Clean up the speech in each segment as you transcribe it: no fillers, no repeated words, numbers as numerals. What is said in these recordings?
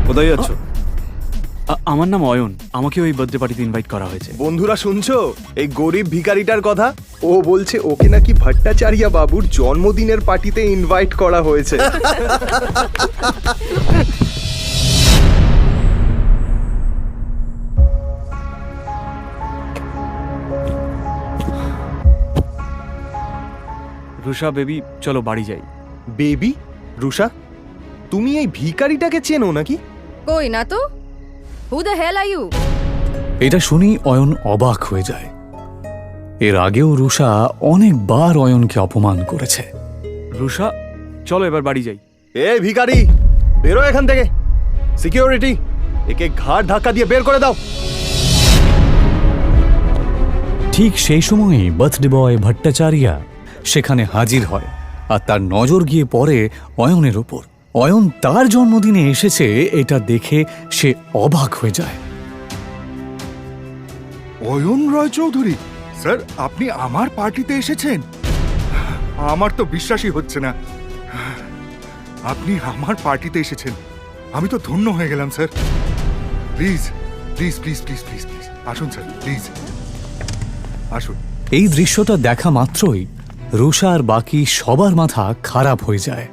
কোথায় যাচ্ছ? আমার নাম অয়ন, আমাকে ওই বার্থডে পার্টিতে ইনভাইট করা হয়েছে। বন্ধুরা শুনছো এই গরিব ভিখারিটার কথা? ও বলছে ওকে নাকি ভট্টাচার্য বাবুর জন্মদিনের পার্টিতে ইনভাইট করা হয়েছে। রুষা বেবি, চলো বাড়ি যাই। বেবি? রুষা, তুমি এই ভিখারিটাকে চেনো নাকি? কই না তো। Who the hell are you? এটা শুনি অয়ন অবাক হয়ে যায়। এর আগেও রুষা অনেকবার অয়নকে অপমান করেছে। রুষা, চলো এবার বাড়ি যাই। এ ভিখারি, বেরো এখান থেকে। সিকিউরিটি, একে ঘাড় ধাক্কা দিয়ে বের করে দাও। ঠিক সেই সময়ই বার্থডে বয় ভট্টাচার্য সেখানে হাজির হয়, আর তার নজর গিয়ে পড়ে অয়নের ওপর। অয়ন তার জন্মদিনে এসেছে এটা দেখে সে অবাক হয়ে যায়। অয়ন রায়চৌধুরী স্যার, আপনি আমার পার্টিতে এসেছেন? আমার তো বিশ্বাসই হচ্ছে না। আপনি আমার পার্টিতে এসেছেন, আমি তো ধন্য হয়ে গেলাম sir. Please please please please please please আসুন স্যার, প্লিজ আসুন। এই দৃশ্যটা দেখা মাত্রই রুষা আর বাকি সবার মাথা খারাপ হয়ে যায়,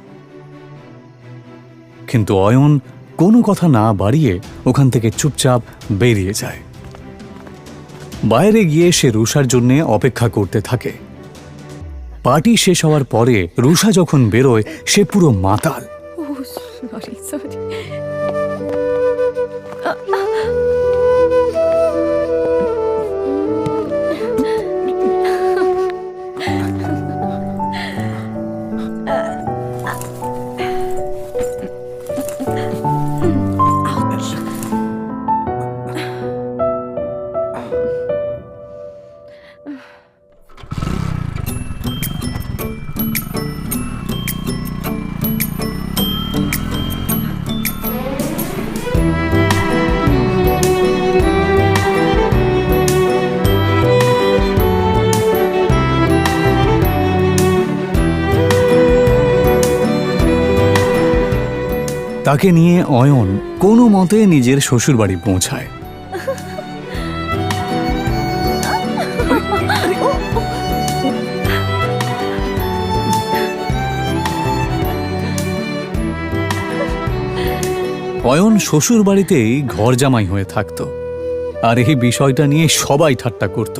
কিন্তু অয়ন কোনো কথা না বাড়িয়ে ওখান থেকে চুপচাপ বেরিয়ে যায়। বাইরে গিয়ে সে রুষার জন্য অপেক্ষা করতে থাকে। পার্টি শেষ হওয়ার পরে রুষা যখন বেরোয় সে পুরো মাতাল। Sorry sorry. তাকে নিয়ে অয়ন কোনো মতে নিজের শ্বশুরবাড়ি পৌঁছায়। অয়ন শ্বশুরবাড়িতেই ঘর জামাই হয়ে থাকত, আর এই বিষয়টা নিয়ে সবাই ঠাট্টা করত।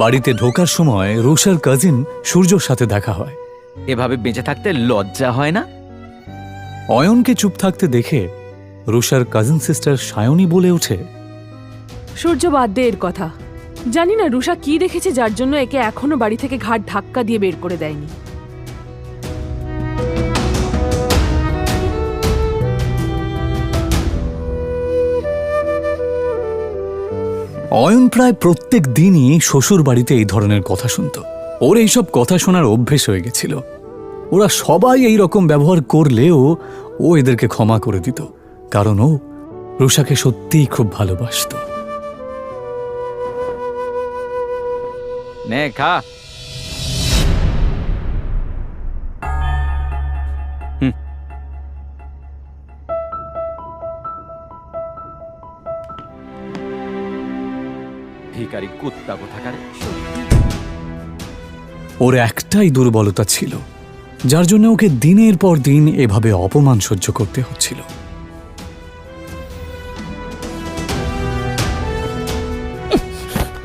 বাড়িতে ঢোকার সময় রুষার কাজিন সূর্যর সাথে দেখা হয়। এভাবে বেঁচে থাকতে লজ্জা হয় না? অয়নকে চুপ থাকতে দেখে রুষার কাজিন সিস্টার সায়নী বলে ওঠে, সূর্য বাদ দে এর কথা। জানি না রুষা কি দেখেছে যার জন্য একে এখনো বাড়ি থেকে ঘাট ধাক্কা দিয়ে বের করে দেয়নি। অয়ন প্রায় প্রত্যেক দিনই শ্বশুর বাড়িতে এই ধরনের কথা শুনত। ওর এইসব কথা শোনার অভ্যেস হয়ে গেছিল। ওরা সবাই এই রকম ব্যবহার করলেও ও এদেরকে ক্ষমা করে দিত, কারণ ও রুষাকে সত্যিই খুব ভালোবাসত। নে খা। ভিখারি কুত্তা কোথাকার। ওর একটাই দুর্বলতা ছিল, যার জন্য ওকে দিনের পর দিন এভাবে অপমান সহ্য করতে হচ্ছিল।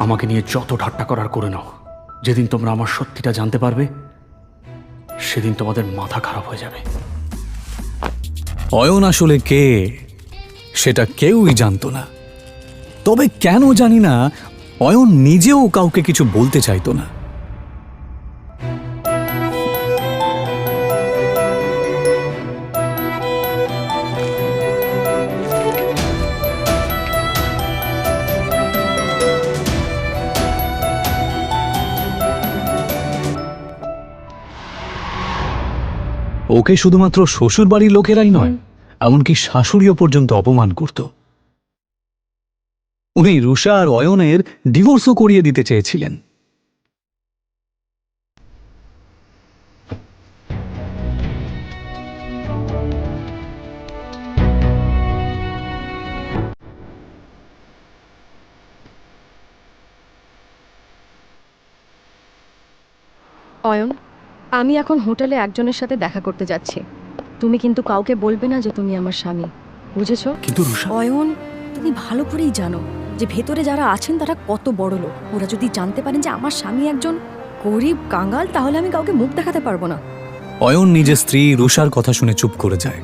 আমাকে নিয়ে যত ঠাট্টা করার করে নাও, যেদিন তোমরা আমার সত্যিটা জানতে পারবে সেদিন তোমাদের মাথা খারাপ হয়ে যাবে। অয়ন আসলে কে সেটা কেউই জানতো না। তবে কেন জানি না অয়ন নিজেও কাউকে কিছু বলতে চাইতো না। ওকে শুধুমাত্র শ্বশুর বাড়ির লোকেরাই নয়, এমনকি শাশুড়িও পর্যন্ত অপমান করত। উনি রুষা আর অয়নের ডিভোর্সও করিয়ে দিতে চেয়েছিলেন। অয়ন, আমি এখন হোটেলে একজনের সাথে দেখা করতে যাচ্ছি। তুমি কিন্তু কাউকে বলবে না যে তুমি আমার স্বামী, বুঝেছো? কিন্তু রুষা, অয়ন, তুমি ভালো করেই জানো যে ভেতরে যারা আছেন তারা কত বড় লোক। ওরা যদি জানতে পারেন যে আমার স্বামী একজন গরিব কাঙ্গাল, তাহলে আমি কাউকে মুখ দেখাতে পারবো না। অয়ন নিজের স্ত্রী রুষার কথা শুনে চুপ করে যায়।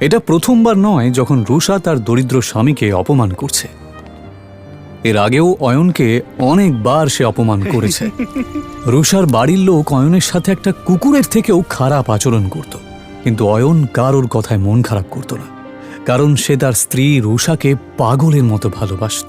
এটা প্রথমবার নয় যখন রুষা তার দরিদ্র স্বামীকে অপমান করছে। এর আগেও অয়নকে অনেকবার সে অপমান করেছে। রুষার বাড়ির লোক অয়নের সাথে একটা কুকুরের থেকেও খারাপ আচরণ করত, কিন্তু অয়ন কারোর কথায় মন খারাপ করত না, কারণ সে তার স্ত্রী রুষাকে পাগলের মতো ভালোবাসত।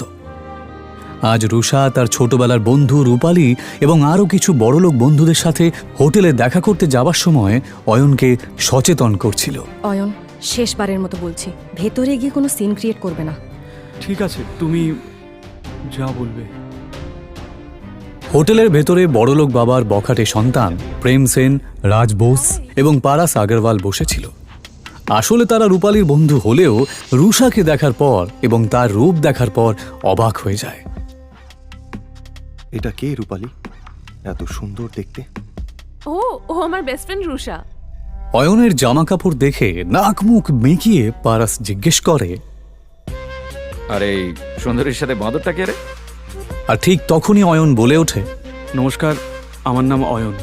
আজ রুষা তার ছোটবেলার বন্ধু রূপালী এবং আরও কিছু বড়লোক বন্ধুদের সাথে হোটেলে দেখা করতে যাবার সময় অয়নকে সচেতন করছিল। অয়ন, শেষবারের মতো বলছি, ভেতরে গিয়ে কোনো সিন ক্রিয়েট করবে না। ঠিক আছে, তুমি যা বলবে। হোটেলের ভেতরে বড়লোক বাবার বখাটে সন্তান প্রেম সেন, রাজ বোস এবং পারাস আগরওয়াল বসেছিল। আসলে তারা রূপালীর বন্ধু হলেও রুষাকে দেখার পর এবং তার রূপ দেখার পর অবাক হয়ে যায়। এটা কে রূপালী? এত সুন্দর দেখতে। ও ও আমার বেস্ট ফ্রেন্ড রুষা। অয়নের জামা কাপড় দেখে নাক মুখ মেকিয়ে পারাস জিজ্ঞেস করে, আরে এই সুন্দরীর সাথে বাঁদরটা কে রে? আর ঠিক তখনই অয়ন বলে ওঠে, নমস্কার, আমার নাম অয়ন।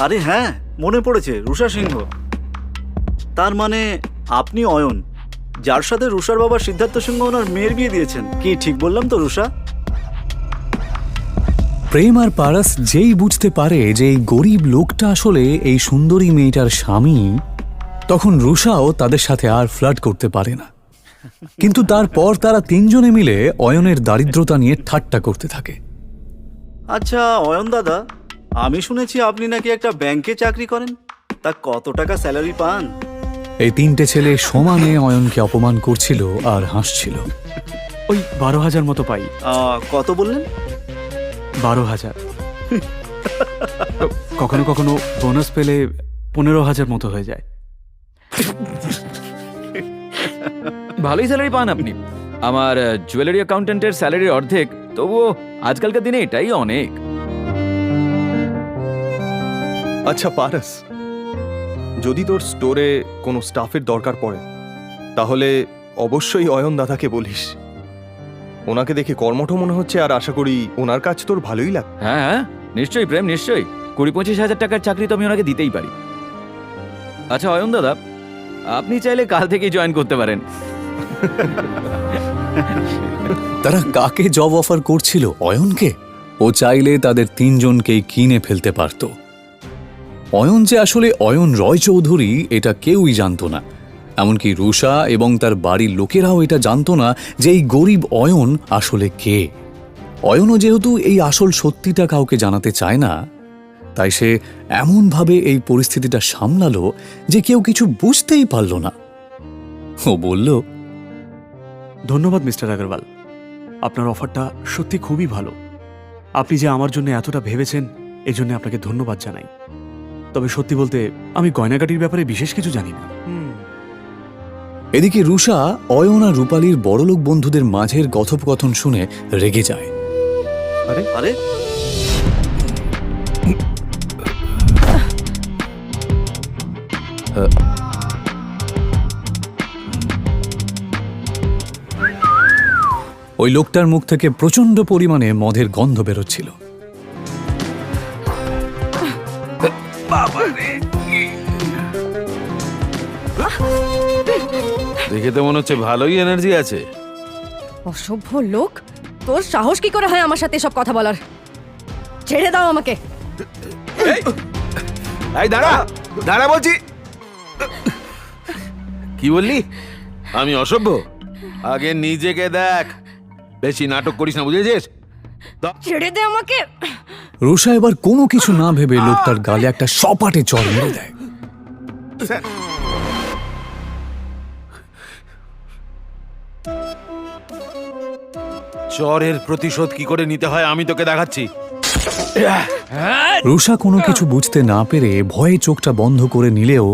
আরে হ্যাঁ, মনে পড়েছে, রুষা সিংহ। তার মানে আপনি অয়ন, যার সাথে রুষার বাবা সিদ্ধার্থ সিংহ ওনার মেয়ের বিয়ে দিয়েছেন। কি ঠিক বললাম তো রুষা? প্রেম আর পারাস যেই বুঝতে পারে যে এই গরিব লোকটা আসলে এই সুন্দরী মেয়েটার স্বামী, তখন রুষাও তাদের সাথে আর ফ্লার্ট করতে পারে না। কিন্তু তারপর তারা তিনজনে মিলে অয়নের দারিদ্রতা নিয়ে ঠাট্টা করতে থাকে। আচ্ছা অয়ন দাদা, আমি শুনেছি আপনি নাকি একটা ব্যাংকে চাকরি করেন। তা কত টাকা স্যালারি পান? এই তিনটে ছেলে সমানে অয়নকে অপমান করছিল আর হাসছিল। ওই 12,000 মতো পাই। কত বললেন? 12,000। কখনো কখনো বোনাস পেলে 15,000 মতো হয়ে যায়। ভালোই স্যালারি পান আপনি। আমার জুয়েলারি অ্যাকাউন্টেন্টের স্যালারির অর্ধেক, তবুও আজকালকার দিনে এটাই অনেক। আচ্ছা পারাস, যদি তোর স্টোরে কোনো স্টাফের দরকার পড়ে তাহলে অবশ্যই অয়ন দাদাকে বলিস। ওনাকে দেখে কর্মঠ মনে হচ্ছে, আর আশা করি ওনার কাজ তোর ভালোই লাগে। হ্যাঁ হ্যাঁ, নিশ্চয়ই প্রেম, নিশ্চয়ই। 20-25 হাজার টাকার চাকরি তো আমি ওনাকে দিতেই পারি। আচ্ছা অয়ন দাদা, আপনি চাইলে কাল থেকেই জয়েন করতে পারেন। তারা কাকে জব অফার করছিল? অয়নকে। ও চাইলে তাদের তিনজনকেই কিনে ফেলতে পারত। অয়ন যে আসলে অয়ন রয় চৌধুরী এটা কেউই জানতো না। এমনকি রুষা এবং তার বাড়ির লোকেরাও এটা জানতো না যে এই গরিব অয়ন আসলে কে। অয়নও যেহেতু এই আসল সত্যিটা কাউকে জানাতে চায় না, তাই সে এমনভাবে এই পরিস্থিতিটা সামলালো যে কেউ কিছু বুঝতেই পারল না। ও বলল, ধন্যবাদ মিস্টার আগরওয়াল, আপনার অফারটা সত্যি খুবই ভালো। আপনি যে আমার জন্য এতটা ভেবেছেন, এই জন্য আপনাকে ধন্যবাদ জানাই। তবে সত্যি বলতে আমি গয়নাগাটির ব্যাপারে বিশেষ কিছু জানি না। এদিকে রুষা অয়ন আর রূপালীর বড়লোক বন্ধুদের মাঝের কথোপকথন শুনে রেগে যায়। আরে ওই লোকটার মুখ থেকে প্রচন্ড পরিমাণে মদের গন্ধ বেরোচ্ছিল। দেখে তো মনে হচ্ছে ভালোই এনার্জি আছে। অসভ্য লোক, তোর সাহস কি করে হয় আমার সাথে এসব কথা বলার? ছেড়ে দাও আমাকে। এই দাঁড়া দাঁড়া বলছি। কি বললি? আমি অসভ্য? আগে নিজেকে দেখ, বেশি নাটক করিস না, বুঝেছিস? ছেড়ে দে আমাকে। রুষা এবার কোনো কিছু না ভেবে লোকটার গালে একটা সপাটে চড় মেরে দেয়। স্যার চরের প্রতিশোধ কি করে নিতে হয় আমি তোকে দেখাচ্ছি। রুষা কোনো কিছু বুঝতে না পেরে ভয়ে চোখটা বন্ধ করে নিলেও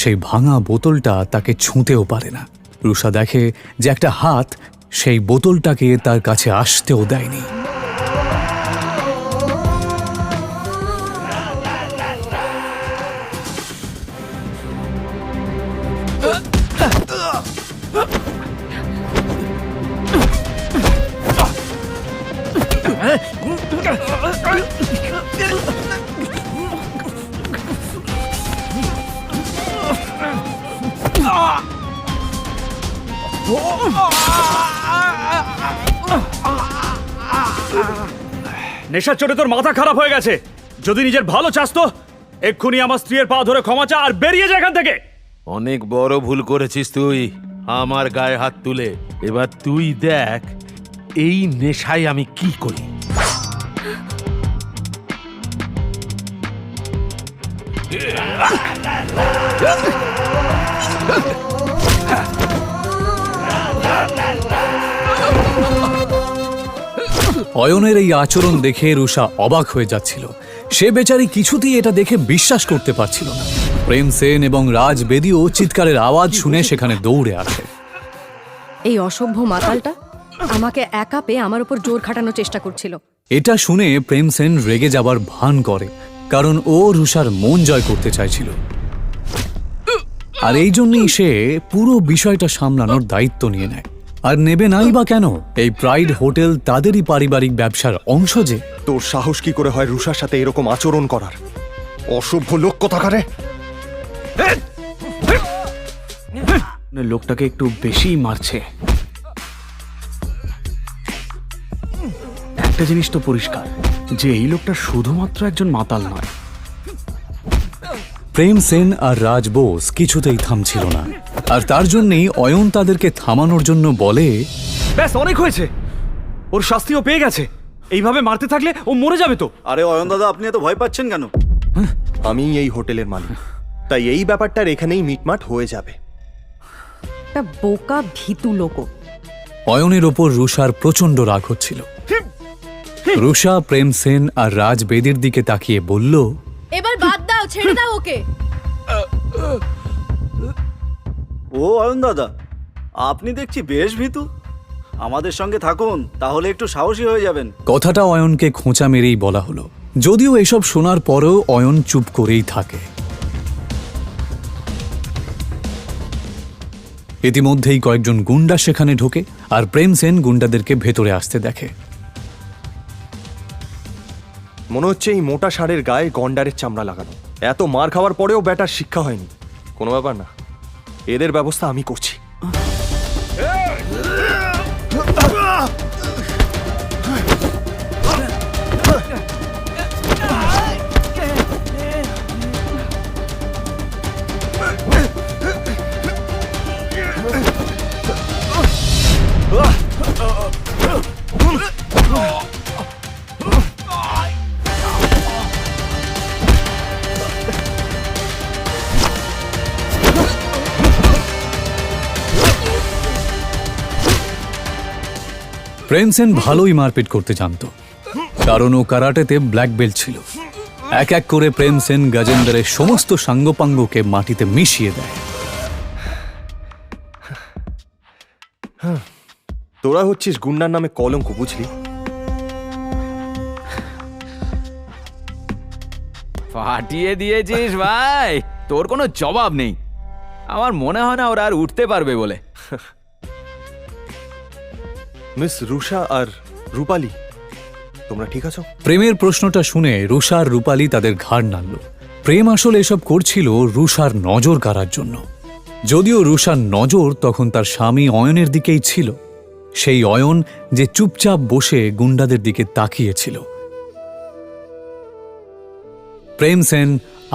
সেই ভাঙা বোতলটা তাকে ছুঁতেও পারে না। রুষা দেখে যে একটা হাত সেই বোতলটাকে তার কাছে আসতেও দেয়নি। নেশার চোটে তোর মাথা খারাপ হয়ে গেছে। যদি নিজের ভালো চাস তো এক্ষুনি আমার স্ত্রীর পা ধরে ক্ষমা চা আর বেরিয়ে যা এখান থেকে। অনেক বড় ভুল করেছিস তুই আমার গায়ে হাত তুলে। এবার তুই দেখ এই নেশায় আমি কি করি। অয়নের এই আচরণ দেখে রুষা অবাক হয়ে যাচ্ছিল। সে বেচারি কিছুতেই এটা দেখে বিশ্বাস করতে পারছিল না। প্রেম সেন এবং রাজ বেদিও চিৎকারের আওয়াজ শুনে সেখানে দৌড়ে আসে। এই অসভ্য মাতালটা আমাকে একা পেয়ে আমার উপর জোর খাটানোর চেষ্টা করছিল। এটা শুনে প্রেম সেন রেগে যাবার ভান করে, কারণ ও রুষার মন জয় করতে চাইছিল। আর এই জন্যই সে পুরো বিষয়টা সামলানোর দায়িত্ব নিয়ে নেয়। আর নেবে নাই বা কেন? এই প্রাইড হোটেল তাদেরই পারিবারিক ব্যবসার অংশ যে। তোর সাহস কি করে হয় রুষার সাথে এরকম আচরণ করার? অসভ্য লোক কোথাকারে! লোকটাকে একটু বেশিই মারছে। একটা জিনিস তো পরিষ্কার যে এই লোকটা শুধুমাত্র একজন মাতাল নয়। প্রেম সেন আর রাজ বোস কিছুতেই থামছিল না, আর তার জন্যই অয়ন তাদেরকে থামানোর জন্য বলে, ব্যাস অনেক হয়েছে, ওর শাস্তিও পেয়ে গেছে। এইভাবে মারতে থাকলে ও মরে যাবে তো। আরে অয়ন দাদা, আপনি এত ভয় পাচ্ছেন কেন? আমি এই হোটেলের মালিক, তাই এই ব্যাপারটার এখানেই মিটমাট হয়ে যাবে। একটা বোকা ভীতু লোক। অয়নের ওপর রুষার প্রচন্ড রাগ হচ্ছিল। রুষা প্রেম সেন আর রাজ বেদির দিকে তাকিয়ে বলল, এবার বাদ দাও, ছেড়ে দাও ওকে। ও অয়ন দাদা, আপনি দেখছি বেশ ভীতু। আমাদের সঙ্গে থাকুন, তাহলে একটু সাহসী হয়ে যাবেন। কথাটা অয়নকে খোঁচা মেরেই বলা হলো, যদিও এসব শোনার পরেও অয়ন চুপ করেই থাকে। ইতিমধ্যেই কয়েকজন গুন্ডা সেখানে ঢোকে, আর প্রেম সেন গুন্ডাদেরকে ভেতরে আসতে দেখে। মনে হচ্ছে এই মোটা ষাঁড়ের গায়ে গন্ডারের চামড়া লাগানো। এত মার খাওয়ার পরেও ব্যাটার শিক্ষা হয়নি। কোনো ব্যাপার না, এদের ব্যবস্থা আমি করছি। প্রেম সেন ভালোই মারপিট করতে জানত, কারণ ও কারাটেতে ব্ল্যাক বেল্ট ছিল। এক এক করে প্রেম সেন গজেন্দ্রের সমস্ত সাঙ্গপাঙ্গকে মাটিতে মিশিয়ে দেয়। তোরা হচ্ছিস গুন্ডার নামে কলঙ্ক, বুঝলি? ফাটিয়ে দিয়েছিস ভাই, তোর কোনো জবাব নেই। আমার মনে হয় না ওরা আর উঠতে পারবে বলে। মিস রুষা আর রূপালী, তোমরা ঠিক আছো? প্রেমের প্রশ্নটা শুনে রুষা আর রূপালী তাদের ঘাড় নাড়ল। প্রেম আসলে এসব করছিল রুষার নজর কাড়ার জন্য। যদিও রুষার নজর তখন তার স্বামী অয়নের দিকেই ছিল, সেই অয়ন যে চুপচাপ বসে গুন্ডাদের দিকে তাকিয়েছিল। প্রেম সেন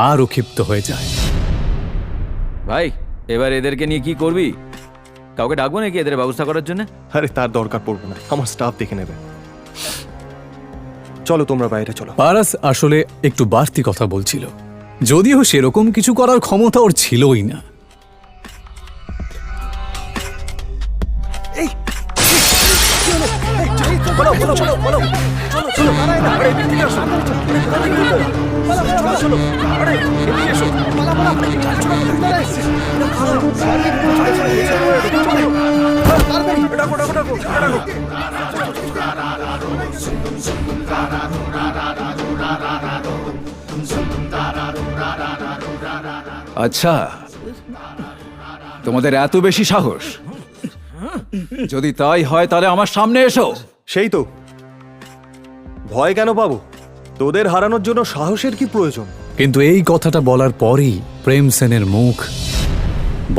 আরও ক্ষিপ্ত হয়ে যায়। ভাই, এবার এদেরকে নিয়ে কি করবি? কাউকে ডাকবো নাকি এদের ব্যবস্থা করার জন্য? আরে তার দরকার পড়বে না, আমার স্টাফ দেখে নেবে। চলো তোমরা বাইরে চলো। পারাস আসলে একটু বাড়তি কথা বলছিল। যদিও সেরকম কিছু করার ক্ষমতা ওর ছিলই না। আচ্ছা, তোমাদের এত বেশি সাহস? যদি তাই হয় তাহলে আমার সামনে এসো। সেই তো, ভয় কেন পাবো? তোদের হারানোর জন্য সাহসের কি প্রয়োজন? কিন্তু এই কথাটা বলার পরই প্রেম সেনের মুখ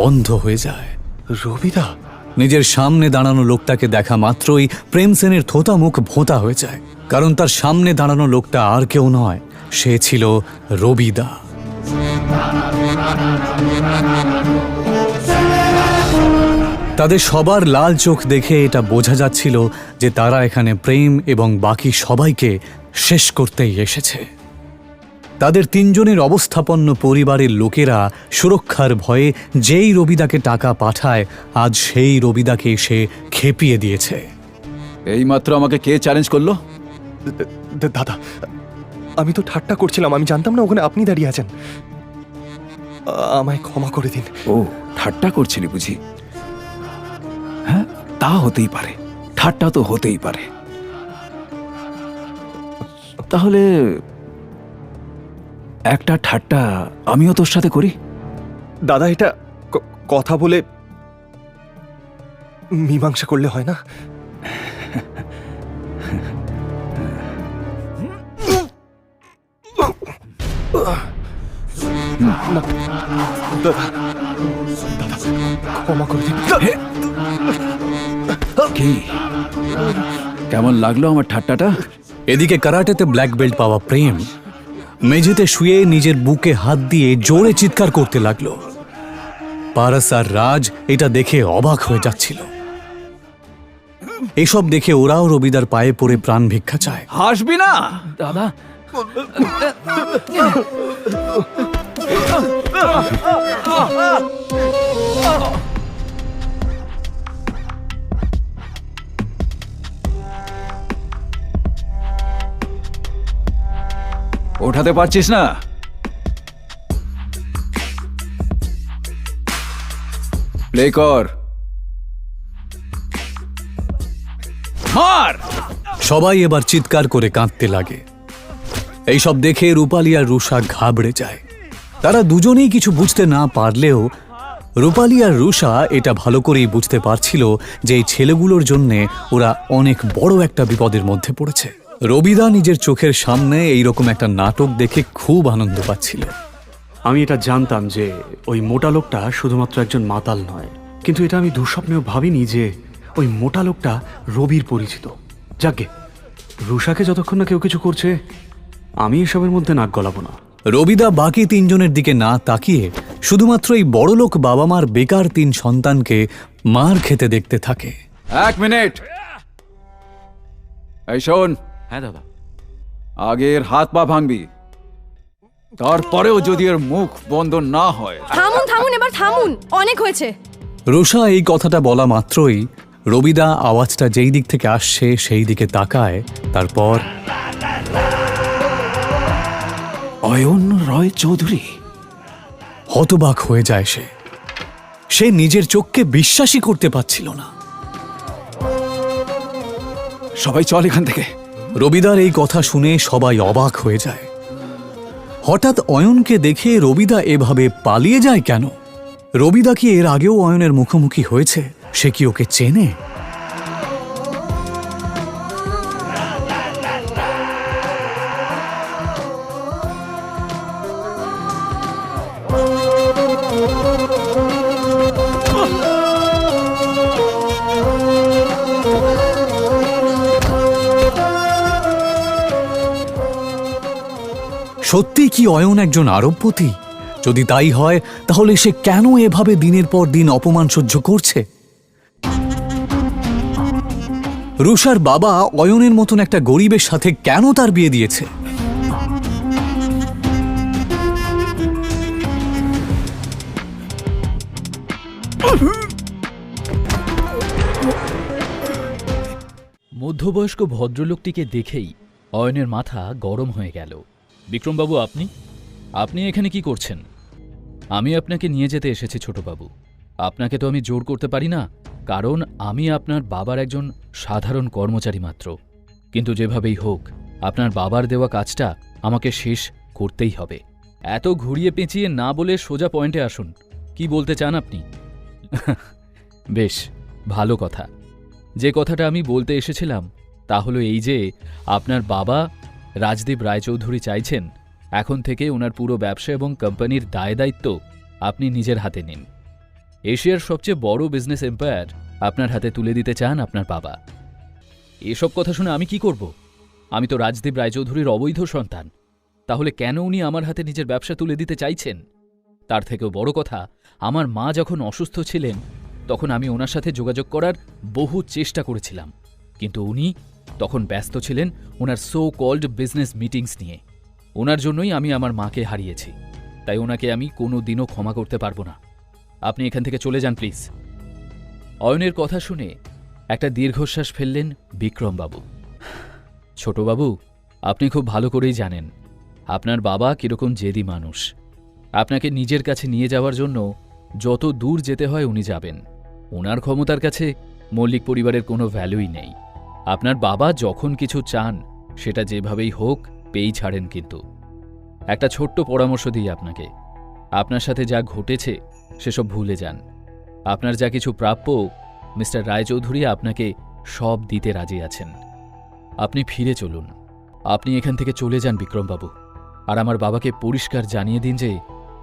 বন্ধ হয়ে যায়। রবিদা, নিজের সামনে দাঁড়ানো লোকটাকে দেখা মাত্রই প্রেম সেনের থোতা মুখ ভোঁতা হয়ে যায়, কারণ তার সামনে দাঁড়ানো লোকটা আর কেউ নয়, সে ছিল রবিদা। তাদের সবার লাল চোখ দেখে এটা বোঝা যাচ্ছিল যে তারা এখানে প্রেম এবং বাকি সবাইকে শেষ করতেই এসেছে। তাদের তিনজনের অবস্থাপন্ন পরিবারের লোকেরা সুরক্ষার ভয়ে যেই রবিদাকে টাকা পাঠায়, আজ সেই রবিদাকে এসে খেপিয়ে দিয়েছে। এইমাত্র আমাকে কে চ্যালেঞ্জ করলো? দাদা, আমি তো ঠাট্টা করছিলাম, আমি জানতাম না ওখানে আপনি দাঁড়িয়ে আছেন। আমায় ক্ষমা করে দিন। ও, ঠাট্টা করছিলি বুঝি? হ্যাঁ, তা হতেই পারে, ঠাট্টা তো হতেই পারে। তাহলে একটা ঠাট্টা আমিও তোর সাথে করি। দাদা, এটা কথা বলে মীমাংসা করলে হয় না? দাদা, ক্ষমা করে দিন। কি কেমন লাগলো আমার ঠাট্টাটা? এদিকে কারাটেতে ব্ল্যাক বেল্ট পাওয়া প্রেম মেঝেতে শুয়ে নিজের বুকে হাত দিয়ে জোরে চিৎকার করতে লাগলো। পারস আর রাজ এটা দেখে অবাক হয়ে যাচ্ছিল। এসব দেখে ওরাও রবিদার পায়ে পড়ে প্রাণ ভিক্ষা চায়। হাসবি না দাদা। ওঠাতে পারছিস না? প্লে কর, মার। সবাই এবার চিৎকার করে কাঁদতে লাগে। এইসব দেখে রূপালী আর রুষা ঘাবড়ে যায়। তারা দুজনেই কিছু বুঝতে না পারলেও রূপালী আর রুষা এটা ভালো করেই বুঝতে পারছিল যে এই ছেলেগুলোর জন্যে ওরা অনেক বড় একটা বিপদের মধ্যে পড়েছে। রবিদা নিজের চোখের সামনে এইরকম একটা নাটক দেখে খুব আনন্দ পাচ্ছিল। আমি এটা জানতাম যে ওই মোটা লোকটা শুধুমাত্র একজন মাতাল নয়, কিন্তু এটা আমি দুঃস্বপ্নেও ভাবিনি যে ওই মোটা লোকটা রবির পরিচিত। যাকে রুষাকে যতক্ষণ না কেউ কিছু করছে, আমি এসবের মধ্যে নাক গলাবো না। রবিদা বাকি তিনজনের দিকে না তাকিয়ে শুধুমাত্র এই বড়লোক বাবা মার বেকার তিন সন্তানকে মার খেতে দেখতে থাকে। এক মিনিট, এই শোন। হ্যাঁ দাদা। আগের হাত পা ভাঙবি, তারপরেও যদি এর মুখ বন্ধ না হয়। থামুন থামুন, এবার থামুন, অনেক হয়েছে। রুষা এই কথাটা বলা মাত্রই রবিদা আওয়াজটা যেই দিক থেকে আসছে সেই দিকে তাকায়। তারপর অয়ন রয় চৌধুরী। হতবাক হয়ে যায় সে নিজের চোখকে বিশ্বাসই করতে পারছিল না। সবাই চল এখান থেকে। রবিদার এই কথা শুনে সবাই অবাক হয়ে যায়। হঠাৎ অয়নকে দেখে রবিদা এভাবে পালিয়ে যায় কেন? রবিদা কি এর আগেও অয়নের মুখোমুখি হয়েছে? সে কি ওকে চেনে? সত্যি কি অয়ন একজন আরবপতি? যদি তাই হয় তাহলে সে কেন এভাবে দিনের পর দিন অপমান সহ্য করছে? রুষার বাবা অয়নের মতন একটা গরিবের সাথে কেন তার বিয়ে দিয়েছে? মধ্যবয়স্ক ভদ্রলোকটিকে দেখেই অয়নের মাথা গরম হয়ে গেল। বিক্রমবাবু, আপনি এখানে কি করছেন? আমি আপনাকে নিয়ে যেতে এসেছি ছোটবাবু। আপনাকে তো আমি জোর করতে পারি না, কারণ আমি আপনার বাবার একজন সাধারণ কর্মচারী মাত্র। কিন্তু যেভাবেই হোক আপনার বাবার দেওয়া কাজটা আমাকে শেষ করতেই হবে। এত ঘুরিয়ে পেঁচিয়ে না বলে সোজা পয়েন্টে আসুন। কি বলতে চান আপনি? বেশ ভালো কথা। যে কথাটা আমি বলতে এসেছিলাম তা হলো এই যে আপনার বাবা রাজদীপ রায়চৌধুরী চাইছেন এখন থেকে ওনার পুরো ব্যবসা এবং কোম্পানির দায় দায়িত্ব আপনি নিজের হাতে নিন। এশিয়ার সবচেয়ে বড় বিজনেস এম্পায়ার আপনার হাতে তুলে দিতে চান আপনার বাবা। এসব কথা শুনে আমি কি করব? আমি তো রাজদীপ রায়চৌধুরীর অবৈধ সন্তান। তাহলে কেন উনি আমার হাতে নিজের ব্যবসা তুলে দিতে চাইছেন? তার থেকেও বড় কথা, আমার মা যখন অসুস্থ ছিলেন তখন আমি ওনার সাথে যোগাযোগ করার বহু চেষ্টা করেছিলাম, কিন্তু উনি তখন ব্যস্ত ছিলেন ওনার সো কল্ড বিজনেস মিটিংস নিয়ে। ওনার জন্যই আমি আমার মাকে হারিয়েছি, তাই ওনাকে আমি কোনো দিনও ক্ষমা করতে পারবো না। আপনি এখান থেকে চলে যান প্লিজ। অয়নের কথা শুনে একটা দীর্ঘশ্বাস ফেললেন বিক্রমবাবু। ছোটবাবু, আপনি খুব ভালো করেই জানেন আপনার বাবা কিরকম জেদি মানুষ। আপনাকে নিজের কাছে নিয়ে যাওয়ার জন্য যত দূর যেতে হয় উনি যাবেন। ওনার ক্ষমতার কাছে মল্লিক পরিবারের কোনো ভ্যালুই নেই। আপনার বাবা যখন কিছু চান সেটা যেভাবেই হোক পেয়েই ছাড়েন। কিন্তু একটা ছোট্ট পরামর্শ দিই আপনাকে, আপনার সাথে যা ঘটেছে সেসব ভুলে যান। আপনার যা কিছু প্রাপ্য মিস্টার রায়চৌধুরী আপনাকে সব দিতে রাজি আছেন। আপনি ফিরে চলুন। আপনি এখান থেকে চলে যান বিক্রমবাবু, আর আমার বাবাকে পরিষ্কার জানিয়ে দিন যে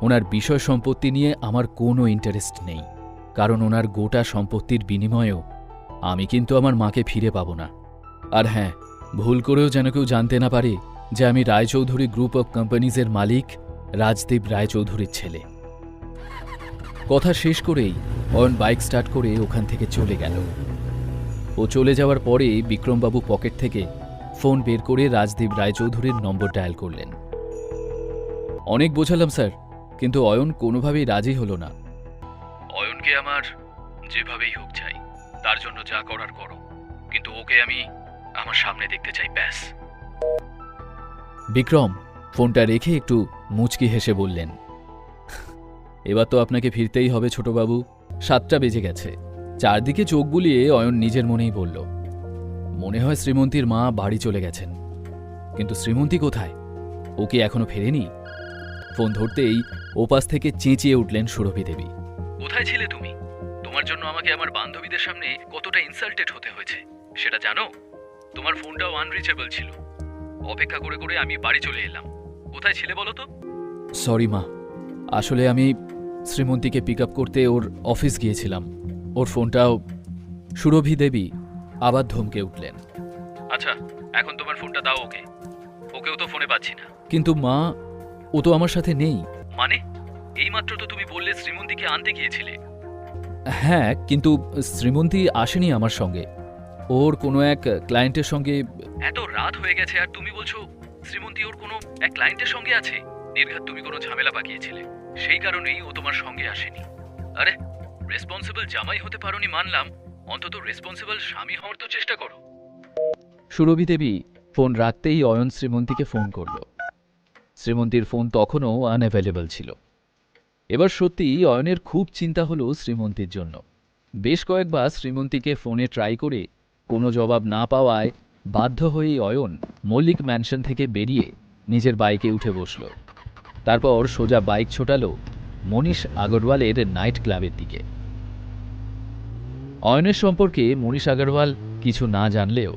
ওনার বিষয় সম্পত্তি নিয়ে আমার কোনো ইন্টারেস্ট নেই, কারণ ওনার গোটা সম্পত্তির বিনিময়েও আমি কিন্তু আমার মাকে ফিরে পাব না। আর হ্যাঁ, ভুল করেও যেন কেউ জানতে না পারে যে আমি রায়চৌধুরী গ্রুপ অফ কোম্পানিজের মালিক রাজদীপ রায়চৌধুরীর ছেলে। কথা শেষ করেই অয়ন বাইক স্টার্ট করে ওখান থেকে চলে গেল। ও চলে যাওয়ার পরে বিক্রমবাবু পকেট থেকে ফোন বের করে রাজদীপ রায়চৌধুরীর নম্বর ডায়াল করলেন। অনেক বোঝালাম স্যার, কিন্তু অয়ন কোনোভাবেই রাজি হলো না। অয়নকে আমার যেভাবেই হোক চাই, তার জন্য যা করার করো, কিন্তু ওকে আমি আমার সামনে দেখতে চাই, ব্যাস। বিক্রম ফোনটা রেখে একটু মুচকি হেসে বললেন, এবার তো আপনাকে ফিরতেই হবে ছোটবাবু। 7টা বেজে গেছে। চারদিকে চোখ বুলিয়ে অয়ন নিজের মনেই বলল, মনে হয় শ্রীমন্তীর মা বাড়ি চলে গেছেন। কিন্তু শ্রীমন্তী কোথায়? ও কি এখনো ফেরেনি? ফোন ধরতেই ওপাশ থেকে চেঁচিয়ে উঠলেন সুরভি দেবী, কোথায় ছিলে তুমি? তোমার জন্য আমাকে আমার বান্ধবীদের সামনে কতটা ইনসাল্টেড হতে হয়েছে সেটা জানো? তোমার ফোনটাও আনরিচেবল ছিল। অপেক্ষা করে করে আমি বাড়ি চলে এলাম। কোথায় ছিলে বলো তো? সরি মা, আসলে আমি শ্রীমন্তীকে পিক আপ করতে ওর অফিস গিয়েছিলাম। ওর ফোনটাও। সুরভি দেবী আবার ধমকে উঠলেন, আচ্ছা এখন তোমার ফোনটা দাও ওকে। ওকেও তো ফোনে পাচ্ছি না। কিন্তু মা, ও তো আমার সাথে নেই। মানে? এইমাত্র তো তুমি বললে শ্রীমন্তীকে আনতে গিয়েছিলে। হ্যাঁ, কিন্তু শ্রীমন্তী আসেনি আমার সঙ্গে। ওর কোনো এক ক্লায়েন্টের সঙ্গে। এত রাত হয়ে গেছে আর তুমি বলছো শ্রীমন্তী ওর কোনো এক ক্লায়েন্টের সঙ্গে আছে? নির্ঘাত তুমি কোনো ঝামেলা পাকিয়েছিলে, সেই কারণেই ও তোমার সঙ্গে আসেনি। আরে রেসপন্সিবল জামাই হতে পারোনি মানলাম, অন্তত রেসপন্সিবল স্বামী হওয়ার তো চেষ্টা করো। সুরভি দেবী ফোন রাখতেই অয়ন শ্রীমন্তীকে ফোন করল। শ্রীমন্তীর ফোন তখনও আনঅ্যাভেলেবল ছিল। এবার সত্যি অয়নের খুব চিন্তা হলো শ্রীমন্তীর জন্য। বেশ কয়েকবার শ্রীমন্তীকে ফোনে ট্রাই করে কোনো জবাব না পাওয়ায় বাধ্য হয়েই অয়ন মল্লিক ম্যানশন থেকে বেরিয়ে নিজের বাইকে উঠে বসল। তারপর সোজা বাইক ছোটালো মনীষ আগরওয়ালের নাইট ক্লাবের দিকে। অয়নের সম্পর্কে মনীষ আগরওয়াল কিছু না জানলেও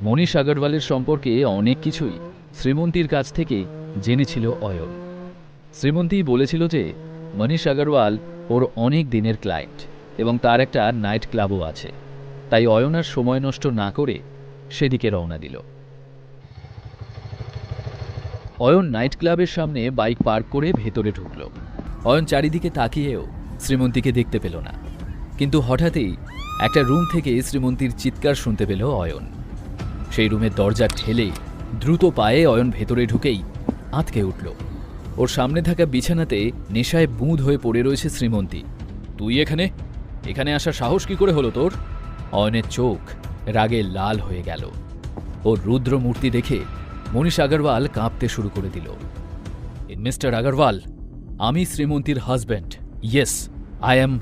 মনীষ আগরওয়ালের সম্পর্কে অনেক কিছুই শ্রীমন্তীর কাছ থেকে জেনেছিল অয়ন। শ্রীমন্তী বলেছিল যে মনীষ আগরওয়াল ওর অনেক দিনের ক্লায়েন্ট এবং তার একটা নাইট ক্লাবও আছে। তাই অয়ন আর সময় নষ্ট না করে সেদিকে রওনা দিল। অয়ন নাইট ক্লাবের সামনে বাইক পার্ক করে ভেতরে ঢুকল। অয়ন চারিদিকে তাকিয়েও শ্রীমন্তীকে দেখতে পেল না, কিন্তু হঠাৎই একটা রুম থেকে শ্রীমন্তীর চিৎকার শুনতে পেল অয়ন। সেই রুমের দরজা ঠেলে দ্রুত পায়ে অয়ন ভেতরে ঢুকেই আঁতকে উঠল। ওর সামনে থাকা বিছানাতে নেশায় বুঁদ হয়ে পড়ে রয়েছে শ্রীমন্তী। তুই এখানে? এখানে আসার সাহস কি করে হলো তোর? অয়নের চোখ রাগে লাল হয়ে গেল। ওর রুদ্র মূর্তি দেখে মনীষ আগরওয়াল কাঁপতে শুরু করে দিল। মিস্টার আগরওয়াল, আমি শ্রীমন্তীর husband. Yes, I am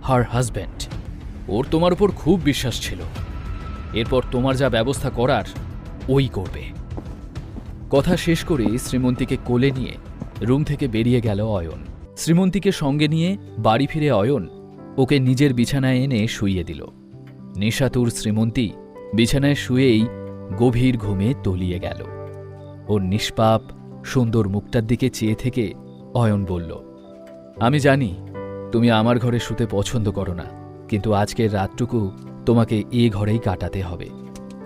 her husband. ওর তোমার উপর খুব বিশ্বাস ছিল। এরপর তোমার যা ব্যবস্থা করার ওই করবে। কথা শেষ করে শ্রীমন্তীকে কোলে নিয়ে রুম থেকে বেরিয়ে গেল অয়ন। শ্রীমন্তীকে সঙ্গে নিয়ে বাড়ি ফিরে অয়ন ওকে নিজের বিছানায় এনে শুইয়ে দিল। নেশাতুর শ্রীমন্তী বিছানায় শুয়েই গভীর ঘুমে তলিয়ে গেল। ওর নিষ্পাপ সুন্দর মুখটার দিকে চেয়ে থেকে অয়ন বলল, আমি জানি তুমি আমার ঘরে শুতে পছন্দ করো না, কিন্তু আজকের রাতটুকু তোমাকে এ ঘরেই কাটাতে হবে,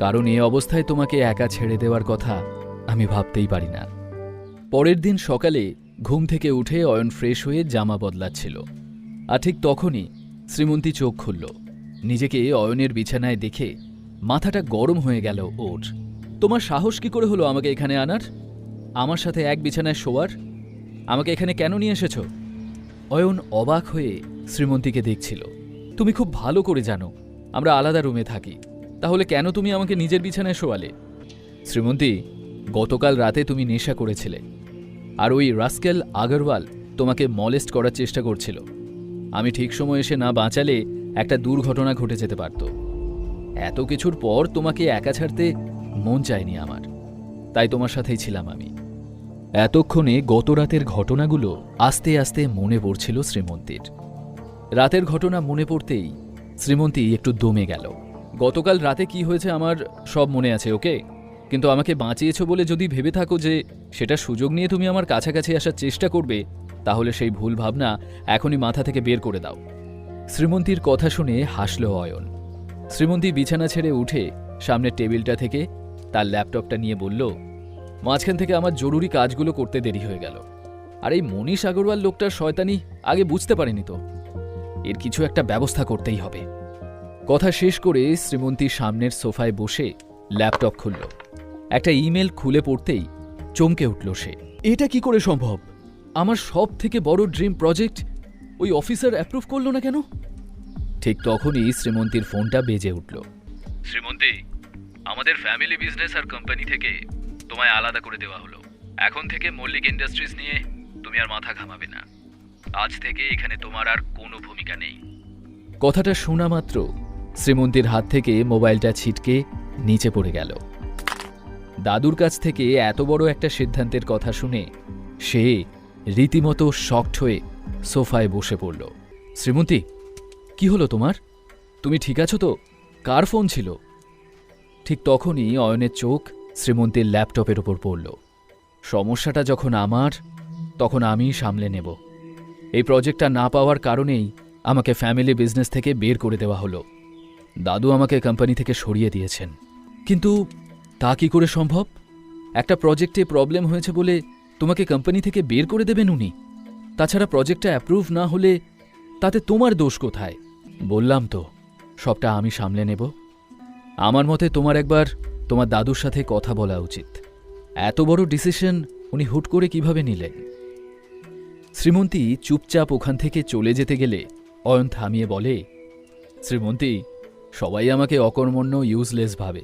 কারণ এ অবস্থায় তোমাকে একা ছেড়ে দেওয়ার কথা আমি ভাবতেই পারি না। পরের দিন সকালে ঘুম থেকে উঠে অয়ন ফ্রেশ হয়ে জামা বদলাচ্ছিল, আর ঠিক তখনই শ্রীমন্তী চোখ খুলল। নিজেকে অয়নের বিছানায় দেখে মাথাটা গরম হয়ে গেল ওর। তোমার সাহস কি করে হলো আমাকে এখানে আনার, আমার সাথে এক বিছানায় শোয়ার? আমাকে এখানে কেন নিয়ে এসেছ? অয়ন অবাক হয়ে শ্রীমন্তীকে দেখছিল। তুমি খুব ভালো করে জানো আমরা আলাদা রুমে থাকি, তাহলে কেন তুমি আমাকে নিজের বিছানায় শোয়ালে? শ্রীমন্তী, গতকাল রাতে তুমি নেশা করেছিলে, আর ওই রাস্কেল আগরওয়াল তোমাকে মলেস্ট করার চেষ্টা করছিল। আমি ঠিক সময় এসে না বাঁচালে একটা দুর্ঘটনা ঘটে যেতে পারত। এত কিছুর পর তোমাকে একা ছাড়তে মন চায়নি আমার, তাই তোমার সাথেই ছিলাম আমি। এতক্ষণে গত রাতের ঘটনাগুলো আস্তে আস্তে মনে পড়ছিল শ্রীমন্তীর। রাতের ঘটনা মনে পড়তেই শ্রীমন্তী একটু দমে গেল। গতকাল রাতে কি হয়েছে আমার সব মনে আছে, ওকে? কিন্তু আমাকে বাঁচিয়েছ বলে যদি ভেবে থাকো যে সেটা সুযোগ নিয়ে তুমি আমার কাছাকাছি আসার চেষ্টা করবে, তাহলে সেই ভুল ভাবনা এখনই মাথা থেকে বের করে দাও। শ্রীমন্তীর কথা শুনে হাসল অয়ন। শ্রীমন্তী বিছানা ছেড়ে উঠে সামনের টেবিলটা থেকে তার ল্যাপটপটা নিয়ে বলল, মাঝখান থেকে আমার জরুরি কাজগুলো করতে দেরি হয়ে গেল, আর এই মনীষ আগরওয়াল লোকটার শয়তানি আগে বুঝতে পারেনি তো। এর কিছু একটা ব্যবস্থা করতেই হবে। কথা শেষ করে শ্রীমন্তী সামনের সোফায় বসে ল্যাপটপ খুলল। একটা ইমেল খুলে পড়তেই চমকে উঠল সে। এটা কি করে সম্ভব? আমার সব থেকে বড় ড্রিম প্রজেক্ট ওই অফিসার অ্যাপ্রুভ করল না কেন? ঠিক তখনই শ্রীমন্তীর ফোনটা বেজে উঠল। শ্রীমন্তী, আমাদের ফ্যামিলি বিজনেস আর কোম্পানি থেকে তোমায় আলাদা করে দেওয়া হলো। এখন থেকে মল্লিক ইন্ডাস্ট্রিজ নিয়ে তুমি আর মাথা ঘামাবে না। আজ থেকে এখানে তোমার আর কোনো ভূমিকা নেই। কথাটা শোনা মাত্র শ্রীমন্তীর হাত থেকে মোবাইলটা ছিটকে নিচে পড়ে গেল। দাদুর কাছ থেকে এত বড় একটা সিদ্ধান্তের কথা শুনে সে রীতিমতো শকড হয়ে সোফায় বসে পড়ল। শ্রীমন্তী, কি হলো তোমার? তুমি ঠিক আছো তো? কার ফোন ছিল? ঠিক তখনই অয়নের চোখ শ্রীমন্তীর ল্যাপটপের ওপর পড়ল। সমস্যাটা যখন আমার, তখন আমিই সামলে নেব। এই প্রজেক্টটা না পাওয়ার কারণেই আমাকে ফ্যামিলি বিজনেস থেকে বের করে দেওয়া হলো। দাদু আমাকে কোম্পানি থেকে সরিয়ে দিয়েছেন। কিন্তু তা কি করে সম্ভব? একটা প্রজেক্টে প্রবলেম হয়েছে বলে তোমাকে কোম্পানি থেকে বের করে দেবেন উনি? তাছাড়া প্রজেক্টটা অ্যাপ্রুভ না হলে তাতে তোমার দোষ কোথায়? বললাম তো, সবটা আমি সামলে নেব। আমার মতে তোমার একবার তোমার দাদুর সাথে কথা বলা উচিত। এত বড় ডিসিশন উনি হুট করে কিভাবে নিলেন? শ্রীমন্তী চুপচাপ ওখান থেকে চলে যেতে গেলে অয়ন থামিয়ে বলে, শ্রীমন্তী, সবাই আমাকে অকর্মণ্য ইউজলেস ভাবে,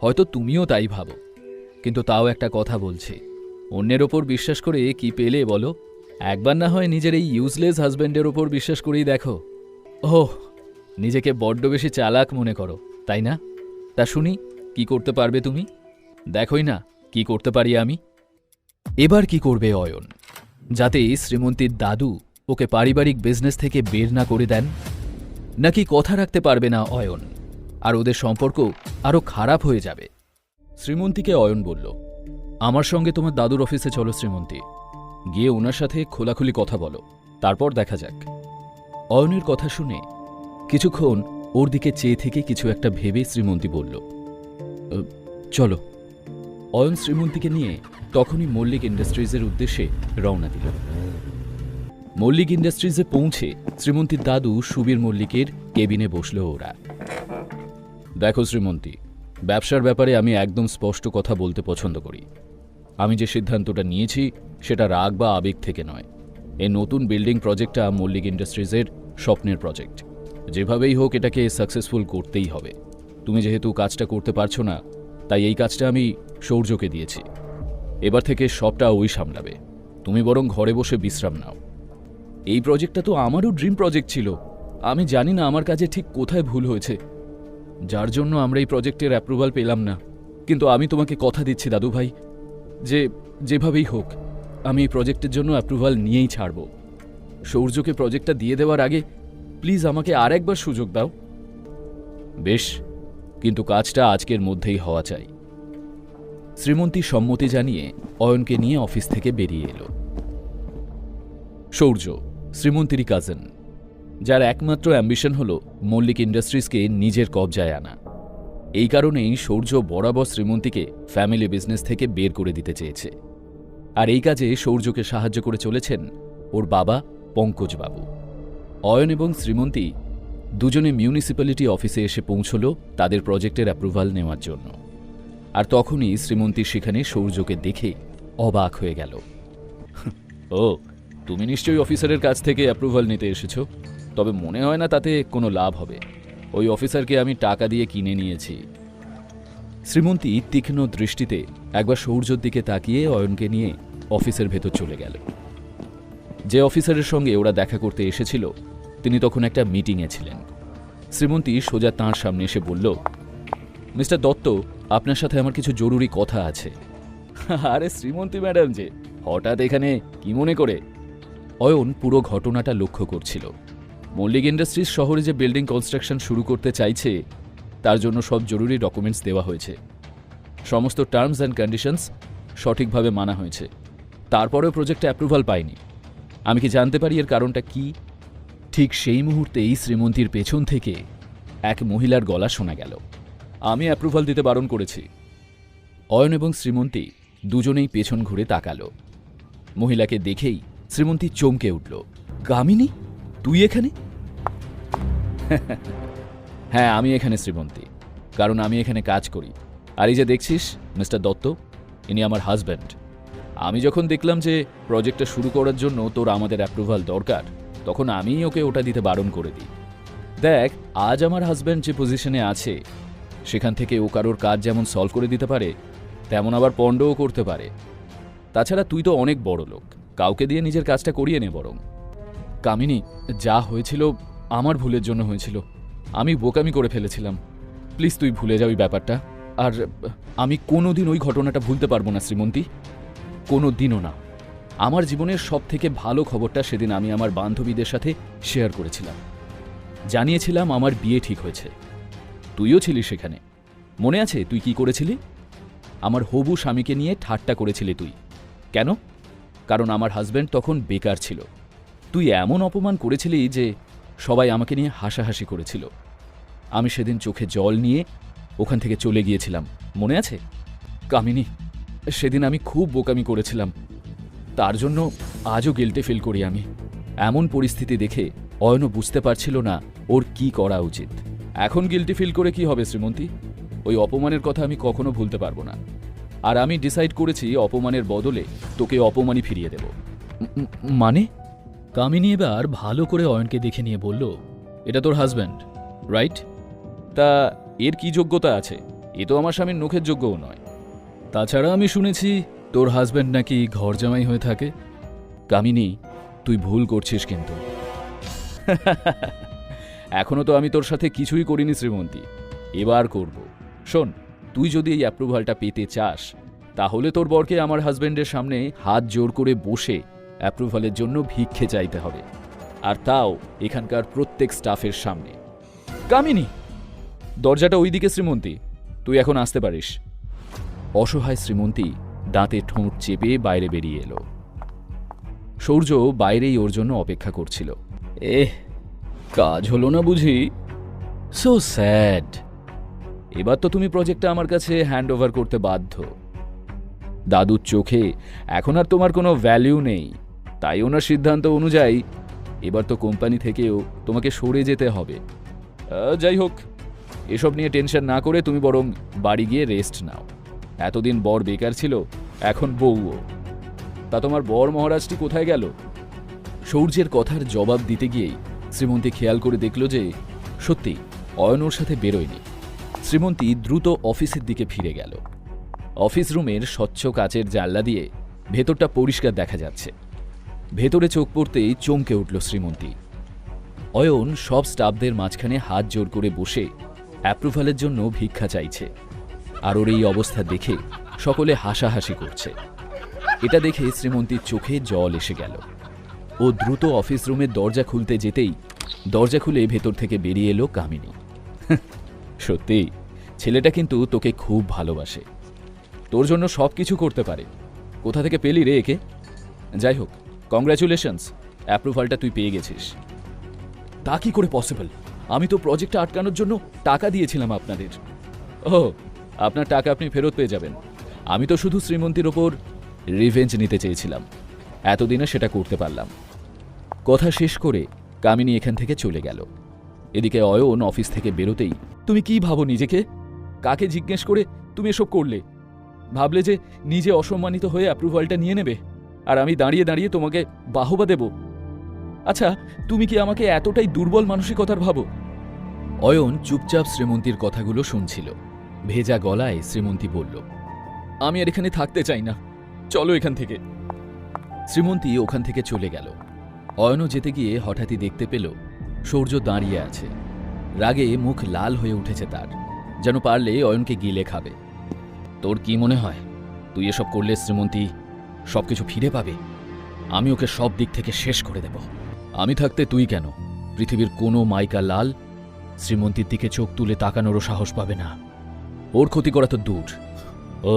হয়তো তুমিও তাই ভাবো, কিন্তু তাও একটা কথা বলছি, অন্যের ওপর বিশ্বাস করে কি পেলে বলো? একবার না হয় নিজের এই ইউজলেস হাজব্যান্ডের ওপর বিশ্বাস করেই দেখো। ওহ, নিজেকে বড্ড বেশি চালাক মনে করো, তাই না? তা শুনি, কি করতে পারবে তুমি? দেখোই না কি করতে পারি আমি। এবার কি করবে অয়ন, যাতে শ্রীমন্তীর দাদু ওকে পারিবারিক বিজনেস থেকে বের না করে দেন? নাকি কথা রাখতে পারবে না অয়ন, আর ওদের সম্পর্ক আরও খারাপ হয়ে যাবে? শ্রীমন্তীকে অয়ন বলল, আমার সঙ্গে তোমার দাদুর অফিসে চলো শ্রীমন্তী, গিয়ে ওনার সাথে খোলাখুলি কথা বলো, তারপর দেখা যাক। অয়নের কথা শুনে কিছুক্ষণ ওর দিকে চেয়ে থেকে কিছু একটা ভেবে শ্রীমন্তী বলল, চলো। অয়ন শ্রীমন্তীকে নিয়ে তখনই মল্লিক ইন্ডাস্ট্রিজের উদ্দেশ্যে রওনা দিল। মল্লিক ইন্ডাস্ট্রিজে পৌঁছে শ্রীমন্তীর দাদু সুবীর মল্লিকের কেবিনে বসল ওরা। দেখো শ্রীমন্তী, ব্যবসার ব্যাপারে আমি একদম স্পষ্ট কথা বলতে পছন্দ করি। আমি যে সিদ্ধান্তটা নিয়েছি সেটা রাগ বা আবেগ থেকে নয়। এই নতুন বিল্ডিং প্রজেক্টটা মল্লিক ইন্ডাস্ট্রিজের স্বপ্নের প্রজেক্ট। যেভাবেই হোক এটাকে সাকসেসফুল করতেই হবে। তুমি যেহেতু কাজটা করতে পারছো না, তাই এই কাজটা আমি সৌর্যকে দিয়েছি। এবার থেকে সবটা ওই সামলাবে, তুমি বরং ঘরে বসে বিশ্রাম নাও। এই প্রজেক্টটা তো আমারও ড্রিম প্রজেক্ট ছিল। আমি জানি না আমার কাজে ঠিক কোথায় ভুল হয়েছে, যার জন্য আমরা এই প্রজেক্টের অ্যাপ্রুভাল পেলাম না। কিন্তু আমি তোমাকে কথা দিচ্ছি দাদু ভাই, যে যেভাবেই হোক আমি এই প্রজেক্টের জন্য অ্যাপ্রুভাল নিয়েই ছাড়ব। সৌর্যকে প্রজেক্টটা দিয়ে দেওয়ার আগে প্লিজ আমাকে আর একবার সুযোগ দাও। বেশ, কিন্তু কাজটা আজকের মধ্যেই হওয়া চাই। শ্রীমন্তী সম্মতি জানিয়ে অয়নকে নিয়ে অফিস থেকে বেরিয়ে এলো। সৌর্য শ্রীমন্তীরই কাজিন, যার একমাত্র অ্যাম্বিশন হল মল্লিক ইন্ডাস্ট্রিজকে নিজের কবজায় আনা। এই কারণেই সৌর্য বরাবর শ্রীমন্তীকে ফ্যামিলি বিজনেস থেকে বের করে দিতে চেয়েছে। আর এই কাজে সৌর্যকে সাহায্য করে চলেছেন ওর বাবা পঙ্কজবাবু। অয়ন এবং শ্রীমন্তী দুজনে মিউনিসিপ্যালিটি অফিসে এসে পৌঁছল তাদের প্রজেক্টের অ্যাপ্রুভাল নেওয়ার জন্য। আর তখনই শ্রীমন্তী সেখানে সৌর্যকে দেখে অবাক হয়ে গেল। ও, তুমি নিশ্চয়ই অফিসারের কাছ থেকে অ্যাপ্রুভাল নিতে এসেছ, তবে মনে হয় না তাতে কোনো লাভ হবে। ওই অফিসারকে আমি টাকা দিয়ে কিনে নিয়েছি। শ্রীমন্তী তীক্ষ্ণ দৃষ্টিতে একবার সৌর্যর দিকে তাকিয়ে অয়নকে নিয়ে অফিসের ভেতর চলে গেল। যে অফিসারের সঙ্গে ওরা দেখা করতে এসেছিল তিনি তখন একটা মিটিংয়ে ছিলেন। শ্রীমন্তী সোজা তাঁর সামনে এসে বলল, মিস্টার দত্ত, আপনার সাথে আমার কিছু জরুরি কথা আছে। আরে শ্রীমন্তী ম্যাডাম যে, হঠাৎ এখানে কি মনে করে? অয়ন পুরো ঘটনাটা লক্ষ্য করছিল। মল্লিক ইন্ডাস্ট্রিজ শহরে যে বিল্ডিং কনস্ট্রাকশন শুরু করতে চাইছে তার জন্য সব জরুরি ডকুমেন্টস দেওয়া হয়েছে। সমস্ত টার্মস অ্যান্ড কন্ডিশনস সঠিকভাবে মানা হয়েছে, তারপরেও প্রজেক্টে অ্যাপ্রুভাল পায়নি। আমি কি জানতে পারি এর কারণটা কি? ঠিক সেই মুহূর্তেই শ্রীমন্তীর পেছন থেকে এক মহিলার গলা শোনা গেল, আমি অ্যাপ্রুভাল দিতে বারণ করেছি। অয়ন এবং শ্রীমন্তী দুজনেই পেছন ঘুরে তাকালো। মহিলাকে দেখেই শ্রীমন্তী চমকে উঠল, কামিনী, তুই এখানে? হ্যাঁ, আমি এখানে শ্রীমন্তী, কারণ আমি এখানে কাজ করি। আর এই যে দেখছিস মিস্টার দত্ত, ইনি আমার হাজব্যান্ড। আমি যখন দেখলাম যে প্রজেক্টটা শুরু করার জন্য তোর আমাদের অ্যাপ্রুভাল দরকার, তখন আমিই ওকে ওটা দিতে বারণ করে দিই। দেখ, আজ আমার হাজব্যান্ড যে পজিশনে আছে সেখান থেকে ও কারোর কাজ যেমন সলভ করে দিতে পারে, তেমন আবার পণ্ডও করতে পারে। তাছাড়া তুই তো অনেক বড় লোক, কাউকে দিয়ে নিজের কাজটা করিয়ে নে বরং। কামিনী, যা হয়েছিল আমার ভুলের জন্য হয়েছিল, আমি বোকামি করে ফেলেছিলাম। প্লিজ তুই ভুলে যাবি ব্যাপারটা। আর আমি কোনোদিন ওই ঘটনাটা ভুলতে পারবো না শ্রীমন্তী, কোনো দিনও না। আমার জীবনের সব থেকে ভালো খবরটা সেদিন আমি আমার বান্ধবীদের সাথে শেয়ার করেছিলাম। জানিয়েছিলাম আমার বিয়ে ঠিক হয়েছে। তুইও ছিলি সেখানে, মনে আছে তুই কি করেছিলি? আমার হবু স্বামীকে নিয়ে ঠাট্টা করেছিলি তুই। কেন? কারণ আমার হাজব্যান্ড তখন বেকার ছিল। তুই এমন অপমান করেছিলি যে সবাই আমাকে নিয়ে হাসাহাসি করেছিল। আমি সেদিন চোখে জল নিয়ে ওখান থেকে চলে গিয়েছিলাম, মনে আছে? কামিনী, সেদিন আমি খুব বোকামি করেছিলাম, তার জন্য আজও গিল্টে ফিল করি আমি। এমন পরিস্থিতি দেখে অয়নও বুঝতে পারছিল না ওর কি করা উচিত। এখন গিল্টি ফিল করে কি হবে শ্রীমন্তী? ওই অপমানের কথা আমি কখনো ভুলতে পারবো না। আর আমি ডিসাইড করেছি অপমানের বদলে তোকে অপমানই ফিরিয়ে দেব। মানে? কামিনী এবার ভালো করে অয়নকে দেখে নিয়ে বলল, এটা তোর হাজব্যান্ড, রাইট? তা এর কি যোগ্যতা আছে? এ তো আমার স্বামীর নখের যোগ্যও নয়। তাছাড়া আমি শুনেছি তোর হাজব্যান্ড নাকি ঘর জামাই হয়ে থাকে। কামিনী, তুই ভুল করছিস কিন্তু। এখনো তো আমি তোর সাথে কিছুই করিনি শ্রীমন্তী, এবার করব। শোন, তুই যদি এই অ্যাপ্রুভালটা পেতে চাস তাহলে তোর বরকে আমার হাজব্যান্ডের সামনে হাত জোর করে বসে অ্যাপ্রুভালের জন্য ভিক্ষে চাইতে হবে, আর তাও এখানকার প্রত্যেক স্টাফের সামনে। কামিনী, দরজাটা ওই দিকে শ্রীমন্তী, তুই এখন আসতে পারিস। অসহায় শ্রীমন্তী দাঁতে ঠোঁট চেপে বাইরে বেরিয়ে এলো। সৌর্য বাইরেই ওর জন্য অপেক্ষা করছিল। কাজ হলো না বুঝি? So sad. এবার তো তুমি প্রজেক্টটা আমার কাছে হ্যান্ড ওভার করতে বাধ্য। দাদুর চোখে এখন আর তোমার কোনো ভ্যালিউ নেই, তাই ওনার সিদ্ধান্ত অনুযায়ী এবার তো কোম্পানি থেকেও তোমাকে সরে যেতে হবে। যাই হোক, এসব নিয়ে টেনশন না করে তুমি বরং বাড়ি গিয়ে রেস্ট নাও। এতদিন বর বেকার ছিল, এখন বউও। তা তোমার বর মহারাজটি কোথায় গেল? সৌর্যের কথার জবাব দিতে গিয়েই শ্রীমন্তী খেয়াল করে দেখল যে সত্যি অয়ন ওর সাথে বেরোয়নি। শ্রীমন্তী দ্রুত অফিসের দিকে ফিরে গেল। অফিস রুমের স্বচ্ছ কাচের জানলা দিয়ে ভেতরটা পরিষ্কার দেখা যাচ্ছে। ভেতরে চোখ পড়তেই চমকে উঠল শ্রীমন্তী। অয়ন সব স্টাফদের মাঝখানে হাত জোর করে বসে অ্যাপ্রুভালের জন্য ভিক্ষা চাইছে, আর ওর এই অবস্থা দেখে সকলে হাসাহাসি করছে। এটা দেখে শ্রীমন্তীর চোখে জল এসে গেল। ও দ্রুত অফিস রুমের দরজা খুলতে যেতেই দরজা খুলে ভেতর থেকে বেরিয়ে এলো কামিনী। সত্যি ছেলেটা কিন্তু তোকে খুব ভালোবাসে, তোর জন্য সব কিছু করতে পারে। কোথা থেকে পেলি রে একে? যাই হোক, কংগ্রাচুলেশনস, অ্যাপ্রুভালটা তুই পেয়ে গেছিস। তা কি করে পসিবল? আমি তো প্রজেক্টটা আটকানোর জন্য টাকা দিয়েছিলাম আপনাদের। ও, আপনার টাকা আপনি ফেরত পেয়ে যাবেন। আমি তো শুধু শ্রীমন্তীর ওপর রিভেঞ্জ নিতে চেয়েছিলাম, এতদিনে সেটা করতে পারলাম। কথা শেষ করে কামিনী এখান থেকে চলে গেল। এদিকে অয়ন অফিস থেকে বেরোতেই, তুমি কি ভাবো নিজেকে? কাকে জিজ্ঞেস করে তুমি এসব করলে? ভাবলে যে নিজে অসম্মানিত হয়ে অ্যাপ্রুভালটা নিয়ে নেবে, আর আমি দাঁড়িয়ে দাঁড়িয়ে তোমাকে বাহবা দেব? আচ্ছা, তুমি কি আমাকে এতটাই দুর্বল মানসিকতার ভাবো? অয়ন চুপচাপ শ্রীমন্তীর কথাগুলো শুনছিল। ভেজা গলায় শ্রীমন্তী বলল, আমি আর এখানে থাকতে চাই না, চলো এখান থেকে। শ্রীমন্তী ওখান থেকে চলে গেল। অয়নও যেতে গিয়ে হঠাৎই দেখতে পেল সূর্য দাঁড়িয়ে আছে। রাগে মুখ লাল হয়ে উঠেছে তার, যেন পারলে অয়নকে গিলে খাবে। তোর কি মনে হয় তুই এসব করলে শ্রীমন্তী সবকিছু ফিরে পাবে? আমি ওকে সব দিক থেকে শেষ করে দেব। আমি থাকতে তুই কেন, পৃথিবীর কোনো মাইকা লাল শ্রীমন্তীর দিকে চোখ তুলে তাকানোরও সাহস পাবে না। ওর ক্ষতি করা তো দূর। ও,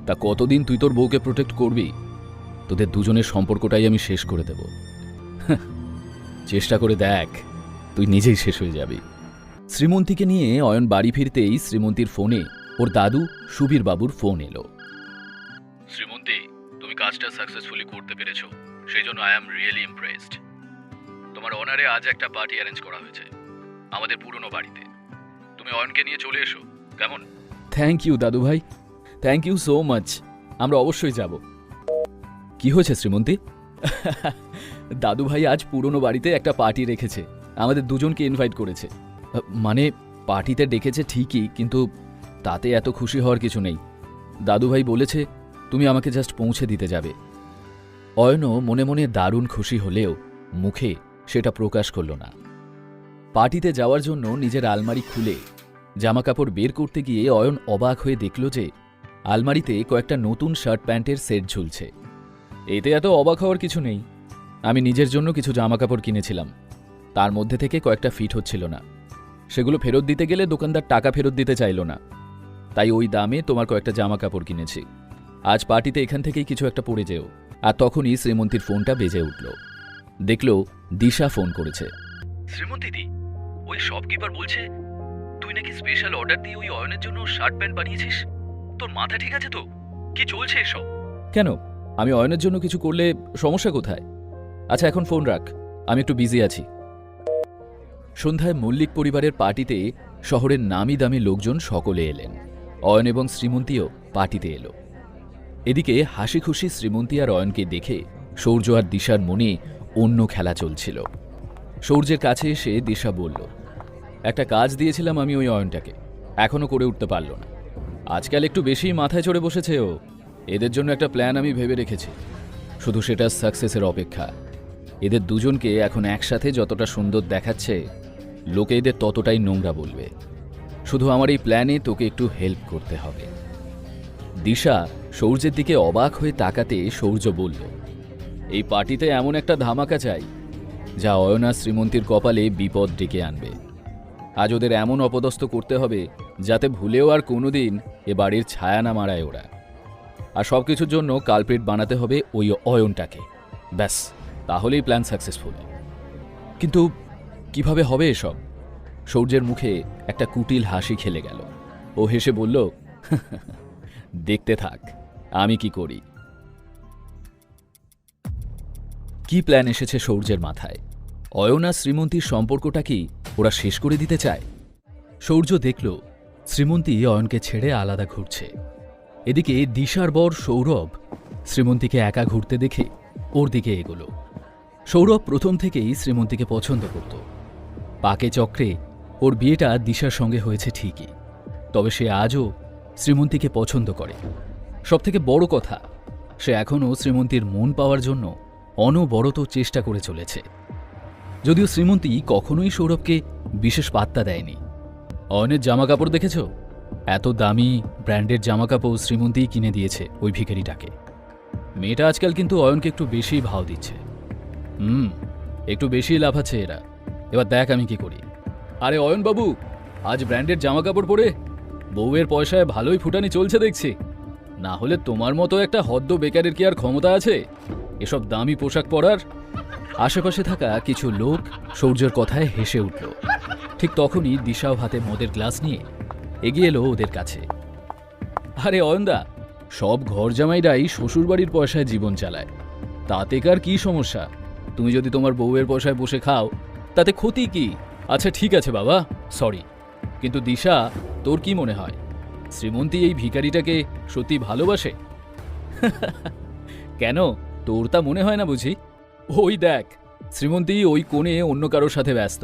তা কতদিন তুই তোর বউকে প্রোটেক্ট করবি? তোদের দুজনের সম্পর্কটাই আমি শেষ করে দেব। চেষ্টা করে দেখ, তুই নিজেই শেষ হয়ে যাবি। শ্রীমন্তীকে নিয়ে অয়ন বাড়ি ফিরতেই শ্রীমন্তীর ফোনে ওর দাদু সুবীর বাবুর ফোন এলো। শ্রীমন্তী, তুমি কাজটা সাকসেসফুলি করতে পেরেছো, সেই জন্য আই অ্যাম রিয়েলি ইমপ্রেসড। তোমার অনারে আজ একটা পার্টি অ্যারেঞ্জ করা হয়েছে আমাদের পুরনো বাড়িতে। তুমি অয়নকে নিয়ে চলে এসো, কেমন? থ্যাংক ইউ দাদু ভাই, থ্যাংক ইউ সো মাচ। আমরা অবশ্যই যাব। কি হয়েছে শ্রীমন্তী? দাদু ভাই আজ পুরনো বাড়িতে একটা পার্টি রেখেছে, আমাদের দুজনকে ইনভাইট করেছে। মানে পার্টিতে ডেকেছে ঠিকই, কিন্তু তাতে এত খুশি হওয়ার কিছু নেই। দাদু ভাই বলেছে তুমি আমাকে জাস্ট পৌঁছে দিতে যাবে। অয়নও মনে মনে দারুণ খুশি হলেও মুখে সেটা প্রকাশ করল না। পার্টিতে যাওয়ার জন্য নিজের আলমারি খুলে জামাকাপড় বের করতে গিয়ে অয়ন অবাক হয়ে দেখল যে আলমারিতে কয়েকটা নতুন শার্ট প্যান্টের সেট ঝুলছে। এতে এত অবাক হওয়ার কিছু নেই। আমি নিজের জন্য কিছু জামাকাপড় কিনেছিলাম, তার মধ্যে থেকে কয়েকটা ফিট হচ্ছিল না। সেগুলো ফেরত দিতে গেলে দোকানদার টাকা ফেরত দিতে চাইল না, তাই ওই দামে তোমার কয়েকটা জামাকাপড় কিনেছি। আজ পার্টিতে এখান থেকেই কিছু একটা পরে যেও। আর তখনই শ্রীমন্তীর ফোনটা বেজে উঠল। দেখল দিশা ফোন করেছে। শ্রীমন্তী দি, ওই শপকিপার বলছে তুই নাকি স্পেশাল অর্ডার দিয়ে ওই অয়নের জন্য শার্ট প্যান্ট বানিয়েছিস। তোর মাথা ঠিক আছে তো? কি চলছে এসব? কেন, আমি অয়নের জন্য কিছু করলে সমস্যা কোথায়? আচ্ছা এখন ফোন রাখ, আমি একটু বিজি আছি। সন্ধ্যায় মল্লিক পরিবারের পার্টিতে শহরের নামি দামি লোকজন সকলে এলেন। অয়ন এবং শ্রীমন্তীও পার্টিতে এলো। এদিকে হাসি খুশি শ্রীমন্তী আর অয়নকে দেখে সূর্য আর দিশার মনে অন্য খেলা চলছিল। সূর্যের কাছে এসে দিশা বলল, একটা কাজ দিয়েছিলাম আমি ওই অয়নটাকে, এখনো করে উঠতে পারল না। আজকাল একটু বেশি মাথায় চড়ে বসেছে ও। এদের জন্য একটা প্ল্যান আমি ভেবে রেখেছি, শুধু সেটা সাকসেসের অপেক্ষা। এদের দুজনকে এখন একসাথে যতটা সুন্দর দেখাচ্ছে, লোকে এদের ততটাই নোংরা বলবে। শুধু আমার এই প্ল্যানে তোকে একটু হেল্প করতে হবে। দিশা সূর্যের দিকে অবাক হয়ে তাকাতে সূর্য বলল, এই পার্টিতে এমন একটা ধামাকা চাই যা অয়না শ্রীমন্তীর কপালে বিপদ ডেকে আনবে। আজ ওদের এমন অপদস্থ করতে হবে যাতে ভুলেও আর কোনোদিন এ বাড়ির ছায়া না মারায় ওরা। আর সব কিছুর জন্য কালপ্রিট বানাতে হবে ওই অয়নটাকে। ব্যাস, তাহলেই প্ল্যান সাকসেসফুল। কিন্তু কিভাবে হবে এসব? সূর্যের মুখে একটা কুটিল হাসি খেলে গেল। ও হেসে বলল, দেখতে থাক আমি কি করি। কি প্ল্যান এসেছে সূর্যের মাথায়? অয়ন আর শ্রীমন্তীর সম্পর্কটা কি ওরা শেষ করে দিতে চায়? সূর্য দেখল শ্রীমন্তী অয়নকে ছেড়ে আলাদা ঘুরছে। এদিকে দিশার বর সৌরভ শ্রীমন্তীকে একা ঘুরতে দেখে ওর দিকে এগোলো। সৌরভ প্রথম থেকেই শ্রীমন্তীকে পছন্দ করত। পাকে চক্রে ওর বিয়েটা দিশার সঙ্গে হয়েছে ঠিকই, তবে সে আজও শ্রীমন্তীকে পছন্দ করে। সবথেকে বড় কথা, সে এখনও শ্রীমন্তীর মন পাওয়ার জন্য অনবরত চেষ্টা করে চলেছে। যদিও শ্রীমন্তী কখনোই সৌরভকে বিশেষ পাত্তা দেয়নি। অয়নের জামাকাপড় দেখেছ? এত দামি ব্র্যান্ডের জামাকাপড় শ্রীমন্তীই কিনে দিয়েছে ওই ভিখারিটাকে। মেয়েটা আজকাল কিন্তু অয়নকে একটু বেশি ভাও দিচ্ছে। একটু বেশি লাফাচ্ছে এরা। এবার দেখ আমি কি করি। আরে অয়নবাবু, আজ ব্র্যান্ডের জামাকাপড় পরে বউয়ের পয়সায় ভালোই ফুটানি চলছে দেখছি। না হলে তোমার মতো একটা হদ্দ বেকারের কি আর ক্ষমতা আছে এসব দামি পোশাক পরার? আশেপাশে থাকা কিছু লোক সৌর্যের কথায় হেসে উঠল। ঠিক তখনই দিশাও হাতে মদের গ্লাস নিয়ে এগিয়ে এলো ওদের কাছে। আরে অয়নদা, সব ঘর জামাইরাই শ্বশুরবাড়ির পয়সায় জীবন চালায়, তাতে কার কি সমস্যা? তুমি যদি তোমার বউয়ের পয়সায় বসে খাও তাতে ক্ষতি কি? আচ্ছা ঠিক আছে বাবা, সরি, কিন্তু দিশা, তোর কি মনে হয় শ্রীমন্তী এই ভিখারিটাকে সত্যি ভালোবাসে? কেন, তোর তা মনে হয় না বুঝি? ওই দেখ, শ্রীমন্তী ওই কোণে অন্য কারোর সাথে ব্যস্ত,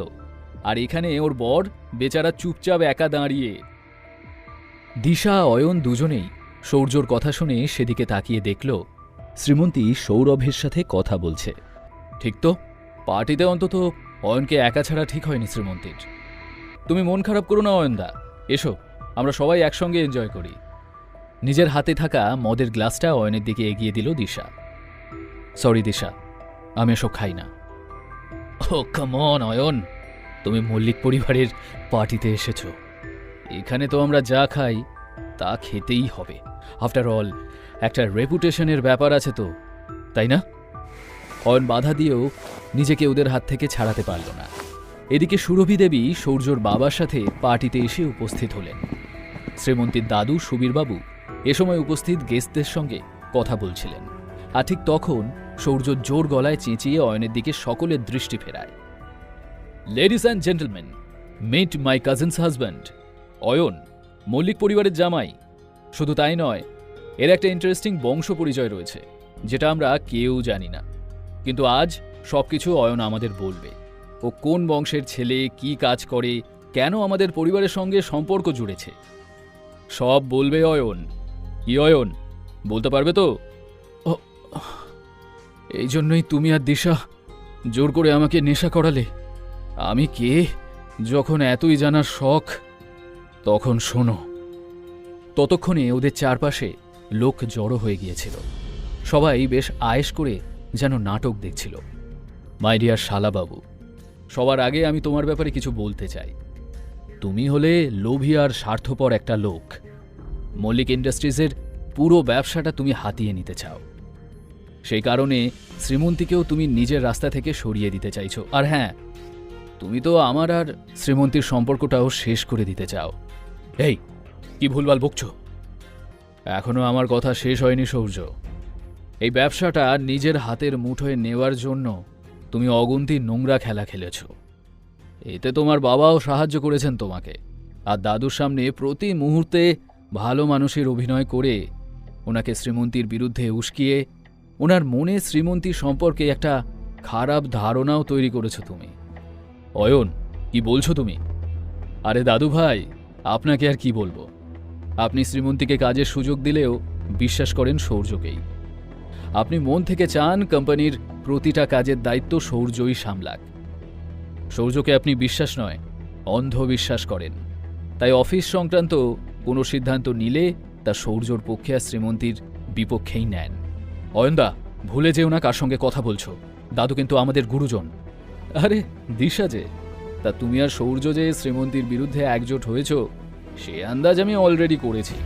আর এখানে ওর বর বেচারা চুপচাপ একা দাঁড়িয়ে। দিশা অয়ন দুজনেই সৌর্যর কথা শুনে সেদিকে তাকিয়ে দেখল শ্রীমন্তী সৌরভের সাথে কথা বলছে। ঠিক তো, পার্টিতে অন্তত অয়নকে একা ছাড়া ঠিক হয়নি শ্রীমন্তীর। তুমি মন খারাপ করো না অয়নদা, এসো আমরা সবাই একসঙ্গে এনজয় করি। নিজের হাতে থাকা মদের গ্লাসটা অয়নের দিকে এগিয়ে দিল দিশা। সরি দিশা, আমি এসব খাই না। ও কাম অন অয়ন, তুমি মল্লিক পরিবারের পার্টিতে এসেছো, এখানে তো আমরা যা খাই তা খেতেই হবে। আফটার অল একটা রেপুটেশনের ব্যাপার আছে তো, তাই না? অয়ন বাধা দিয়েও নিজেকে ওদের হাত থেকে ছাড়াতে পারল না। এদিকে সুরভি দেবী সৌর্যর বাবার সাথে পার্টিতে এসে উপস্থিত হলেন। শ্রীমন্তীর দাদু সুবীরবাবু এ সময় উপস্থিত গেস্টদের সঙ্গে কথা বলছিলেন। আর ঠিক তখন সৌর্য জোর গলায় চেঁচিয়ে অয়নের দিকে সকলের দৃষ্টি ফেরায়। Ladies and gentleman, meet my cousin's husband Ayan, Mallick পরিবারের জামাই। শুধু তাই নয়, এর একটা ইন্টারেস্টিং বংশ পরিচয় রয়েছে যেটা আমরা কেউ জানি না, কিন্তু আজ সবকিছু অয়ন আমাদের বলবে। ও কোন বংশের ছেলে, কি কাজ করে, কেন আমাদের পরিবারের সঙ্গে সম্পর্ক জুড়েছে, সব বলবে অয়ন। কি অয়ন, বলতে পারবে তো? এই জন্যই তুমি আর দিশা জোর করে আমাকে নেশা করালে। আমি কে যখন এতই জানার শখ, তখন শোনো। ততক্ষণে ওদের চারপাশে লোক জড়ো হয়ে গিয়েছিল। সবাই বেশ আয়েশ করে যেন নাটক দেখছিল। মাই ডিয়ার শালাবাবু, সবার আগে আমি তোমার ব্যাপারে কিছু বলতে চাই। তুমি হলে লোভী আর স্বার্থপর একটা লোক। মল্লিক ইন্ডাস্ট্রিজের পুরো ব্যবসাটা তুমি হাতিয়ে নিতে চাও। সেই কারণে শ্রীমন্তীকেও তুমি নিজের রাস্তা থেকে সরিয়ে দিতে চাইছো। আর হ্যাঁ, তুমি তো আমার আর শ্রীমন্তীর সম্পর্কটাও শেষ করে দিতে চাও। এই কি ভুলভাল বকছো? এখনো আমার কথা শেষ হয়নি সৌর্য। এই ব্যবসাটা নিজের হাতের মুঠোয় নেওয়ার জন্য তুমি অগুন্তি নোংরা খেলা খেলেছ। এতে তোমার বাবাও সাহায্য করেছেন তোমাকে, আর দাদুর সামনে প্রতি মুহূর্তে ভালো মানুষের অভিনয় করে ওনাকে শ্রীমন্তীর বিরুদ্ধে উস্কিয়ে ওনার মনে শ্রীমন্তী সম্পর্কে একটা খারাপ ধারণাও তৈরি করেছ তুমি। অয়ন, কি বলছো তুমি? আরে দাদু ভাই, আপনাকে আর কি বলবো। আপনি শ্রীমন্তীকে কাজের সুযোগ দিলেও বিশ্বাস করেন সৌর্যকেই। আপনি মন থেকে চান কোম্পানির প্রতিটা কাজের দায়িত্ব সৌর্যই সামলাক। সৌর্যকে আপনি বিশ্বাস নয়, অন্ধবিশ্বাস করেন। তাই অফিস সংক্রান্ত কোনো সিদ্ধান্ত নিলে তা সৌর্যর পক্ষে আর শ্রীমন্তীর বিপক্ষেই নেন। অয়নদা, ভুলে যেও না কার সঙ্গে কথা বলছো। দাদু কিন্তু আমাদের গুরুজন। আরে দিশা যে, তা তুমি আর সৌর্য যে শ্রীমন্তীর বিরুদ্ধে একজোট হয়েছ সে আন্দাজ আমি অলরেডি করেছি।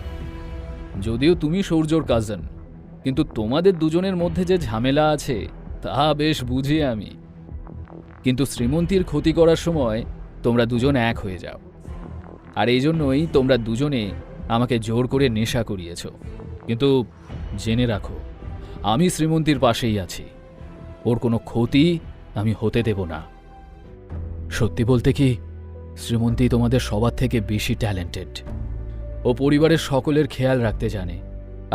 যদিও তুমি সৌর্যর কাজিন, কিন্তু তোমাদের দুজনের মধ্যে যে ঝামেলা আছে তা বেশ বুঝি আমি। কিন্তু শ্রীমন্তীর ক্ষতি করার সময় তোমরা দুজন এক হয়ে যাও, আর এই জন্যই তোমরা দুজনে আমাকে জোর করে নেশা করিয়েছ। কিন্তু জেনে রাখো, আমি শ্রীমন্তীর পাশেই আছি। ওর কোনো ক্ষতি আমি হতে দেব না। সত্যি বলতে কি, শ্রীমন্তী তোমাদের সবার থেকে বেশি ট্যালেন্টেড। ও পরিবারের সকলের খেয়াল রাখতে জানে,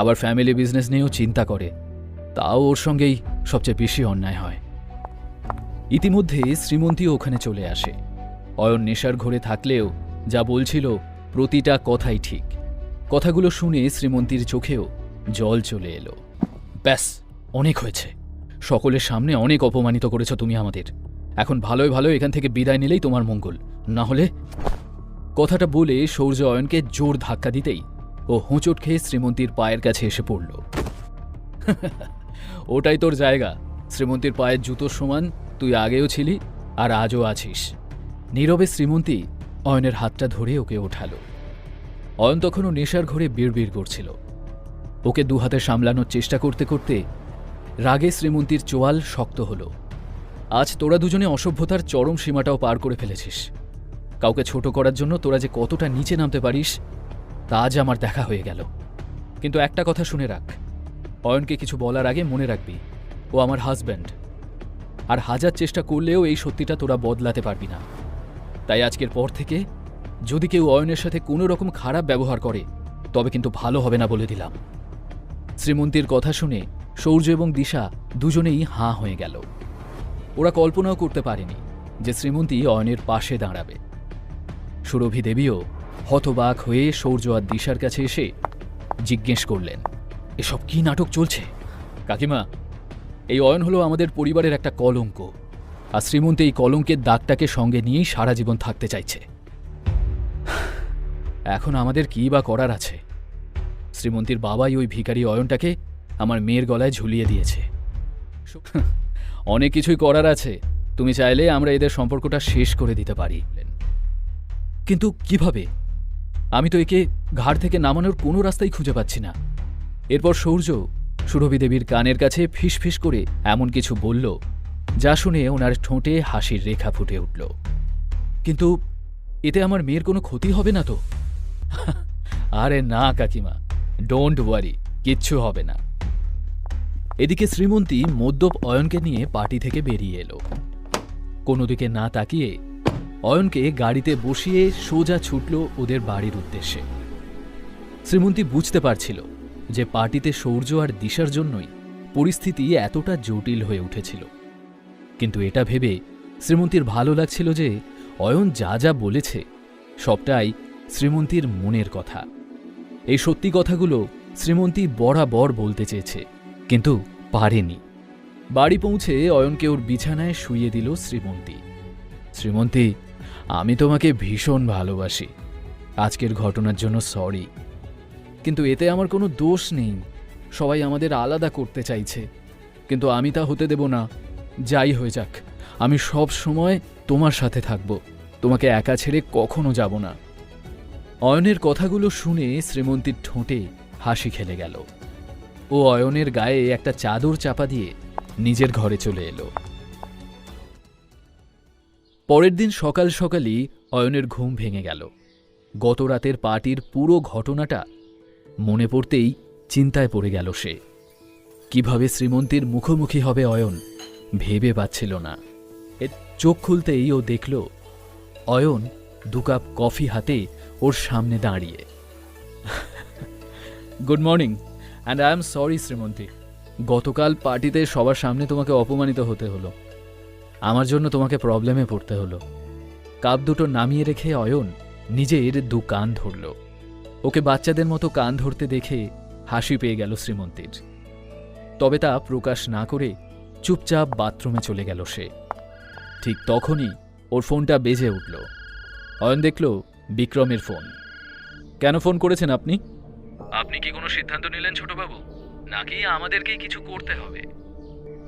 আবার ফ্যামিলি বিজনেস নিয়েও চিন্তা করে। তাও ওর সঙ্গেই সবচেয়ে বেশি অন্যায় হয়। ইতিমধ্যে শ্রীমন্তী ওখানে চলে আসে। অয়ন নেশার ঘোরে থাকলেও যা বলছিল প্রতিটা কথাই ঠিক। কথাগুলো শুনে শ্রীমন্তীর চোখেও জল চলে এলো। ব্যাস, অনেক হয়েছে। সকলের সামনে অনেক অপমানিত করেছ তুমি আমাদের। এখন ভালোই ভালো এখান থেকে বিদায় নিলেই তোমার মঙ্গল, না হলে। কথাটা বলে সূর্য অয়নকে জোর ধাক্কা দিতেই ও হোঁচট খেয়ে শ্রীমন্তীর পায়ের কাছে এসে পড়ল। ওটাই তোর জায়গা। শ্রীমন্তীর পায়ের জুতোর সমান তুই আগেও ছিলি আর আজও আছিস। নীরবে শ্রীমন্তী অয়নের হাতটা ধরে ওকে ওঠালো। অয়ন তখনও নেশার ঘরে বিড়বিড় করছিল। ওকে দু হাতে সামলানোর চেষ্টা করতে করতে রাগে শ্রীমন্তীর চোয়াল শক্ত হলো। আজ তোরা দুজনে অসভ্যতার চরম সীমাটাও পার করে ফেলেছিস। কাউকে ছোট করার জন্য তোরা যে কতটা নিচে নামতে পারিস তা আজ আমার দেখা হয়ে গেল। কিন্তু একটা কথা শুনে রাখ, অয়নকে কিছু বলার আগে মনে রাখবি ও আমার হাজব্যান্ড, আর হাজার চেষ্টা করলেও এই সত্যিটা তোরা বদলাতে পারবি না। তাই আজকের পর থেকে যদি কেউ অয়নের সাথে কোনো রকম খারাপ ব্যবহার করে তবে কিন্তু ভালো হবে না বলে দিলাম। শ্রীমন্তীর কথা শুনে সূর্য এবং দিশা দুজনেই হাঁ হয়ে গেল। ওরা কল্পনাও করতে পারেনি যে শ্রীমন্তী অয়নের পাশে দাঁড়াবে। সুরভি দেবীও হতবাক হয়ে সূর্য আর দিশার কাছে এসে জিজ্ঞেস করলেন, এসব কি নাটক চলছে? কাকিমা, এই অয়ন হলো আমাদের পরিবারের একটা কলঙ্ক, আর শ্রীমন্তী এই কলঙ্কের দাগটাকে সঙ্গে নিয়েই সারা জীবন থাকতে চাইছে। এখন আমাদের কী বা করার আছে? শ্রীমন্তীর বাবাই ওই ভিখারি অয়নটাকে আমার মেয়ের গলায় ঝুলিয়ে দিয়েছে। অনেক কিছুই করার আছে। তুমি চাইলে আমরা এদের সম্পর্কটা শেষ করে দিতে পারি। কিন্তু কিভাবে? আমি তো একে ঘাট থেকে নামানোর কোনো রাস্তাই খুঁজে পাচ্ছি না। এরপর সূর্য সুরভি দেবীর কানের কাছে ফিসফিস করে এমন কিছু বলল যা শুনে ওনার ঠোঁটে হাসির রেখা ফুটে উঠল। কিন্তু এতে আমার মেয়ের কোনো ক্ষতি হবে না তো? আরে না কাকিমা, ডোন্ট ওয়ারি, কিচ্ছু হবে না। এদিকে শ্রীমন্তী মদ্যপ অয়নকে নিয়ে পার্টি থেকে বেরিয়ে এলো। কোনো দিকে না তাকিয়ে অয়নকে গাড়িতে বসিয়ে সোজা ছুটল ওদের বাড়ির উদ্দেশ্যে। শ্রীমন্তী বুঝতে পারছিল যে পার্টিতে সূর্য আর দিশার জন্যই পরিস্থিতি এতটা জটিল হয়ে উঠেছিল। কিন্তু এটা ভেবে শ্রীমন্তীর ভালো লাগছিল যে অয়ন যা যা বলেছে সবটাই শ্রীমন্তীর মনের কথা। এই সত্যি কথাগুলো শ্রীমন্তী বরাবর বলতে চেয়েছে, কিন্তু পারেনি। বাড়ি পৌঁছে অয়নকে ওর বিছানায় শুইয়ে দিল শ্রীমন্তী। শ্রীমন্তী, আমি তোমাকে ভীষণ ভালোবাসি। আজকের ঘটনার জন্য সরি, কিন্তু এতে আমার কোনো দোষ নেই। সবাই আমাদের আলাদা করতে চাইছে, কিন্তু আমি তা হতে দেব না। যাই হয়ে যাক, আমি সব সময় তোমার সাথে থাকব, তোমাকে একা ছেড়ে কখনো যাব না। অয়নের কথাগুলো শুনে শ্রীমন্তীর ঠোঁটে হাসি খেলে গেল। ও অয়নের গায়ে একটা চাদর চাপা দিয়ে নিজের ঘরে চলে এলো। পরের দিন সকাল সকালই অয়নের ঘুম ভেঙে গেল। গত রাতের পার্টির পুরো ঘটনাটা মনে পড়তেই চিন্তায় পড়ে গেল সে। কিভাবে শ্রীমন্তীর মুখোমুখি হবে অয়ন ভেবে পাচ্ছিল না। এর চোখ খুলতেই ও দেখল অয়ন 2 কাপ কফি হাতে ওর সামনে দাঁড়িয়ে। Good morning, and I am sorry Srimanti. গতকাল পার্টিতে সবার সামনে তোমাকে অপমানিত হতে হলো। আমার জন্য তোমাকে প্রবলেমে পড়তে হলো। কাপ দুটো নামিয়ে রেখে অয়ন নিজের 2 কান ধরল। ওকে বাচ্চাদের মতো কান ধরতে দেখে হাসি পেয়ে গেল শ্রীমন্তীর। তবে তা প্রকাশ না করে চুপচাপ বাথরুমে চলে গেল সে। ঠিক তখনই ওর ফোনটা বেজে উঠল। অয়ন দেখল বিক্রমের ফোন। কেন ফোন করেছেন আপনি? আপনি কি কোনো সিদ্ধান্ত নিলেন ছোটবাবু, নাকি আমাদেরকেই কিছু করতে হবে?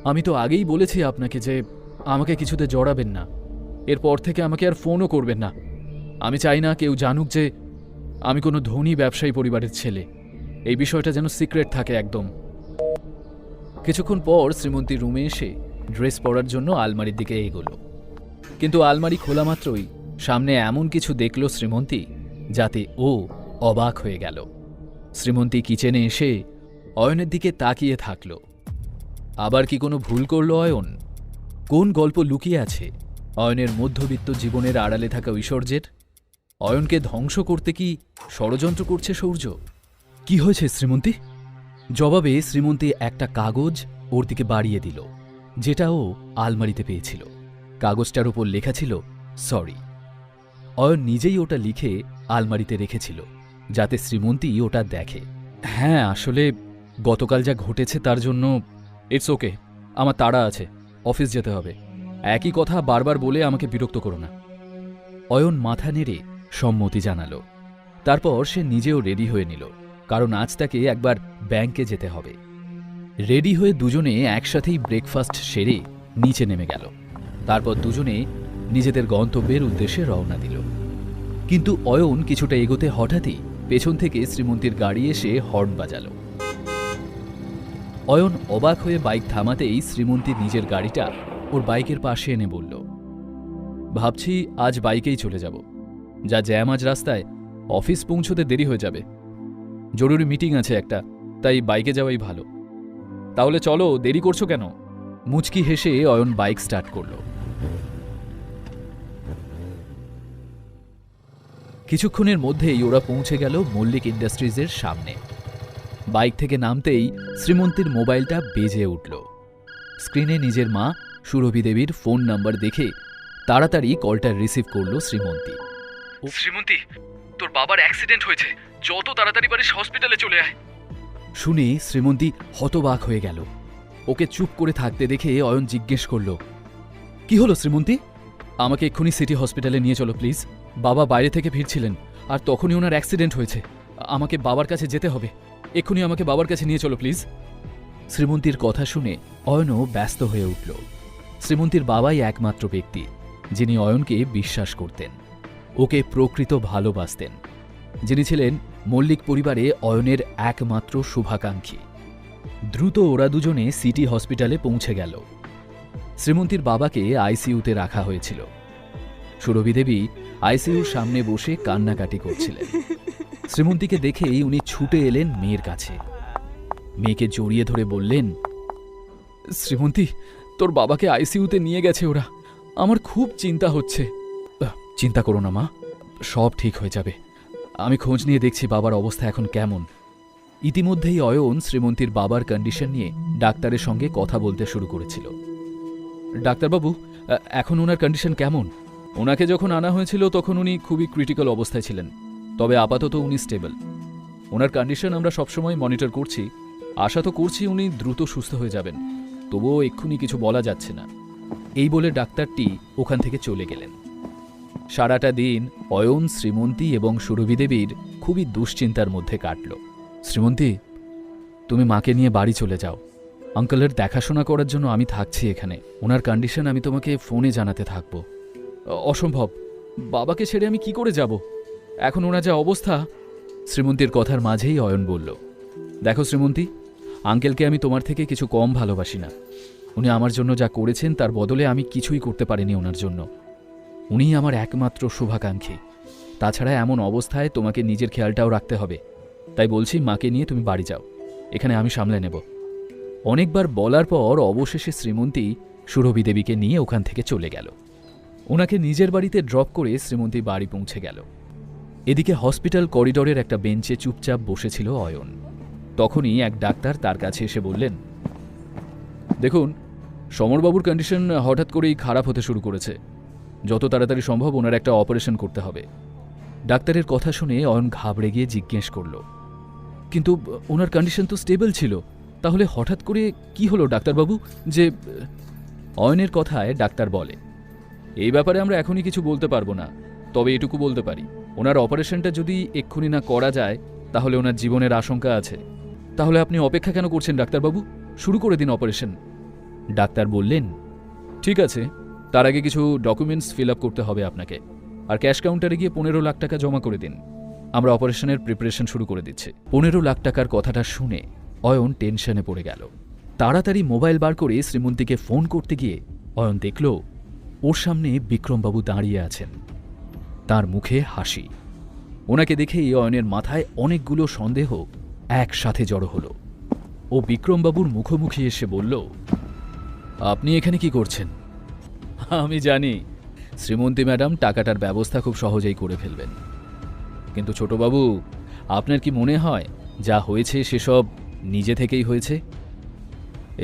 আমি তো আগেই বলেছি আপনাকে যে আমাকে কিছুতে জড়াবেন না। এরপর থেকে আমাকে আর ফোনও করবেন না। আমি চাই না কেউ জানুক যে আমি কোনো ধনী ব্যবসায়ী পরিবারের ছেলে। এই বিষয়টা যেন সিক্রেট থাকে একদম। কিছুক্ষণ পর শ্রীমন্তী রুমে এসে ড্রেস পরার জন্য আলমারির দিকে এগোলো। কিন্তু আলমারি খোলা মাত্রই সামনে এমন কিছু দেখল শ্রীমন্তী যাতে ও অবাক হয়ে গেল। শ্রীমন্তী কিচেনে এসে অয়নের দিকে তাকিয়ে থাকল। আবার কি কোনো ভুল করল অয়ন? কোন গল্প লুকিয়ে আছে অয়নের মধ্যবিত্ত জীবনের আড়ালে থাকা ঐশ্বর্যের? অয়নকে ধ্বংস করতে কি ষড়যন্ত্র করছে সূর্য? কি হয়েছে শ্রীমন্তী? জবাবে শ্রীমন্তী একটা কাগজ ওর দিকে বাড়িয়ে দিল, যেটা ও আলমারিতে পেয়েছিল। কাগজটার উপর লেখা ছিল সরি। অয়ন নিজেই ওটা লিখে আলমারিতে রেখেছিল যাতে শ্রীমন্তী ওটা দেখে। হ্যাঁ, আসলে গতকাল যা ঘটেছে তার জন্য ইটস ওকে, আমার তাড়া আছে, অফিস যেতে হবে। একই কথা বারবার বলে আমাকে বিরক্ত করো না। অয়ন মাথা নেড়ে সম্মতি জানালো। তারপর সে নিজেও রেডি হয়ে নিল, কারণ আজ তাকে একবার ব্যাংকে যেতে হবে। রেডি হয়ে দুজনে একসাথেই ব্রেকফাস্ট সেরে নিচে নেমে গেল। তারপর দুজনে নিজেদের গন্তব্যের উদ্দেশ্যে রওনা দিল। কিন্তু অয়ন কিছুটা এগোতে হঠাৎই পেছন থেকে শ্রীমন্তীর গাড়ি এসে হর্ন বাজালো। অয়ন অবাক হয়ে বাইক থামাতেই শ্রীমন্তী নিজের গাড়িটা ওর বাইকের পাশে এনে বলল, ভাবছি আজ বাইকেই চলে যাব, যা জ্যাম আজ রাস্তায়, অফিস পৌঁছতে দেরি হয়ে যাবে। জরুরি মিটিং আছে একটা, তাই বাইকে যাওয়াই ভালো। তাহলে চলো, দেরি করছো কেন? মুচকি হেসে অয়ন বাইক স্টার্ট করল। কিছুক্ষণের মধ্যেই ওরা পৌঁছে গেল মল্লিক ইন্ডাস্ট্রিজের সামনে। বাইক থেকে নামতেই শ্রীমন্তীর মোবাইলটা বেজে উঠল। স্ক্রিনে নিজের মা সুরভি দেবীর ফোন নাম্বার দেখে তাড়াতাড়ি কলটা রিসিভ করল শ্রীমন্তী। শ্রীমন্তী, তোর বাবার অ্যাক্সিডেন্ট হয়েছে, যত তাড়াতাড়ি পারিস হসপিটালে চলে আয়। শুনে শ্রীমন্তী হতবাক হয়ে গেল। ওকে চুপ করে থাকতে দেখে অয়ন জিজ্ঞেস করল, কি হলো শ্রীমন্তী? আমাকে এক্ষুনি সিটি হসপিটালে নিয়ে চলো প্লিজ। বাবা বাইরে থেকে ফিরছিলেন আর তখনই ওনার অ্যাক্সিডেন্ট হয়েছে। আমাকে বাবার কাছে যেতে হবে, এক্ষুনি আমাকে বাবার কাছে নিয়ে চলো প্লিজ। শ্রীমন্তীর কথা শুনে অয়নও ব্যস্ত হয়ে উঠল। শ্রীমন্তীর বাবাই একমাত্র ব্যক্তি যিনি অয়নকে বিশ্বাস করতেন, ওকে প্রকৃত ভালোবাসতেন, যিনি ছিলেন মল্লিক পরিবারে অয়নের একমাত্র শুভাকাঙ্ক্ষী। দ্রুত ওরা দুজনে সিটি হসপিটালে পৌঁছে গেল। শ্রীমন্তীর বাবাকে আইসিইউতে রাখা হয়েছিল। সুরভি দেবী আইসিইউর সামনে বসে কান্নাকাটি করছিলেন। শ্রীমন্তীকে দেখেই উনি ছুটে এলেন মেয়ের কাছে। মেয়েকে জড়িয়ে ধরে বললেন, শ্রীমন্তী, তোর বাবাকে আইসিইউতে নিয়ে গেছে ওরা, আমার খুব চিন্তা হচ্ছে। চিন্তা করো না মা, সব ঠিক হয়ে যাবে। আমি খোঁজ নিয়ে দেখছি বাবার অবস্থা এখন কেমন। ইতিমধ্যেই অয়ন শ্রীমন্তীর বাবার কন্ডিশন নিয়ে ডাক্তারের সঙ্গে কথা বলতে শুরু করেছিল। ডাক্তারবাবু, এখন ওনার কন্ডিশন কেমন? ওনাকে যখন আনা হয়েছিল তখন উনি খুবই ক্রিটিক্যাল অবস্থায় ছিলেন, তবে আপাতত উনি স্টেবল। ওনার কন্ডিশন আমরা সবসময় মনিটর করছি, আশা তো করছি উনি দ্রুত সুস্থ হয়ে যাবেন, তবুও এক্ষুনি কিছু বলা যাচ্ছে না। এই বলে ডাক্তারটি ওখান থেকে চলে গেলেন। সারাটা দিন অয়ন, শ্রীমন্তী এবং সুরভি দেবীর খুবই দুশ্চিন্তার মধ্যে কাটল। শ্রীমন্তী, তুমি মাকে নিয়ে বাড়ি চলে যাও। আঙ্কেলের দেখাশোনা করার জন্য আমি থাকছি এখানে। ওনার কন্ডিশন আমি তোমাকে ফোনে জানাতে থাকব। অসম্ভব, বাবাকে ছেড়ে আমি কি করে যাব? এখন ওনার যা অবস্থা। শ্রীমন্তীর কথার মাঝেই অয়ন বলল, দেখো শ্রীমন্তী, আঙ্কেলকে আমি তোমার থেকে কিছু কম ভালোবাসি না। উনি আমার জন্য যা করেছেন তার বদলে আমি কিছুই করতে পারিনি ওনার জন্য। উনিই আমার একমাত্র শুভাকাঙ্ক্ষী। তাছাড়া এমন অবস্থায় তোমাকে নিজের খেয়ালটাও রাখতে হবে। তাই বলছি, মাকে নিয়ে তুমি বাড়ি যাও, এখানে আমি সামলে নেব। অনেকবার বলার পর অবশেষে শ্রীমন্তী সুরভি দেবীকে নিয়ে ওখান থেকে চলে গেল। ওনাকে নিজের বাড়িতে ড্রপ করে শ্রীমন্তী বাড়ি পৌঁছে গেল। এদিকে হসপিটাল করিডোরের একটা বেঞ্চে চুপচাপ বসেছিল অয়ন। তখনই এক ডাক্তার তার কাছে এসে বললেন, দেখুন, সমরবাবুর কন্ডিশন হঠাৎ করেই খারাপ হতে শুরু করেছে। যত তাড়াতাড়ি সম্ভব ওনার একটা অপারেশন করতে হবে। ডাক্তারের কথা শুনে অয়ন ঘাবড়ে গিয়ে জিজ্ঞেস করল, কিন্তু ওনার কন্ডিশন তো স্টেবল ছিল, তাহলে হঠাৎ করে কি হলো ডাক্তারবাবু যে? অয়নের কথায় ডাক্তার বলে, এই ব্যাপারে আমরা এখনই কিছু বলতে পারবো না, তবে এটুকু বলতে পারি, ওনার অপারেশনটা যদি এক্ষুনি না করা যায় তাহলে ওনার জীবনের আশঙ্কা আছে। তাহলে আপনি অপেক্ষা কেন করছেন ডাক্তারবাবু? শুরু করে দিন অপারেশন। ডাক্তার বললেন, ঠিক আছে, তার আগে কিছু ডকুমেন্টস ফিল আপ করতে হবে আপনাকে, আর ক্যাশ কাউন্টারে গিয়ে 15 লাখ টাকা জমা করে দিন। আমরা অপারেশনের প্রিপারেশন শুরু করে দিচ্ছি। 15 লাখ টাকার কথাটা শুনে অয়ন টেনশনে পড়ে গেল। তাড়াতাড়ি মোবাইল বার করে শ্রীমন্তীকে ফোন করতে গিয়ে অয়ন দেখল ওর সামনে বিক্রমবাবু দাঁড়িয়ে আছেন, তার মুখে হাসি। ওনাকে দেখেই অয়নের মাথায় অনেকগুলো সন্দেহ একসাথে জড়ো হলো। ও বিক্রমবাবুর মুখোমুখি এসে বলল, আপনি এখানে কি করছেন? আমি জানি শ্রীমন্তী ম্যাডাম টাকাটার ব্যবস্থা খুব সহজেই করে ফেলবেন, কিন্তু ছোটবাবু, আপনার কি মনে হয় যা হয়েছে সেসব নিজে থেকেই হয়েছে?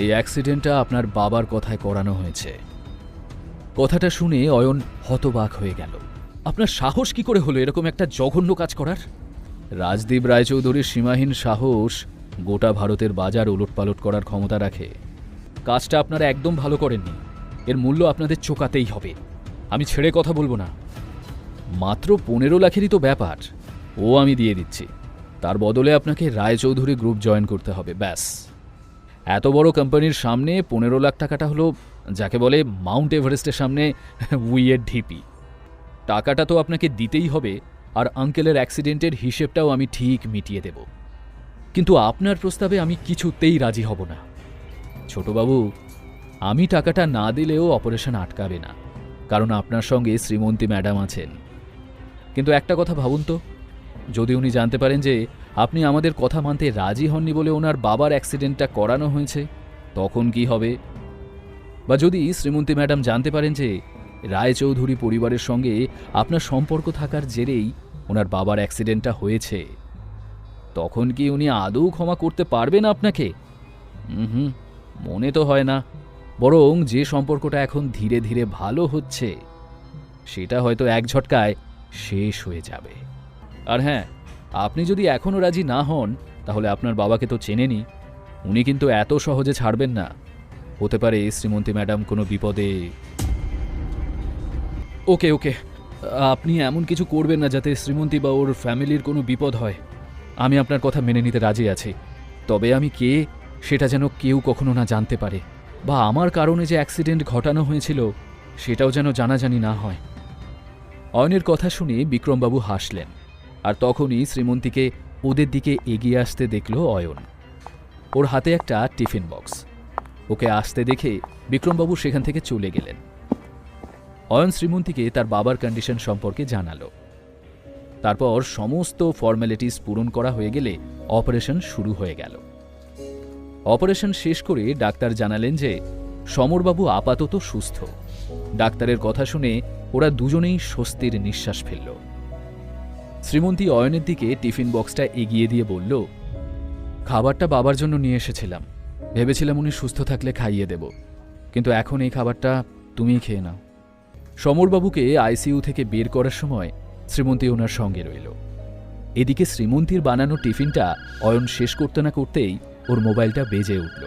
এই অ্যাক্সিডেন্টটা আপনার বাবার কথায় করানো হয়েছে। কথাটা শুনে অয়ন হতবাক হয়ে গেল। আপনার সাহস কি করে হলো এরকম একটা জঘন্য কাজ করার? রাজদীপ রায়চৌধুরীর সীমাহীন সাহস গোটা ভারতের বাজার ওলটপালট করার ক্ষমতা রাখে। কাজটা আপনারা একদম ভালো করেননি, এর মূল্য আপনাদের চোকাতেই হবে। আমি ছেড়ে কথা বলবো না। মাত্র 15 লাখেরই তো ব্যাপার, ও আমি দিয়ে দিচ্ছি। তার বদলে আপনাকে রায়চৌধুরী গ্রুপ জয়েন করতে হবে, ব্যাস। এত বড় কোম্পানির সামনে 15 লাখ টাকাটা হলো যাকে বলে মাউন্ট এভারেস্টের সামনে উইয়ের ঢিপি। টাকাটা তো আপনাকে দিতেই হবে, আর আঙ্কেলের অ্যাক্সিডেন্টের হিসেবটাও আমি ঠিক মিটিয়ে দেব। কিন্তু আপনার প্রস্তাবে আমি কিছুতেই রাজি হব না। ছোটবাবু, আমি টাকাটা না দিলেও অপারেশন আটকাবে না, কারণ আপনার সঙ্গে শ্রীমন্তী ম্যাডাম আছেন। কিন্তু একটা কথা ভাবুন তো, যদি উনি জানতে পারেন যে আপনি আমাদের কথা মানতে রাজি হননি বলে ওনার বাবার অ্যাক্সিডেন্টটা করানো হয়েছে, তখন কি হবে? বা যদি শ্রীমন্তী ম্যাডাম জানতে পারেন যে রায়চৌধুরী পরিবারের সঙ্গে আপনার সম্পর্ক থাকার জেরেই ওনার বাবার অ্যাক্সিডেন্টটা হয়েছে, তখন কি উনি আদৌ ক্ষমা করতে পারবেন আপনাকে? মনে তো হয় না। বরং যে সম্পর্কটা এখন ধীরে ধীরে ভালো হচ্ছে, সেটা হয়তো এক ঝটকায় শেষ হয়ে যাবে। আর হ্যাঁ, আপনি যদি এখনও রাজি না হন, তাহলে আপনার বাবাকে তো চেনেনি, উনি কিন্তু এত সহজে ছাড়বেন না। হতে পারে শ্রীমন্তী ম্যাডাম কোনো বিপদে। ওকে ওকে, আপনি এমন কিছু করবেন না যাতে শ্রীমন্তী বা ওর ফ্যামিলির কোনো বিপদ হয়। আমি আপনার কথা মেনে নিতে রাজি আছি, তবে আমি কে সেটা যেন কেউ কখনো না জানতে পারে, বা আমার কারণে যে অ্যাক্সিডেন্ট ঘটানো হয়েছিল সেটাও যেন জানাজানি না হয়। অয়নের কথা শুনে বিক্রমবাবু হাসলেন, আর তখনই শ্রীমন্তীকে ওদের দিকে এগিয়ে আসতে দেখল অয়ন। ওর হাতে একটা টিফিন বক্স। ওকে আসতে দেখে বিক্রমবাবু সেখান থেকে চলে গেলেন। অয়ন শ্রীমন্তীকে তার বাবার কন্ডিশন সম্পর্কে জানালো। তারপর সমস্ত ফর্মালিটিস পূরণ করা হয়ে গেলে অপারেশন শুরু হয়ে গেল। অপারেশন শেষ করে ডাক্তার জানালেন যে সমরবাবু আপাতত সুস্থ। ডাক্তারের কথা শুনে ওরা দুজনেই স্বস্তির নিঃশ্বাস ফেলল। শ্রীমন্তী অয়নের দিকে টিফিন বক্সটা এগিয়ে দিয়ে বলল, খাবারটা বাবার জন্য নিয়ে এসেছিলাম, ভেবেছিলাম উনি সুস্থ থাকলে খাইয়ে দেব, কিন্তু এখন এই খাবারটা তুমিই খেয়ে নাও। সমরবাবুকে আইসিইউ থেকে বের করার সময় শ্রীমন্তী ওনার সঙ্গে রইল। এদিকে শ্রীমন্তীর বানানো টিফিনটা অয়ন শেষ করতে না করতেই ওর মোবাইলটা বেজে উঠল।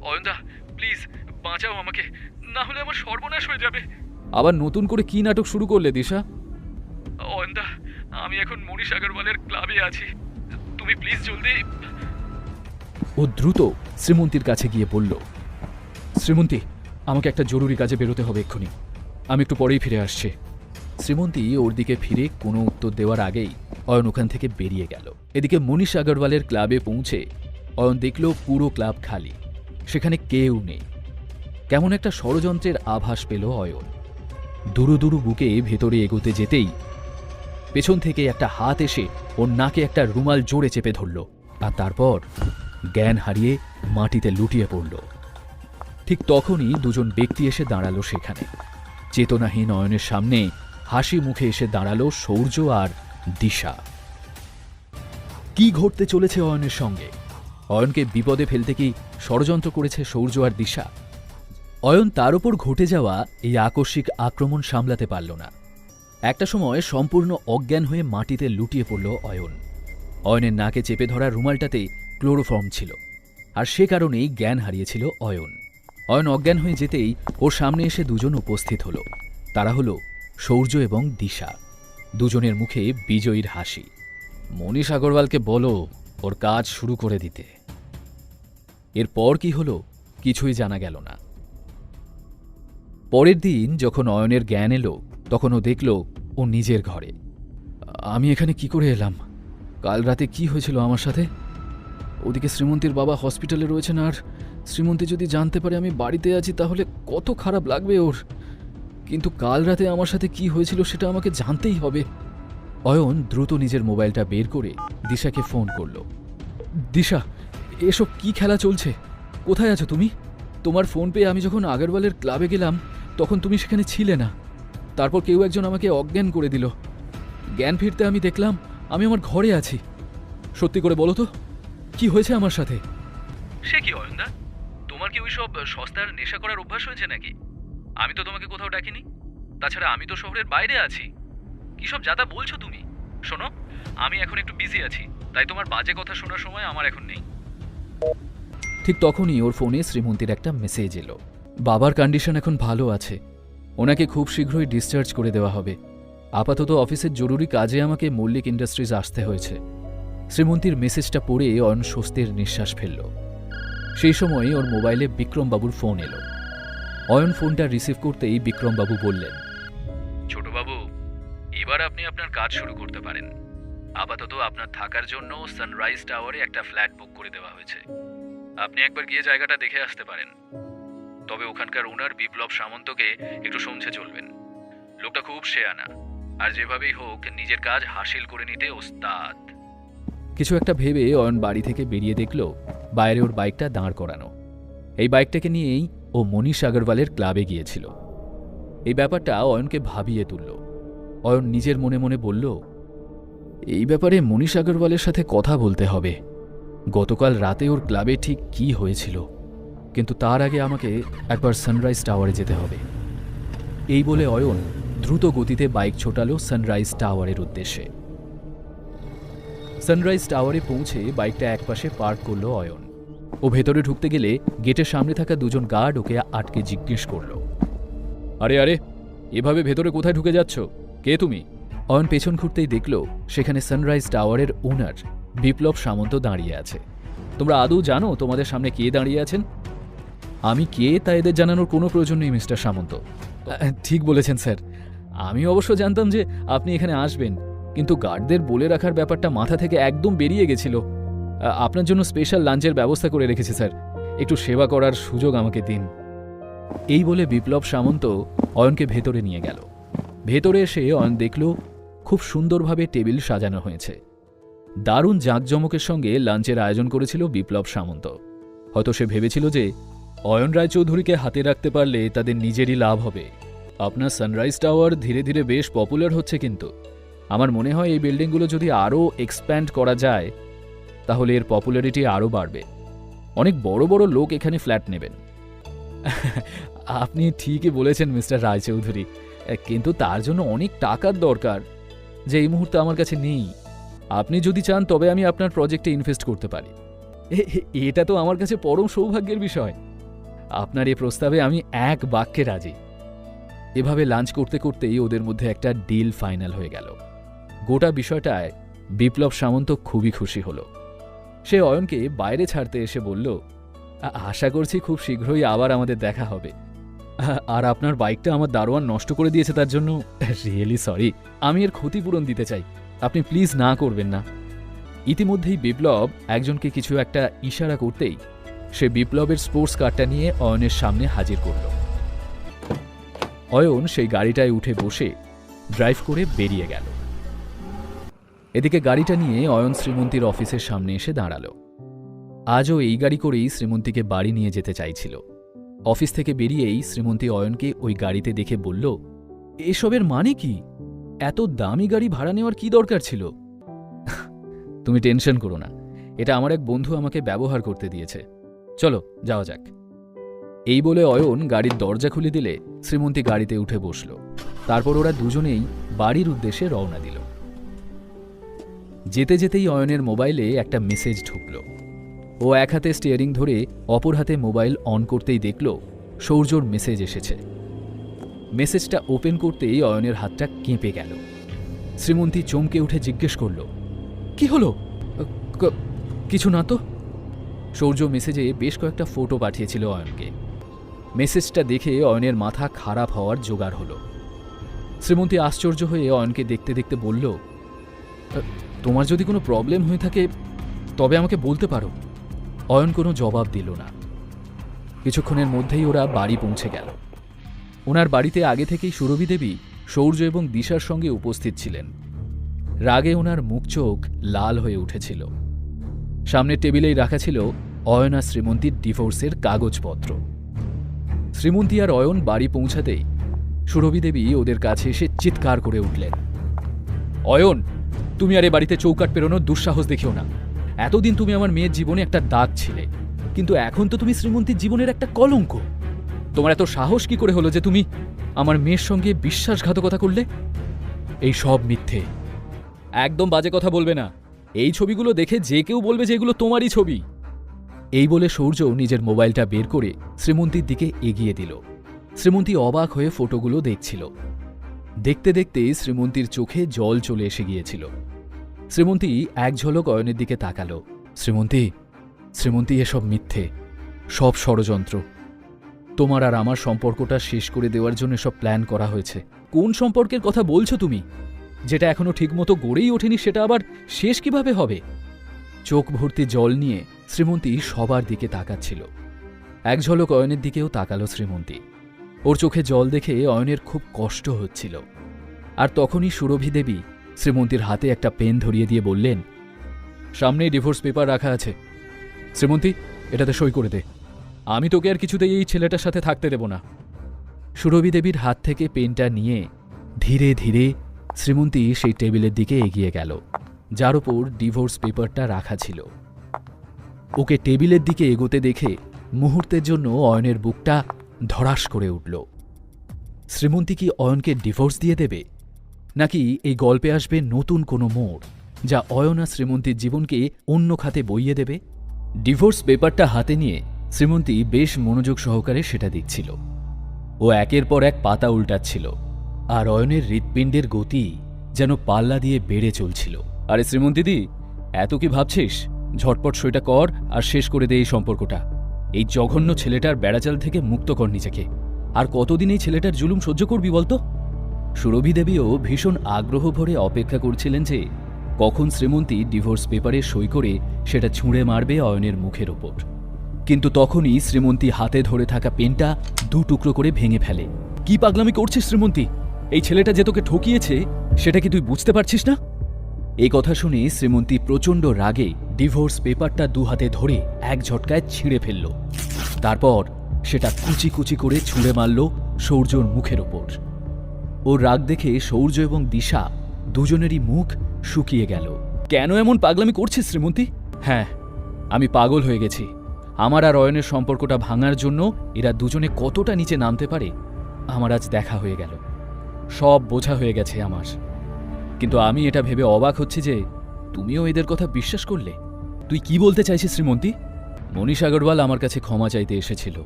অয়নদা, প্লিজ বাঁচাও আমাকে, না হলে আমার সর্বনাশ হয়ে যাবে। আবার নতুন করে কি নাটক শুরু করলে দিশা? অয়নদা, আমি এখন মনীষ আগরওয়ালের ক্লাবে আছি, তুমি প্লিজ জলদি। ও দ্রুত শ্রীমন্তীর কাছে গিয়ে বলল, শ্রীমন্তী, আমাকে একটা জরুরি কাজে বেরোতে হবে এক্ষুনি, আমি একটু পরেই ফিরে আসছি। শ্রীমন্তী ওর দিকে ফিরে কোনো উত্তর দেওয়ার আগেই অয়ন ওখান থেকে বেরিয়ে গেল। এদিকে মনীষ আগরওয়ালের ক্লাবে পৌঁছে অয়ন দেখল পুরো ক্লাব খালি, সেখানে কেউ নেই। কেমন একটা ষড়যন্ত্রের আভাস পেল অয়ন। দুরু দুরু বুকে ভেতরে এগোতে যেতেই পেছন থেকে একটা হাত এসে ওর নাকে একটা রুমাল জোরে চেপে ধরল, আর তারপর জ্ঞান হারিয়ে মাটিতে লুটিয়ে পড়ল। ঠিক তখনই দুজন ব্যক্তি এসে দাঁড়ালো সেখানে। চেতনাহীন অয়নের সামনে হাসি মুখে এসে দাঁড়ালো সৌর্য আর দিশা। কি ঘটতে চলেছে অয়নের সঙ্গে? অয়নকে বিপদে ফেলতে কি ষড়যন্ত্র করেছে সৌর্য আর দিশা? অয়ন তার উপর ঘটে যাওয়া এই আকস্মিক আক্রমণ সামলাতে পারল না। একটা সময় সম্পূর্ণ অজ্ঞান হয়ে মাটিতে লুটিয়ে পড়ল অয়ন। অয়নের নাকে চেপে ধরা রুমালটাতে ক্লোরোফর্ম ছিল, আর সে কারণেই জ্ঞান হারিয়েছিল অয়ন। অয়ন অজ্ঞান হয়ে যেতেই ওর সামনে এসে দুজন উপস্থিত হল। তারা হল সৌর্য এবং দিশা। দুজনের মুখে বিজয়ীর হাসি। মনীষ আগরওয়ালকে বলো ওর কাজ শুরু করে দিতে। এরপর কি হলো কিছুই জানা গেল না। পরের দিন যখন অয়নের জ্ঞান এলো, তখন ও দেখল ও নিজের ঘরে। আমি এখানে কি করে এলাম? কাল রাতে কি হয়েছিল আমার সাথে? ওদিকে শ্রীমন্তীর বাবা হসপিটালে রয়েছেন, আর শ্রীমন্তী যদি জানতে পারে আমি বাড়িতে আছি তাহলে কত খারাপ লাগবে ওর। কিন্তু কাল রাতে আমার সাথে কি হয়েছিল সেটা আমাকে জানতেই হবে। অয়ন দ্রুত নিজের মোবাইলটা বের করে দিশাকে ফোন করল। দিশা, এসব কি খেলা চলছে? কোথায় আছো তুমি? তোমার ফোন পেয়ে আমি যখন আগরওয়ালের ক্লাবে গেলাম তখন তুমি সেখানে ছিলে না। তারপর কেউ একজন আমাকে অজ্ঞান করে দিল। জ্ঞান ফিরতে আমি দেখলাম আমি আমার ঘরে আছি। সত্যি করে বলো তো, কি হয়েছে আমার সাথে? সে কি অয়নদা, তোমার কি ওইসব সস্তার নেশা করার অভ্যাস হয়েছে নাকি? আমি তো তোমাকে কোথাও ডাকিনি। তাছাড়া আমি তো শহরের বাইরে আছি। কি সব যাতা বলছো তুমি? শোনো, আমি এখন একটু বিজি আছি, তাই তোমার বাজে কথা শোনার সময় আমার এখন নেই। ঠিক তখনই ওর ফোনে শ্রীমন্তীর একটা মেসেজ এলো। বাবার কন্ডিশন এখন ভালো আছে, ওনাকে খুব শীঘ্রই ডিসচার্জ করে দেওয়া হবে। আপাতত অফিসের জরুরি কাজে আমাকে মল্লিক ইন্ডাস্ট্রিজ আসতে হয়েছে। শ্রীমন্তীর মেসেজটা পড়ে অয়ন স্বস্তির নিঃশ্বাস ফেলল। সেই সময় ওর মোবাইলে বিক্রমবাবুর ফোন এলো। অয়ন ফোনটা রিসিভ করতেই বিক্রমবাবু বললেন, ছোটবাবু, এবার আপনি আপনার কাজ শুরু করতে পারেন। আপাতত আপনার থাকার জন্য সানরাইজ টাওয়ারে একটা ফ্ল্যাট বুক করে দেওয়া হয়েছে। আপনি একবার গিয়ে জায়গাটা দেখে আসতে পারেন। তবে ওখানকার ওনার বিপ্লব সামন্তকে একটু সমঝে চলবেন। লোকটা খুব শেয়ানা, আর যেভাবেই হোক নিজের কাজ হাসিল করে নিতে ওস্তাদ। কিছু একটা ভেবে অয়ন বাড়ি থেকে বেরিয়ে দেখল বাইরে ওর বাইকটা দাঁড় করানো। এই বাইকটাকে নিয়েই ও মনীষ আগরওয়ালের ক্লাবে গিয়েছিল। এই ব্যাপারটা অয়নকে ভাবিয়ে তুলল। অয়ন নিজের মনে মনে বলল, এই ব্যাপারে মনীষ আগরওয়ালের সাথে কথা বলতে হবে। গতকাল রাতে ওর ক্লাবে ঠিক কি হয়েছিল, কিন্তু তার আগে আমাকে একবার সানরাইজ টাওয়ারে যেতে হবে। এই বলে অয়ন দ্রুত গতিতে বাইক ছোটালো সানরাইজ টাওয়ারের উদ্দেশ্যে। সানরাইজ টাওয়ারে পৌঁছে বাইকটা একপাশে পার্ক করলো অয়ন। ও ভেতরে ঢুকতে গেলে গেটের সামনে থাকা দুজন গার্ড ওকে আটকে জিজ্ঞেস করল, আরে আরে, এভাবে ভেতরে কোথায় ঢুকে যাচ্ছ? কে তুমি? অয়ন পেছন ঘুরতেই দেখল সেখানে সানরাইজ টাওয়ারের ওনার বিপ্লব সামন্ত দাঁড়িয়ে আছে। তোমরা আদৌ জানো তোমাদের সামনে কে দাঁড়িয়ে আছেন? আমি কে তা এদের জানানোর কোনো প্রয়োজন নেই মিস্টার সামন্ত। ঠিক বলেছেন স্যার, আমি অবশ্য জানতাম যে আপনি এখানে আসবেন, কিন্তু গার্ডদের বলে রাখার ব্যাপারটা মাথা থেকে একদম বেরিয়ে গেছিল। আপনার জন্য স্পেশাল লাঞ্চের ব্যবস্থা করে রেখেছি স্যার, একটু সেবা করার সুযোগ আমাকে দিন। এই বলে বিপ্লব সামন্ত অয়নকে ভেতরে নিয়ে গেল। ভেতরে এসে অয়ন দেখল খুব সুন্দরভাবে টেবিল সাজানো হয়েছে। দারুণ জাঁকজমকের সঙ্গে লাঞ্চের আয়োজন করেছিল বিপ্লব সামন্ত। হয়তো সে ভেবেছিল যে অয়ন রায়চৌধুরীকে হাতে রাখতে পারলে তাদের নিজেরই লাভ হবে। আপনার সানরাইজ টাওয়ার ধীরে ধীরে বেশ পপুলার হচ্ছে, কিন্তু আমার মনে হয় এই বিল্ডিংগুলো যদি আরও এক্সপ্যান্ড করা যায় তাহলে এর পপুলারিটি আরও বাড়বে। অনেক বড় বড় লোক এখানে ফ্ল্যাট নেবেন। আপনি ঠিকই বলেছেন মিস্টার রায়চৌধুরী, কিন্তু তার জন্য অনেক টাকার দরকার, যে এই মুহূর্তে আমার কাছে নেই। আপনি যদি চান তবে আমি আপনার প্রজেক্টে ইনভেস্ট করতে পারি। এটা তো আমার কাছে পরম সৌভাগ্যের বিষয়। আপনার এই প্রস্তাবে আমি এক বাক্যে রাজি। এভাবে লাঞ্চ করতে করতেই ওদের মধ্যে একটা ডিল ফাইনাল হয়ে গেল। গোটা বিষয়টায় বিপ্লব সামন্ত খুবই খুশি হল। সে অয়নকে বাইরে ছাড়তে এসে বলল, আশা করছি খুব শীঘ্রই আবার আমাদের দেখা হবে। আর আপনার বাইকটা আমার দারোয়ান নষ্ট করে দিয়েছে, তার জন্য রিয়েলি সরি। আমি এর ক্ষতিপূরণ দিতে চাই, আপনি প্লিজ না করবেন না। ইতিমধ্যেই বিপ্লব একজনকে কিছু একটা ইশারা করতেই সে বিপ্লবের স্পোর্টস কারটা নিয়ে অয়নের সামনে হাজির করল। অয়ন সেই গাড়িটায় উঠে বসে ড্রাইভ করে বেরিয়ে গেল। এদিকে গাড়িটা নিয়ে অয়ন শ্রীমন্তীর অফিসের সামনে এসে দাঁড়াল। আজও এই গাড়ি করেই শ্রীমন্তীকে বাড়ি নিয়ে যেতে চাইছিল। অফিস থেকে বেরিয়েই শ্রীমন্তী অয়নকে ওই গাড়িতে দেখে বলল, এসবের মানে কি? এত দামি গাড়ি ভাড়া নেওয়ার কি দরকার ছিল? তুমি টেনশন করো না, এটা আমার এক বন্ধু আমাকে ব্যবহার করতে দিয়েছে। চলো যাওয়া যাক। এই বলে অয়ন গাড়ির দরজা খুলে দিলে শ্রীমন্তী গাড়িতে উঠে বসল। তারপর ওরা দুজনেই বাড়ির উদ্দেশ্যে রওনা দিল। যেতে যেতেই অয়নের মোবাইলে একটা মেসেজ ঢুকল। ও এক হাতে স্টিয়ারিং ধরে অপর হাতে মোবাইল অন করতেই দেখল সৌর্যর মেসেজ এসেছে। মেসেজটা ওপেন করতেই অয়নের হাতটা কেঁপে গেল। শ্রীমন্তী চমকে উঠে জিজ্ঞেস করল, কি হলো? কিছু না তো। সৌর্য মেসেজে বেশ কয়েকটা ফটো পাঠিয়েছিল অয়নকে। মেসেজটা দেখে অয়নের মাথা খারাপ হওয়ার জোগাড় হলো। শ্রীমন্তী আশ্চর্য হয়ে অয়নকে দেখতে দেখতে বলল, তোমার যদি কোনো প্রবলেম হয়ে থাকে তবে আমাকে বলতে পারো। অয়ন কোনো জবাব দিল না। কিছুক্ষণের মধ্যেই ওরা বাড়ি পৌঁছে গেল। ওনার বাড়িতে আগে থেকেই সুরভি দেবী সৌর্য এবং দিশার সঙ্গে উপস্থিত ছিলেন। রাগে ওনার মুখ চোখ লাল হয়ে উঠেছিল। সামনের টেবিলেই রাখা ছিল অয়ন আর শ্রীমন্তীর ডিভোর্সের কাগজপত্র। শ্রীমন্তী আর অয়ন বাড়ি পৌঁছাতেই সুরভি দেবী ওদের কাছে এসে চিৎকার করে উঠলেন, অয়ন, তুমি আর এ বাড়িতে চৌকাট পেরোনোর দুঃসাহস দেখিও না। এতদিন তুমি আমার মেয়ের জীবনে একটা দাগ ছিলে, কিন্তু এখন তো তুমি শ্রীমন্তীর জীবনের একটা কলঙ্ক। তোমার এত সাহস কি করে হলো যে তুমি আমার মেয়ের সঙ্গে বিশ্বাসঘাতকতা করলে? এই সব মিথ্যে। একদম বাজে কথা বলবে না। এই ছবিগুলো দেখে যে কেউ বলবে যে এগুলো তোমারই ছবি। এই বলে সূর্য নিজের মোবাইলটা বের করে শ্রীমন্তীর দিকে এগিয়ে দিল। শ্রীমন্তী অবাক হয়ে ফটোগুলো দেখছিল। দেখতে দেখতে শ্রীমন্তীর চোখে জল চলে এসে গিয়েছিল। শ্রীমন্তী এক ঝলক অয়নের দিকে তাকালো। শ্রীমন্তী এসব মিথ্যে, সব ষড়যন্ত্র। তোমার আর আমার সম্পর্কটা শেষ করে দেওয়ার জন্য সব প্ল্যান করা হয়েছে। কোন সম্পর্কের কথা বলছো তুমি? যেটা এখনো ঠিকমতো গড়েই ওঠেনি সেটা আবার শেষ কিভাবে হবে? চোখ ভর্তি জল নিয়ে শ্রীমন্তী সবার দিকে তাকাচ্ছিল। এক ঝলক অয়নের দিকেও তাকালো শ্রীমন্তী। ওর চোখে জল দেখে অয়নের খুব কষ্ট হচ্ছিল। আর তখনই সুরভি দেবী শ্রীমন্তীর হাতে একটা পেন ধরিয়ে দিয়ে বললেন, সামনেই ডিভোর্স পেপার রাখা আছে, শ্রীমন্তী এটাতে সই করে দে। আমি তোকে আর কিছুতেই এই ছেলেটার সাথে থাকতে দেব না। সুরভি দেবীর হাত থেকে পেনটা নিয়ে ধীরে ধীরে শ্রীমন্তী সেই টেবিলের দিকে এগিয়ে গেল, যার ওপর ডিভোর্স পেপারটা রাখা ছিল। ওকে টেবিলের দিকে এগোতে দেখে মুহূর্তের জন্য অয়নের বুকটা ধড়াস করে উঠল। শ্রীমন্তী কি অয়নকে ডিভোর্স দিয়ে দেবে, নাকি এই গল্পে আসবে নতুন কোনো মোড় যা অয়ন আর শ্রীমন্তীর জীবনকে অন্য খাতে বইয়ে দেবে? ডিভোর্স পেপারটা হাতে নিয়ে শ্রীমন্তী বেশ মনোযোগ সহকারে সেটা দেখছিল। ও একের পর এক পাতা উল্টাচ্ছিল, আর অয়নের হৃৎপিণ্ডের গতি যেন পাল্লা দিয়ে বেড়ে চলছিল। আরে শ্রীমন্তীদি, এত কি ভাবছিস? ঝটপট সইটা কর আর শেষ করে দে এই সম্পর্কটা। এই জঘন্য ছেলেটার বেড়াচাল থেকে মুক্ত কর নিজেকে। আর কতদিন এই ছেলেটার জুলুম সহ্য করবি বলতো? সুরভি দেবীও ভীষণ আগ্রহ ভরে অপেক্ষা করছিলেন যে কখন শ্রীমন্তী ডিভোর্স পেপারে সই করে সেটা ছুঁড়ে মারবে অয়নের মুখের ওপর। কিন্তু তখনই শ্রীমন্তী হাতে ধরে থাকা পেনটা দু টুকরো করে ভেঙে ফেলে। কি পাগলামি করছিস শ্রীমন্তী? এই ছেলেটা যে তোকে ঠকিয়েছে সেটা কি তুই বুঝতে পারছিস না? এই কথা শুনে শ্রীমন্তী প্রচণ্ড রাগে ডিভোর্স পেপারটা দু হাতে ধরে এক ঝটকায় ছিঁড়ে ফেলল। তারপর সেটা কুচি কুচি করে ছুঁড়ে মারল সৌর্যর মুখের ওপর। ওর রাগ দেখে সৌর্য এবং দিশা দুজনেরই মুখ শুকিয়ে গেল। কেন এমন পাগলামি করছিস শ্রীমন্তী? হ্যাঁ, আমি পাগল হয়ে গেছি। আমার আর অয়নের সম্পর্কটা ভাঙার জন্য এরা দুজনে কতটা নিচে নামতে পারে আমার আজ দেখা হয়ে গেল। সব বোঝা হয়ে গেছে আমার। কিন্তু আমি এটা ভেবে অবাক হচ্ছি যে তুমিও এদের কথা বিশ্বাস করলে। তুই কি বলতে চাইছিস শ্রীমন্তী? মনীষ আগরওয়াল আমার কাছে ক্ষমা চাইতে এসেছিল।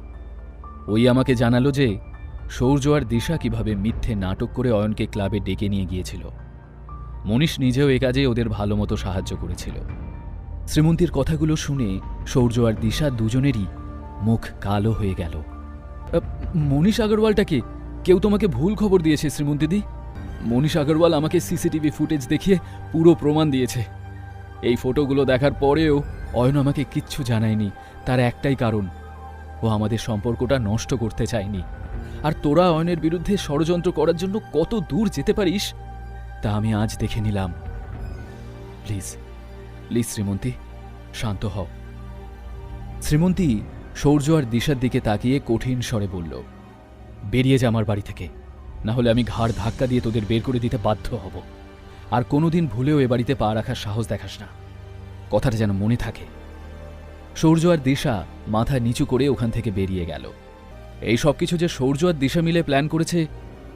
ওই আমাকে জানালো যে সৌর্য আর দিশা কিভাবে মিথ্যে নাটক করে অয়নকে ক্লাবে ডেকে নিয়ে গিয়েছিল। মনীষ নিজেও এ কাজে ওদের ভালো মতো সাহায্য করেছিল। শ্রীমন্তীর কথাগুলো শুনে সৌর্য আর দিশা দুজনেরই মুখ কালো হয়ে গেল। মনীষ আগরওয়ালটাকে কেউ তোমাকে ভুল খবর দিয়েছে শ্রীমন্তীদি। মনীষ আগরওয়াল আমাকে সিসিটিভি ফুটেজ দেখিয়ে পুরো প্রমাণ দিয়েছে। এই ফটোগুলো দেখার পরেও অয়ন আমাকে কিচ্ছু জানায়নি। তার একটাই কারণ, ও আমাদের সম্পর্কটা নষ্ট করতে চায়নি। আর তোরা অয়নের বিরুদ্ধে ষড়যন্ত্র করার জন্য কত দূর যেতে পারিস তা আমি আজ দেখে নিলাম। প্লিজ প্লিজ শ্রীমন্তী, শান্ত হও। শ্রীমন্তী সৌর্য আর দিশার দিকে তাকিয়ে কঠিন স্বরে বলল, বেরিয়ে যা আমার বাড়ি থেকে, না হলে আমি ঘাড় ধাক্কা দিয়ে তোদের বের করে দিতে বাধ্য হব। আর কোনোদিন ভুলেও এ বাড়িতে পা রাখার সাহস দেখাস না, কথাটা যেন মনে থাকে। সৌর্য আর দিশা মাথা নিচু করে ওখান থেকে বেরিয়ে গেল। এই সব কিছু যে সৌর্য আর দিশা মিলে প্ল্যান করেছে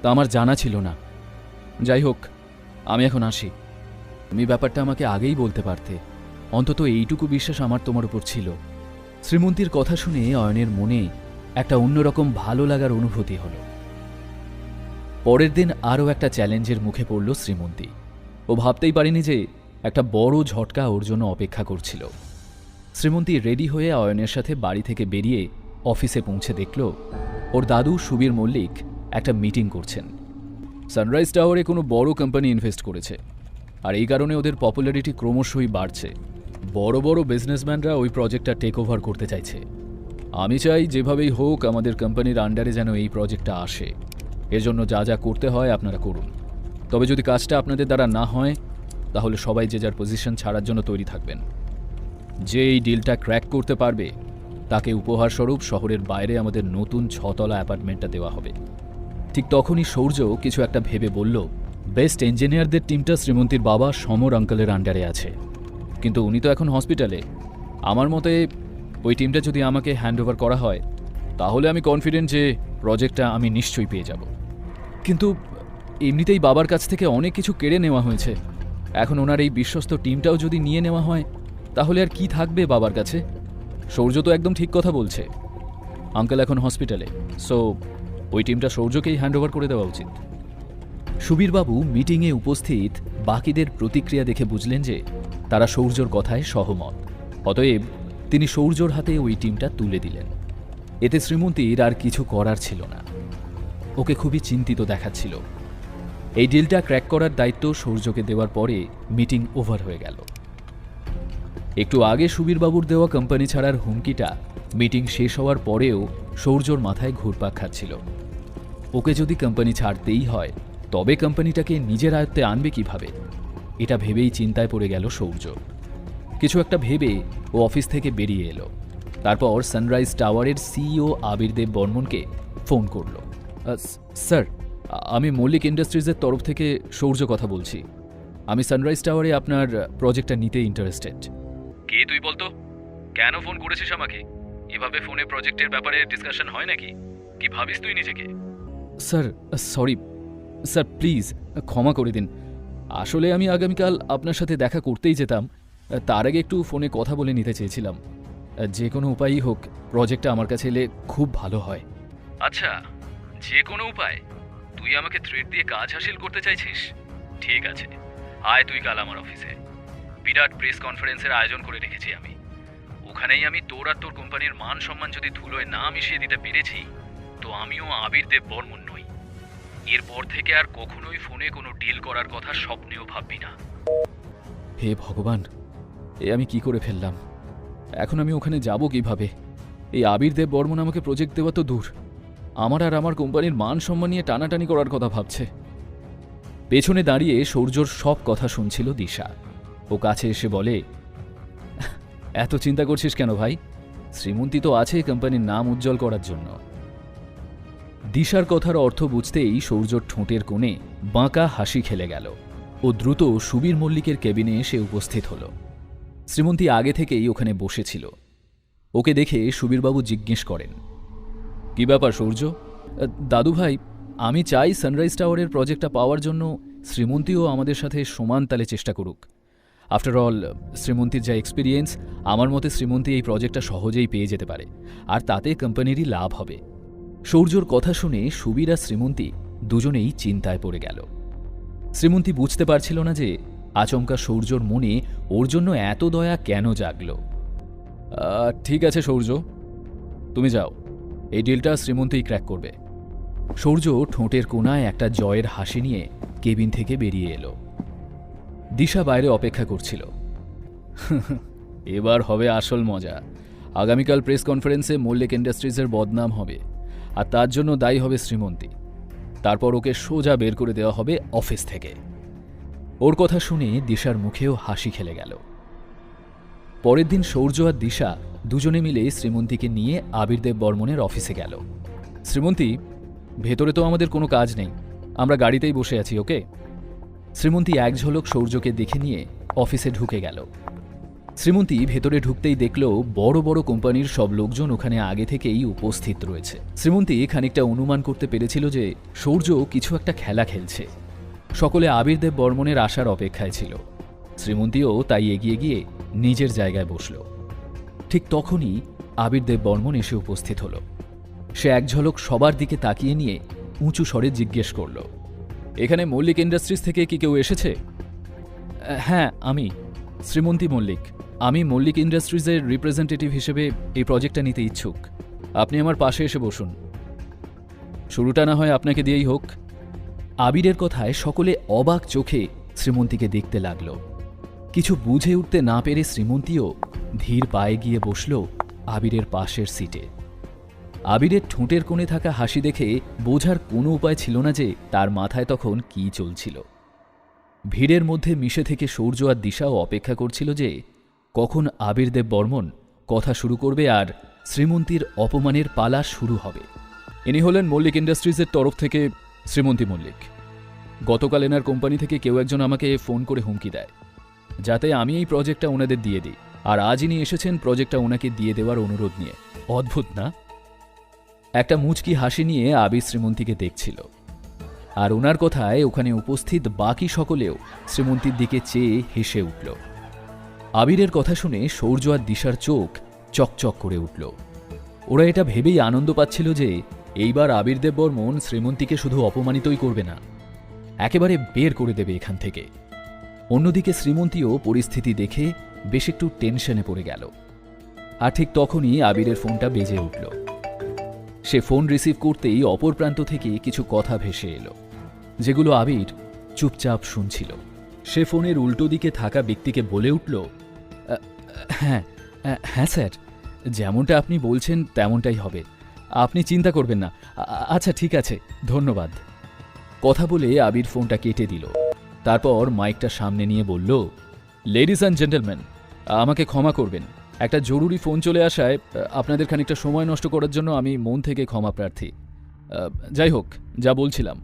তা আমার জানা ছিল না। যাই হোক, আমি এখন আসি। তুমি ব্যাপারটা আমাকে আগেই বলতে পারতে। অন্তত এইটুকু বিশ্বাস আমার তোমার উপর ছিল। শ্রীমন্তীর কথা শুনে অয়নের মনে একটা অন্যরকম ভালো লাগার অনুভূতি হল। পরের দিন আরও একটা চ্যালেঞ্জের মুখে পড়ল শ্রীমন্তী। ও ভাবতেই পারেনি যে একটা বড় ঝটকা ওর জন্য অপেক্ষা করছিল। শ্রীমন্তী রেডি হয়ে অয়নের সাথে বাড়ি থেকে বেরিয়ে অফিসে পৌঁছে দেখল ওর দাদু সুবীর মল্লিক একটা মিটিং করছেন। সানরাইজ টাওয়ারে কোনো বড় কোম্পানি ইনভেস্ট করেছে, আর এই কারণে ওদের পপুলারিটি ক্রমশই বাড়ছে। বড় বড় বিজনেসম্যানরা ওই প্রজেক্টটা টেক ওভার করতে চাইছে। আমি চাই যেভাবেই হোক আমাদের কোম্পানির আন্ডারে যেন এই প্রজেক্টটা আসে। এর জন্য যা যা করতে হয় আপনারা করুন। তবে যদি কাজটা আপনাদের দ্বারা না হয় তাহলে সবাই যে যার পজিশন ছাড়ার জন্য তৈরি থাকবেন। যে এই ডিলটা ক্র্যাক করতে পারবে তাকে উপহারস্বরূপ শহরের বাইরে আমাদের নতুন 6 তলা অ্যাপার্টমেন্টটা দেওয়া হবে। ঠিক তখনই সৌর্য কিছু একটা ভেবে বলল, বেস্ট ইঞ্জিনিয়ারদের টিমটা শ্রীমন্তীর বাবা সমর আঙ্কেলের আন্ডারে আছে, কিন্তু উনি তো এখন হসপিটালে। আমার মতে ওই টিমটা যদি আমাকে হ্যান্ড ওভার করা হয় তাহলে আমি কনফিডেন্ট যে প্রজেক্টটা আমি নিশ্চয়ই পেয়ে যাব। কিন্তু এমনিতেই বাবার কাছ থেকে অনেক কিছু কেড়ে নেওয়া হয়েছে, এখন ওনার এই বিশ্বস্ত টিমটাও যদি নিয়ে নেওয়া হয় তাহলে আর কি থাকবে বাবার কাছে? সৌর্য তো একদম ঠিক কথা বলছে, আঙ্কেল এখন হসপিটালে, সো ওই টিমটা সৌর্যকেই হ্যান্ডওভার করে দেওয়া উচিত। সুবীরবাবু মিটিংয়ে উপস্থিত বাকিদের প্রতিক্রিয়া দেখে বুঝলেন যে তারা সৌর্যর কথায় সহমত, অতএব তিনি সৌর্যর হাতে ওই টিমটা তুলে দিলেন। এতে শ্রীমন্তীর আর কিছু করার ছিল না, ওকে খুবই চিন্তিত দেখাচ্ছিল। এই ডিলটা ক্র্যাক করার দায়িত্ব সৌর্যকে দেওয়ার পরে মিটিং ওভার হয়ে গেল। একটু আগে সুবীরবাবুর দেওয়া কোম্পানি ছাড়ার হুমকিটা মিটিং শেষ হওয়ার পরেও সৌর্যর মাথায় ঘুরপাক খাচ্ছিল। ওকে যদি কোম্পানি ছাড়তেই হয় তবে কোম্পানিটাকে নিজের আয়ত্তে আনবে কিভাবে, এটা ভেবেই চিন্তায় পড়ে গেল সৌর্য। কিছু একটা ভেবে ও অফিস থেকে বেরিয়ে এলো। তারপর সানরাইজ টাওয়ারের সিইও আবির দেব বর্মনকে ফোন করল। স্যার, আমি মল্লিক ইন্ডাস্ট্রিজের তরফ থেকে সৌর্য কথা বলছি। আমি সানরাইজ টাওয়ারে আপনার প্রজেক্টটা নিতে ইন্টারেস্টেড। কে তুই বলতো? কেন ফোন করেছিস আমাকে? এভাবে ফোনে প্রজেক্টের ব্যাপারে ডিসকাশন হয় নাকি? কি ভাবিস তুই নিজেকে? স্যার সরি স্যার, প্লিজ ক্ষমা করে দিন। আসলে আমি আগামীকাল আপনার সাথে দেখা করতেই যেতাম, তার আগে একটু ফোনে কথা বলে নিতে চেয়েছিলাম। যে কোনো উপায়ই হোক প্রজেক্টটা আমার কাছে এলে খুব ভালো হয়। আচ্ছা, যে কোনো উপায়? তুই আমাকে থ্রেট দিয়ে কাজ হাসিল করতে চাইছিস? ঠিক আছে, আয় তুই কাল আমার অফিসে। বিরাট প্রেস কনফারেন্সের আয়োজন করে রেখেছি আমি। ওখানেই আমি তোর আর তোর কোম্পানির মান সম্মান যদি ধুলোয় না মিশিয়ে দিতে পেরেছি, তো আমিও আবির দেব বর্মন নই। এরপর থেকে আর কখনোই ফোনে কোনো ডিল করার কথা স্বপ্নেও ভাববি না। হে ভগবান, এ আমি কি করে ফেললাম? এখন আমি ওখানে যাব কিভাবে? এই আবির দেব বর্মন আমাকে প্রজেক্ট দেওয়া তো দূর, আমার আর আমার কোম্পানির মান সম্মান নিয়ে টানাটানি করার কথা ভাবছে। পেছনে দাঁড়িয়ে সৌর্যর সব কথা শুনছিল দিশা। ও কাছে এসে বলে, এত চিন্তা করছিস কেন ভাই? শ্রীমন্তী তো আছে কোম্পানির নাম উজ্জ্বল করার জন্য। দিশার কথার অর্থ বুঝতেই সৌর্যর ঠোঁটের কোণে বাঁকা হাসি খেলে গেল। ও দ্রুত সুবীর মল্লিকের কেবিনে এসে উপস্থিত হল। শ্রীমন্তী আগে থেকেই ওখানে বসেছিল। ওকে দেখে সুবীরবাবু জিজ্ঞেস করেন, কি ব্যাপার সৌর্য? দাদু ভাই, আমি চাই সানরাইজ টাওয়ারের প্রজেক্টটা পাওয়ার জন্য শ্রীমন্তীও আমাদের সাথে সমান তালে চেষ্টা করুক। আফটার অল, শ্রীমন্তীর যা এক্সপিরিয়েন্স, আমার মতে শ্রীমন্তী এই প্রজেক্টটা সহজেই পেয়ে যেতে পারে, আর তাতে কোম্পানিরই লাভ হবে। সৌর্যর কথা শুনে সুবীর আর শ্রীমন্তী দুজনেই চিন্তায় পড়ে গেল। শ্রীমন্তী বুঝতে পারছিল না যে আচমকা সৌর্যর মনে ওর জন্য এত দয়া কেন জাগল। ঠিক আছে সৌর্য, তুমি যাও, এই ডিলটা শ্রীমন্তীই ক্র্যাক করবে। সৌর্য ঠোঁটের কোণায় একটা জয়ের হাসি নিয়ে কেবিন থেকে বেরিয়ে এলো। দিশা বাইরে অপেক্ষা করছিল। এবার হবে আসল মজা। আগামীকাল প্রেস কনফারেন্সে মল্লিক ইন্ডাস্ট্রিজের বদনাম হবে, আর তার জন্য দায়ী হবে শ্রীমন্তী। তারপর ওকে সোজা বের করে দেওয়া হবে অফিস থেকে। ওর কথা শুনে দিশার মুখেও হাসি খেলে গেল। পরের দিন সৌর্য আর দিশা দুজনে মিলে শ্রীমন্তীকে নিয়ে আবির দেব বর্মনের অফিসে গেল। শ্রীমন্তী, ভেতরে তো আমাদের কোনো কাজ নেই, আমরা গাড়িতেই বসে আছি, ওকে? শ্রীমন্তী এক ঝলক সৌর্যকে দেখে নিয়ে অফিসে ঢুকে গেল। শ্রীমন্তী ভেতরে ঢুকতেই দেখল বড় বড় কোম্পানির সব লোকজন ওখানে আগে থেকেই উপস্থিত রয়েছে। শ্রীমন্তী খানিকটা অনুমান করতে পেরেছিল যে সৌর্য কিছু একটা খেলা খেলছে। সকলে আবির দেব বর্মনের আসার অপেক্ষায় ছিল। শ্রীমন্তীও তাই এগিয়ে গিয়ে নিজের জায়গায় বসল। ঠিক তখনই আবির দেব বর্মন এসে উপস্থিত হল। সে এক ঝলক সবার দিকে তাকিয়ে নিয়ে উঁচু স্বরে জিজ্ঞেস করল, এখানে মল্লিক ইন্ডাস্ট্রিজ থেকে কি কেউ এসেছে? হ্যাঁ, আমি শ্রীমন্তী মল্লিক। আমি মল্লিক ইন্ডাস্ট্রিজের রিপ্রেজেন্টেটিভ হিসেবে এই প্রজেক্টটা নিতে ইচ্ছুক। আপনি আমার পাশে এসে বসুন। শুরুটা না হয় আপনাকে দিয়েই হোক। আবিরের কথায় সকলে অবাক চোখে শ্রীমন্তীকে দেখতে লাগল। কিছু বুঝে উঠতে না পেরে শ্রীমন্তীও ধীর পায়ে গিয়ে বসল আবিরের পাশের সিটে। আবিরের ঠোঁটের কোণে থাকা হাসি দেখে বোঝার কোনো উপায় ছিল না যে তার মাথায় তখন কী চলছিল। ভিড়ের মধ্যে মিশে থেকে সৌর্য আর দিশাও অপেক্ষা করছিল যে কখন আবির দেব বর্মন কথা শুরু করবে আর শ্রীমন্তীর অপমানের পালা শুরু হবে। ইনি হলেন মল্লিক ইন্ডাস্ট্রিজের তরফ থেকে শ্রীমন্তী মল্লিক। গতকাল এনার কোম্পানি থেকে কেউ একজন আমাকে ফোন করে হুমকি দেয় যাতে আমি এই প্রজেক্টটা ওনাদের দিয়ে দিই, আর আজ ইনি এসেছেন প্রজেক্টটা ওনাকে দিয়ে দেওয়ার অনুরোধ নিয়ে। অদ্ভুত না? একটা মুচকি হাসি নিয়ে আবির শ্রীমন্তীকে দেখছিল, আর ওনার কথায় ওখানে উপস্থিত বাকি সকলেও শ্রীমন্তীর দিকে চেয়ে হেসে উঠল। আবিরের কথা শুনে সৌর্য আর দিশার চোখ চকচক করে উঠল। ওরা এটা ভেবেই আনন্দ পাচ্ছিল যে এইবার আবির দেববর্মন শ্রীমন্তীকে শুধু অপমানিতই করবে না, একেবারে বের করে দেবে এখান থেকে। অন্যদিকে শ্রীমন্তীও পরিস্থিতি দেখে বেশ একটু টেনশনে পড়ে গেল। আর ঠিক তখনই আবিরের ফোনটা বেজে উঠল। সে ফোন রিসিভ করতেই অপর প্রান্ত থেকে কিছু কথা ভেসে এলো, যেগুলো আবির চুপচাপ শুনছিল। সে ফোনের উল্টো দিকে থাকা ব্যক্তিকে বলে উঠল, হ্যাঁ হ্যাঁ স্যার, যেমনটা আপনি বলছেন তেমনটাই হবে, আপনি চিন্তা করবেন না। আচ্ছা ঠিক আছে, ধন্যবাদ। কথা বলে আবির ফোনটা কেটে দিল। তারপর মাইকটা সামনে নিয়ে বলল, লেডিস অ্যান্ড জেন্টলম্যান, আমাকে ক্ষমা করবেন, একটা জরুরি ফোন চলে আসায় আপনাদের খানিকটা সময় নষ্ট করার জন্য আমি মন থেকে ক্ষমা প্রার্থী। যাই হোক, যা বলছিলাম,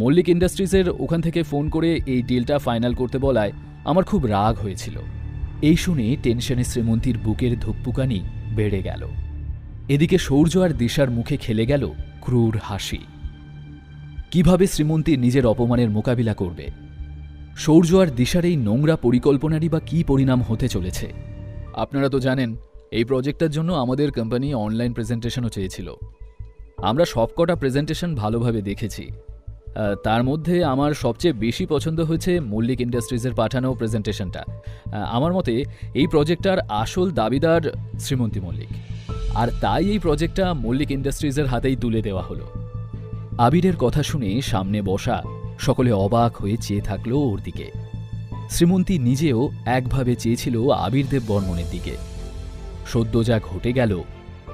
মল্লিক ইন্ডাস্ট্রিজের ওখান থেকে ফোন করে এই ডিলটা ফাইনাল করতে বলায় আমার খুব রাগ হয়েছিল। এই শুনে টেনশনে শ্রীমন্তীর বুকের ধুকপুকানি বেড়ে গেল। এদিকে সৌর্য আর দিশার মুখে খেলে গেল ক্রূর হাসি। কিভাবে শ্রীমন্তী নিজের অপমানের মোকাবিলা করবে? সৌর্য আর দিশার এই নোংরা পরিকল্পনারই বা কী পরিণাম হতে চলেছে? আপনারা তো জানেন, এই প্রজেক্টটার জন্য আমাদের কোম্পানি অনলাইন প্রেজেন্টেশনও চেয়েছিল। আমরা সবকটা প্রেজেন্টেশন ভালোভাবে দেখেছি। তার মধ্যে আমার সবচেয়ে বেশি পছন্দ হয়েছে মল্লিক ইন্ডাস্ট্রিজের পাঠানো প্রেজেন্টেশনটা। আমার মতে এই প্রজেক্টটার আসল দাবিদার শ্রীমন্তী মল্লিক, আর তাই এই প্রজেক্টটা মল্লিক ইন্ডাস্ট্রিজের হাতেই তুলে দেওয়া হলো। আবিরের কথা শুনে সামনে বসা সকলে অবাক হয়ে চেয়ে থাকলো ওর দিকে। শ্রীমন্তী নিজেও একভাবে চেয়েছিল আবির দেববর্মনের দিকে। সদ্য যা ঘটে গেল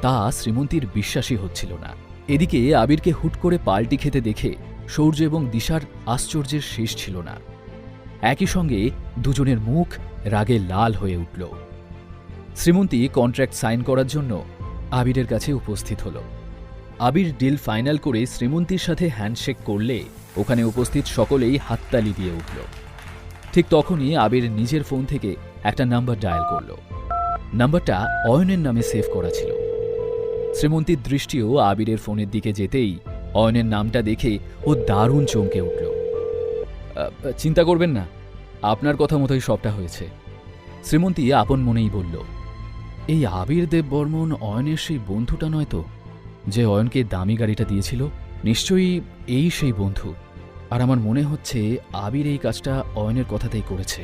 তা শ্রীমন্তীর বিশ্বাসই হচ্ছিল না। এদিকে আবিরকে হুট করে পাল্টি খেতে দেখে সৌর্য এবং দিশার আশ্চর্যের শেষ ছিল না। একই সঙ্গে দুজনের মুখ রাগে লাল হয়ে উঠল। শ্রীমন্তী কন্ট্রাক্ট সাইন করার জন্য আবিরের কাছে উপস্থিত হল। আবির ডিল ফাইনাল করে শ্রীমন্তীর সাথে হ্যান্ডশেক করলে ওখানে উপস্থিত সকলেই হাততালি দিয়ে উঠল। ঠিক তখনই আবির নিজের ফোন থেকে একটা নাম্বার ডায়াল করল। নাম্বারটা অয়নের নামে সেভ করা ছিল। শ্রীমন্তীর দৃষ্টিও আবিরের ফোনের দিকে যেতেই অয়নের নামটা দেখে ও দারুণ চমকে উঠল। চিন্তা করবেন না, আপনার কথা মতোই সবটা হয়েছে, শ্রীমন্তী আপন মনেই বলল। এই আবির দেববর্মন অয়নের সেই বন্ধুটা নয় তো, যে অয়নকে দামি গাড়িটা দিয়েছিল? নিশ্চয়ই এই সেই বন্ধু। আর আমার মনে হচ্ছে আবির এই কাজটা অয়নের কথাতেই করেছে।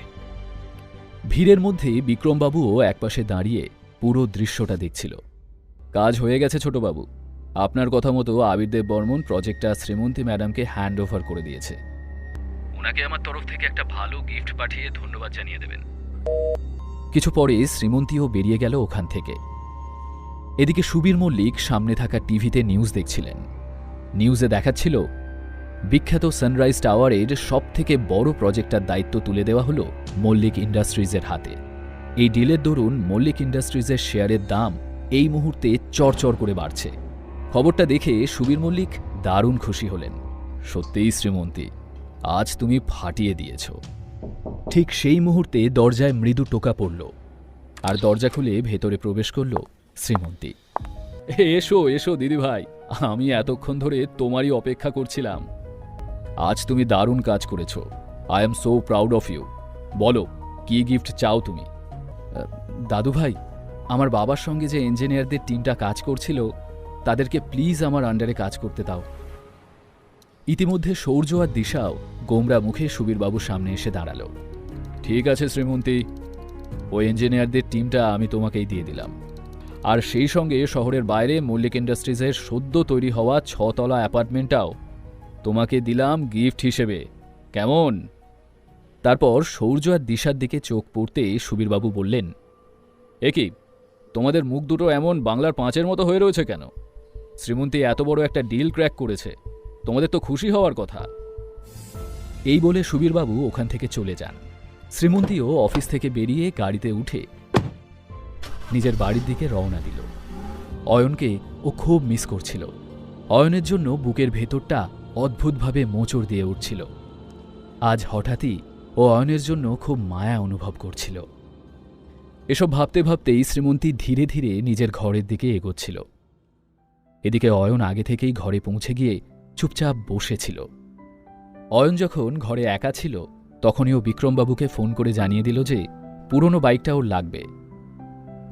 ভিড়ের মধ্যে বিক্রমবাবুও একপাশে দাঁড়িয়ে পুরো দৃশ্যটা দেখছিল। কাজ হয়ে গেছে ছোটবাবু, আপনার কথা মতো আবির দেববর্মন প্রজেক্টটা শ্রীমন্তী ম্যাডামকে হ্যান্ড ওভার করে দিয়েছে। ওনাকে আমার তরফ থেকে একটা ভালো গিফট পাঠিয়ে ধন্যবাদ জানিয়ে দেবেন। কিছু পরে শ্রীমন্তীও বেরিয়ে গেল ওখান থেকে। এদিকে সুবীর মল্লিক সামনে থাকা টিভিতে নিউজ দেখছিলেন। নিউজে দেখাচ্ছিল বিখ্যাত সানরাইজ টাওয়ারের সবথেকে বড় প্রজেক্টটার দায়িত্ব তুলে দেওয়া হলো মল্লিক ইন্ডাস্ট্রিজের হাতে। এই ডিলের দরুন মল্লিক ইন্ডাস্ট্রিজের শেয়ারের দাম এই মুহূর্তে চড়চড় করে বাড়ছে। খবরটা দেখে সুবীর মল্লিক দারুণ খুশি হলেন। সত্যিই শ্রীমন্তী, আজ তুমি ফাটিয়ে দিয়েছ। ঠিক সেই মুহূর্তে দরজায় মৃদু টোকা পড়ল, আর দরজা খুলে ভেতরে প্রবেশ করল শ্রীমন্তী। এসো এসো দিদিভাই, আমি এতক্ষণ ধরে তোমারই অপেক্ষা করছিলাম। আজ তুমি দারুণ কাজ করেছ। I am so proud of you. বলো, কি গিফট চাও তুমি? দাদুভাই, আমার বাবার সঙ্গে যে ইঞ্জিনিয়ারদের টিমটা কাজ করছিল তাদেরকে প্লিজ আমার আন্ডারে কাজ করতে দাও। ইতিমধ্যে সৌর্য আর দিশাও গোমরা মুখে সুবীরবাবুর সামনে এসে দাঁড়ালো। ঠিক আছে শ্রীমন্তী, ওই ইঞ্জিনিয়ারদের টিমটা আমি তোমাকেই দিয়ে দিলাম। আর সেই সঙ্গে শহরের বাইরে মল্লিক ইন্ডাস্ট্রিজের সদ্য তৈরি হওয়া 6 তলা অ্যাপার্টমেন্টটাও তোমাকে দিলাম গিফট হিসেবে। কেমন? তারপর সৌর্য আর দিশার দিকে চোখ পড়তে সুবীরবাবু বললেন, এ কি, তোমাদের মুখ দুটো এমন বাংলার 5-এর মতো হয়ে রয়েছে কেন? শ্রীমন্তী এত বড় একটা ডিল ক্র্যাক করেছে, তোমাদের তো খুশি হওয়ার কথা। এই বলে সুবীরবাবু ওখান থেকে চলে যান। শ্রীমন্তীও অফিস থেকে বেরিয়ে গাড়িতে উঠে নিজের বাড়ির দিকে রওনা দিল। অয়নকে ও খুব মিস করছিল। অয়নের জন্য বুকের ভেতরটা অদ্ভুতভাবে মোচড় দিয়ে উঠছিল। আজ হঠাৎই ও অয়নের জন্য খুব মায়া অনুভব করছিল। এসব ভাবতে ভাবতেই শ্রীমন্তী ধীরে ধীরে নিজের ঘরের দিকে এগোচ্ছিল। এদিকে অয়ন আগে থেকেই ঘরে পৌঁছে গিয়ে চুপচাপ বসেছিল। অয়ন যখন ঘরে একা ছিল তখনই ও বিক্রমবাবুকে ফোন করে জানিয়ে দিল যে পুরনো বাইকটা ওর লাগবে,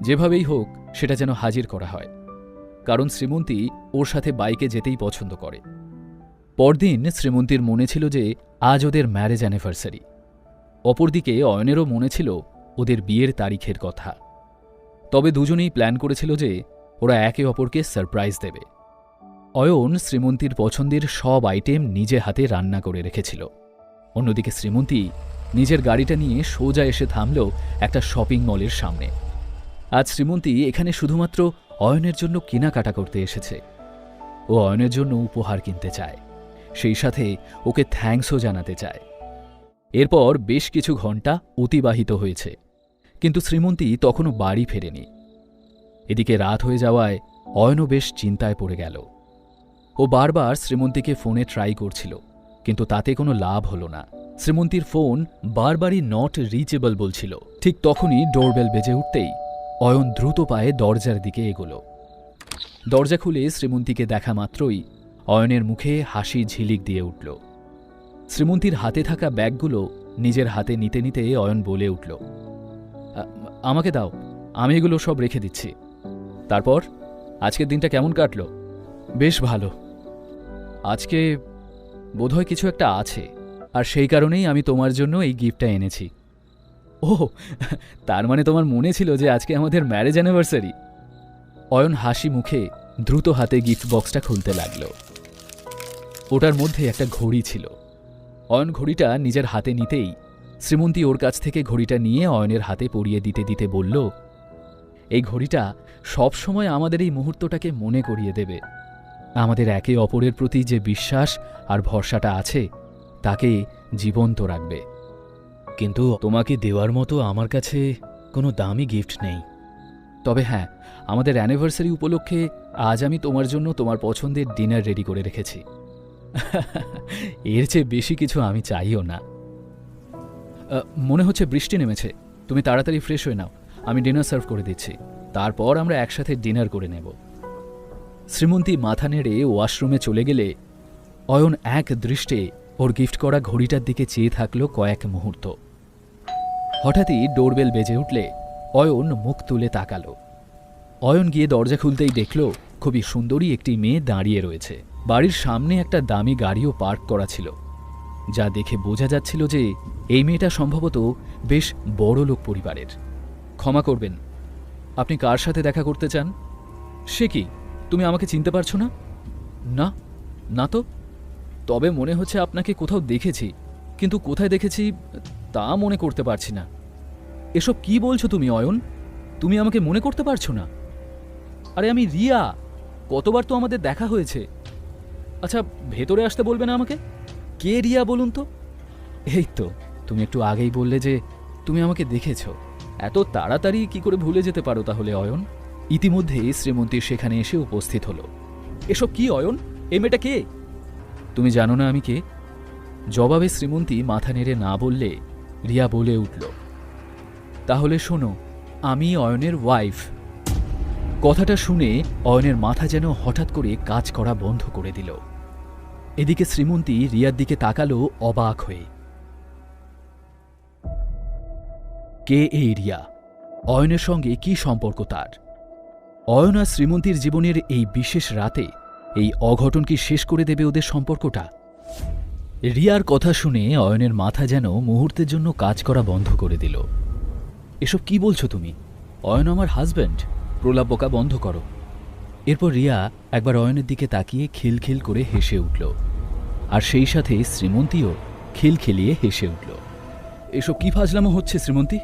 যেভাবেই হোক সেটা যেন হাজির করা হয়, কারণ শ্রীমন্তী ওর সাথে বাইকে যেতেই পছন্দ করে। পরদিন শ্রীমন্তীর মনে ছিল যে আজ ওদের ম্যারেজ অ্যানিভার্সারি। অপরদিকে অয়নেরও মনে ছিল ওদের বিয়ের তারিখের কথা। তবে দুজনেই প্ল্যান করেছিল যে ওরা একে অপরকে সারপ্রাইজ দেবে। অয়ন শ্রীমন্তীর পছন্দের সব আইটেম নিজে হাতে রান্না করে রেখেছিল। অন্যদিকে শ্রীমন্তী নিজের গাড়িটা নিয়ে সোজা এসে থামল একটা শপিং মলের সামনে। আজ শ্রীমন্তী এখানে শুধুমাত্র অয়নের জন্য কেনাকাটা করতে এসেছে। ও অয়নের জন্য উপহার কিনতে চায়, সেই সাথে ওকে থ্যাঙ্কসও জানাতে চায়। এরপর বেশ কিছু ঘন্টা অতিবাহিত হয়েছে, কিন্তু শ্রীমন্তী তখনও বাড়ি ফেরেনি। এদিকে রাত হয়ে যাওয়ায় অয়নও বেশ চিন্তায় পড়ে গেল। ও বারবার শ্রীমন্তীকে ফোনে ট্রাই করছিল, কিন্তু তাতে কোনো লাভ হলো না। শ্রীমন্তীর ফোন বারবারই নট রিচেবল বলছিল। ঠিক তখনই ডোরবেল বেজে উঠতেই অয়ন দ্রুত পায়ে দরজার দিকে এগোল। দরজা খুলে শ্রীমন্তীকে দেখা মাত্রই অয়নের মুখে হাসি ঝিলিক দিয়ে উঠল। শ্রীমন্তীর হাতে থাকা ব্যাগগুলো নিজের হাতে নিতে নিতে অয়ন বলে উঠল, আমাকে দাও, আমি এগুলো সব রেখে দিচ্ছি। তারপর আজকের দিনটা কেমন কাটল? বেশ ভালো। আজকে বোধহয় কিছু একটা আছে, আর সেই কারণেই আমি তোমার জন্য এই গিফটটা এনেছি। ও, তার মানে তোমার মনে ছিল যে আজকে আমাদের ম্যারেজ অ্যানিভার্সারি? অয়ন হাসি মুখে দ্রুত হাতে গিফট বক্সটা খুলতে লাগল। ওটার মধ্যে একটা ঘড়ি ছিল। অয়ন ঘড়িটা নিজের হাতে নিতেই শ্রীমন্তী ওর কাছ থেকে ঘড়িটা নিয়ে অয়নের হাতে পরিয়ে দিতে দিতে বলল, এই ঘড়িটা সব সময় আমাদের এই মুহূর্তটাকে মনে করিয়ে দেবে। আমাদের একে অপরের প্রতি যে বিশ্বাস আর ভরসাটা আছে তাকে জীবন্ত রাখবে। কিন্তু তোমাকে দেওয়ার মতো আমার কাছে কোনো দামি গিফট নেই। তবে হ্যাঁ, আমাদের অ্যানিভার্সারি উপলক্ষে আজ আমি তোমার জন্য তোমার পছন্দের ডিনার রেডি করে রেখেছি। এর চেয়ে বেশি কিছু আমি চাইও না। মনে হচ্ছে বৃষ্টি নেমেছে, তুমি তাড়াতাড়ি ফ্রেশ হয়ে নাও, আমি ডিনার সার্ভ করে দিচ্ছি, তারপর আমরা একসাথে ডিনার করে নেব। শ্রীমন্তী মাথা নেড়ে ওয়াশরুমে চলে গেলে অয়ন এক দৃষ্টে ওর গিফট করা ঘড়িটার দিকে চেয়ে থাকল কয়েক মুহূর্ত। হঠাৎই ডোরবেল বেজে উঠলে অয়ন মুখ তুলে তাকাল। অয়ন গিয়ে দরজা খুলতেই দেখল খুবই সুন্দরী একটি মেয়ে দাঁড়িয়ে রয়েছে। বাড়ির সামনে একটা দামি গাড়িও পার্ক করা ছিল, যা দেখে বোঝা যাচ্ছিল যে এই মেয়েটা সম্ভবত বেশ বড় লোক পরিবারের। ক্ষমা করবেন, আপনি কার সাথে দেখা করতে চান? সে কি, তুমি আমাকে চিনতে পারছো না? না, না তো। তবে মনে হচ্ছে আপনাকে কোথাও দেখেছি, কিন্তু কোথায় দেখেছি তা মনে করতে পারছি না। এসব কি বলছো তুমি অয়ন? তুমি আমাকে মনে করতে পারছো না? আরে আমি রিয়া, কতবার তো আমাদের দেখা হয়েছে। আচ্ছা, ভেতরে আসতে বলবে না আমাকে? কে রিয়া বলুন তো? এই তো, তুমি একটু আগেই বললে যে তুমি আমাকে দেখেছ। এত তাড়াতাড়ি কি করে ভুলে যেতে পারো তাহলে অয়ন? ইতিমধ্যে শ্রীমন্তী সেখানে এসে উপস্থিত হলো। এসব কি অয়ন? এই মেয়েটা কে? তুমি জানো না আমি কে? জবাবে শ্রীমন্তী মাথা নেড়ে না বললে রিয়া বলে উঠল, তাহলে শোনো, আমি অয়নের ওয়াইফ। কথাটা শুনে অয়নের মাথা যেন হঠাৎ করে কাজ করা বন্ধ করে দিল। এদিকে শ্রীমন্তী রিয়ার দিকে তাকালো অবাক হয়ে। কে এই রিয়া? অয়নের সঙ্গে কি সম্পর্ক তার? অয়ন আর শ্রীমন্তীর জীবনের এই বিশেষ রাতে এই অঘটন কি শেষ করে দেবে ওদের সম্পর্কটা? রিয়ার কথা শুনে অয়নের মাথা যেন মুহূর্তের জন্য কাজ করা বন্ধ করে দিল। এসব কি বলছো তুমি? অয়ন আমার হাজব্যান্ড, প্রলাপ বকা বন্ধ করো। এরপর রিয়া একবার অয়নের দিকে তাকিয়ে খিলখিল করে হেসে উঠল, আর সেই সাথে শ্রীমন্তীও খিলখিলিয়ে হেসে উঠল। এসব কি ফাজলামো হচ্ছে শ্রীমন্তী?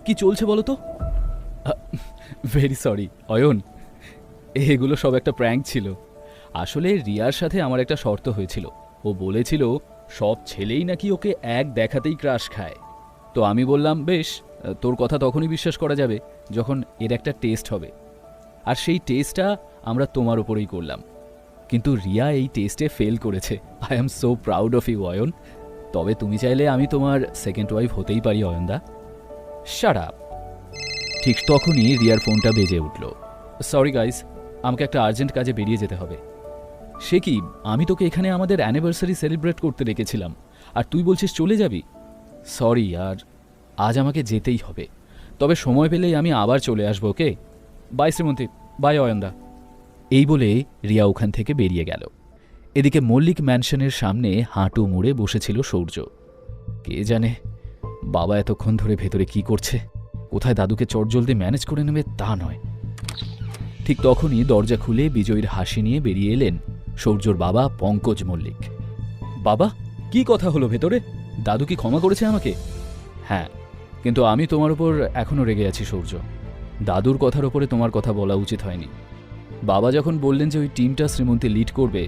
কি চলছে বলো তো? ভেরি সরি অয়ন, এগুলো সব একটা প্র্যাঙ্ক ছিল। আসলে রিয়ার সাথে আমার একটা শর্ত হয়েছিল। ও বলেছিল সব ছেলেই নাকি ওকে এক দেখাতেই ক্রাশ খায়। তো আমি বললাম বেশ, তোর কথা তখনই বিশ্বাস করা যাবে যখন এর একটা টেস্ট হবে, আর সেই টেস্টটা আমরা তোমার উপরেই করলাম। কিন্তু রিয়া এই টেস্টে ফেল করেছে। I am so proud of you Ayan. তবে তুমি চাইলে আমি তোমার সেকেন্ড ওয়াইফ হতেই পারি অয়নদা। Shut up. ঠিক তখনই রিয়ার ফোনটা বেজে উঠল। সরি গাইস, আমাকে একটা আর্জেন্ট কাজে বেরিয়ে যেতে হবে। সে কি, আমি তোকে এখানে আমাদের অ্যানিভার্সারি সেলিব্রেট করতে রেখেছিলাম, আর তুই বলছিস চলে যাবি? সরি আর আজ আমাকে যেতেই হবে, তবে সময় পেলেই আমি আবার চলে আসবো। ওকে, বাই শ্রীমন্তী, বাই অয়নদা। এই বলে রিয়া ওখান থেকে বেরিয়ে গেল। এদিকে মল্লিক ম্যানশনের সামনে হাঁটু মুড়ে বসেছিল সূর্য। কে জানে বাবা এতক্ষণ ধরে ভেতরে কি করছে, কোথায় দাদুকে চটজলদি ম্যানেজ করে নেবে তা নয়। ঠিক তখনই দরজা খুলে বিজয়ীর হাসি নিয়ে বেরিয়ে এলেন সূর্যর বাবা পঙ্কজ মল্লিক। বাবা, কি কথা হলো ভেতরে? দাদু কি ক্ষমা করেছে আমাকে? হ্যাঁ, কিন্তু আমি তোমার উপর এখনও রেগে আছি সূর্য। দাদুর কথার ওপরে তোমার কথা বলা উচিত হয়নি। বাবা যখন বললেন যে ওই টিমটা শ্রীমন্তী লিড করবে,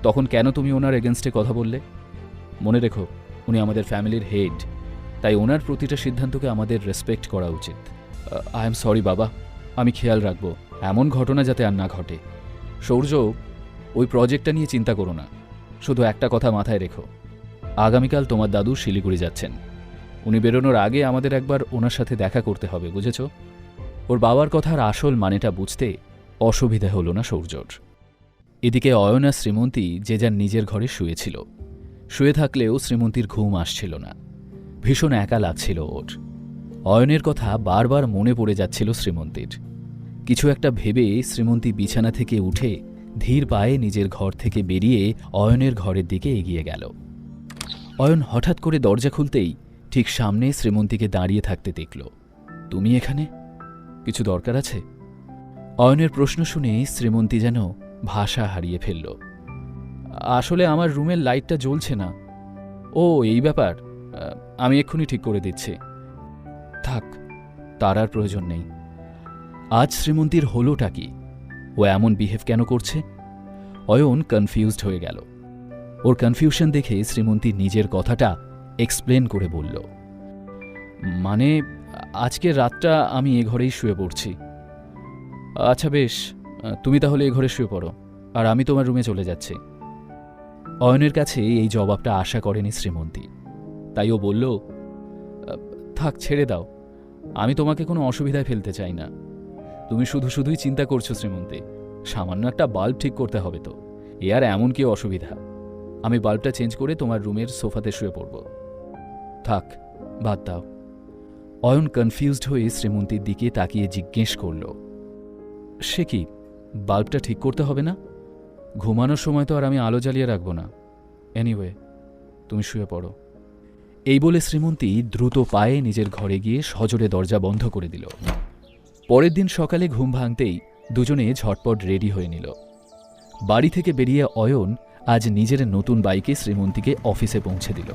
তখন কেন তুমি ওনার এগেনস্টে কথা বললে? মনে রেখো, উনি আমাদের ফ্যামিলির হেড, তাই ওনার প্রতিটা সিদ্ধান্তকে আমাদের রেসপেক্ট করা উচিত। আই এম সরি বাবা, আমি খেয়াল রাখবো এমন ঘটনা যাতে আর না ঘটে। সূর্য, ওই প্রজেক্টটা নিয়ে চিন্তা করো না, শুধু একটা কথা মাথায় রেখো, আগামীকাল তোমার দাদু শিলিগুড়ি যাচ্ছেন। উনি বেরোনোর আগে আমাদের একবার ওনার সাথে দেখা করতে হবে, বুঝেছ? ওর বাবার কথার আসল মানেটা বুঝতে অসুবিধা হলো না সূর্যর। এদিকে অয়ন আর শ্রীমন্তী যে যার নিজের ঘরে শুয়েছিল। শুয়ে থাকলেও শ্রীমন্তীর ঘুম আসছিল না, ভীষণ একা লাগছিল ওর। অয়নের কথা বারবার মনে পড়ে যাচ্ছিল শ্রীমন্তীর। কিছু একটা ভেবে শ্রীমন্তী বিছানা থেকে উঠে ধীর পায়ে নিজের ঘর থেকে বেরিয়ে অয়নের ঘরের দিকে এগিয়ে গেল। অয়ন হঠাৎ করে দরজা খুলতেই ঠিক সামনে শ্রীমন্তীকে দাঁড়িয়ে থাকতে দেখল। তুমি এখানে? কিছু দরকার আছে? অয়নের প্রশ্ন শুনে শ্রীমন্তী যেন ভাষা হারিয়ে ফেলল। আসলে আমার রুমের লাইটটা জ্বলছে না। ও, এই ব্যাপার, আমি এক্ষুনি ঠিক করে দিচ্ছি। থাক, তার আর প্রয়োজন নেই। আজ শ্রীমন্তীর হলোটা কি? ও এমন বিহেভ কেন করছে? অয়ন কনফিউজড হয়ে গেল। ওর কনফিউশন দেখে শ্রীমন্তী নিজের কথাটা এক্সপ্লেন করে বলল, মানে আজকের রাতটা আমি এ ঘরেই শুয়ে পড়ছি। আচ্ছা বেশ, তুমি তাহলে এ ঘরে শুয়ে পড়ো, আর আমি তোমার রুমে চলে যাচ্ছি। অয়নের কাছে এই জবাবটা আশা করেনি শ্রীমন্তী, তাই ও বলল, থাক, ছেড়ে দাও, আমি তোমাকে কোনো অসুবিধায় ফেলতে চাই না। তুমি শুধুই চিন্তা করছো শ্রীমন্তী, সামান্য একটা বাল্ব ঠিক করতে হবে তো, এ আর এমন কি অসুবিধা? আমি বাল্বটা চেঞ্জ করে তোমার রুমের সোফাতে শুয়ে পড়ব। থাক, বাদ দাও। অয়ন কনফিউজড হয়ে শ্রীমন্তীর দিকে তাকিয়ে জিজ্ঞেস করল, সে কি, বাল্বটা ঠিক করতে হবে না? ঘুমানোর সময় তো আর আমি আলো জ্বালিয়ে রাখব না। এনিওয়ে, তুমি শুয়ে পড়ো। এই বলে শ্রীমন্তী দ্রুত পায়ে নিজের ঘরে গিয়ে সজোরে দরজা বন্ধ করে দিল। পরের দিন সকালে ঘুম ভাঙতেই দুজনে ঝটপট রেডি হয়ে নিল। বাড়ি থেকে বেরিয়ে অয়ন আজ নিজের নতুন বাইকে শ্রীমন্তীকে অফিসে পৌঁছে দিল।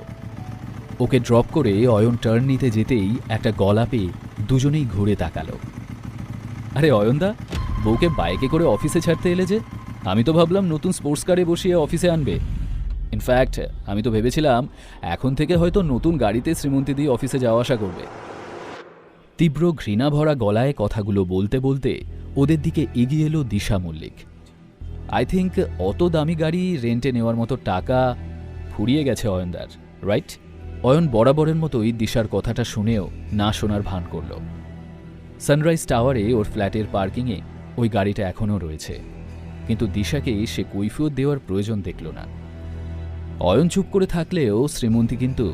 ওকে ড্রপ করে অয়ন টার্ন নিতে যেতেই একটা গলা পেয়ে দুজনেই ঘুরে তাকালো। আরে অয়নদা, বউকে বাইকে করে অফিসে ছাড়তে এলে যে? আমি তো ভাবলাম নতুন স্পোর্টস কারে বসিয়ে অফিসে আনবে। ইনফ্যাক্ট আমি তো ভেবেছিলাম এখন থেকে হয়তো নতুন গাড়িতে শ্রীমন্তী দিয়ে অফিসে যাওয়া আসা করবে। তীব্র ঘৃণা ভরা গলায় কথাগুলো বলতে বলতে ওদের দিকে এগিয়ে এলো দিশা মল্লিক। আই থিঙ্ক অত দামি গাড়ি রেন্টে নেওয়ার মতো টাকা ফুরিয়ে গেছে অয়নদার, রাইট? অয়ন বরাবরের মতোই দিশার কথাটা শুনেও না শোনার ভান করল। সানরাইজ টাওয়ারে ওর ফ্ল্যাটের পার্কিংয়ে ওই গাড়িটা এখনও রয়েছে, কিন্তু দিশাকে সে কৈফিয়ত দেওয়ার প্রয়োজন দেখল না। অয়ন চুপ করে থাকলেও শ্রীমন্তী কিন্তু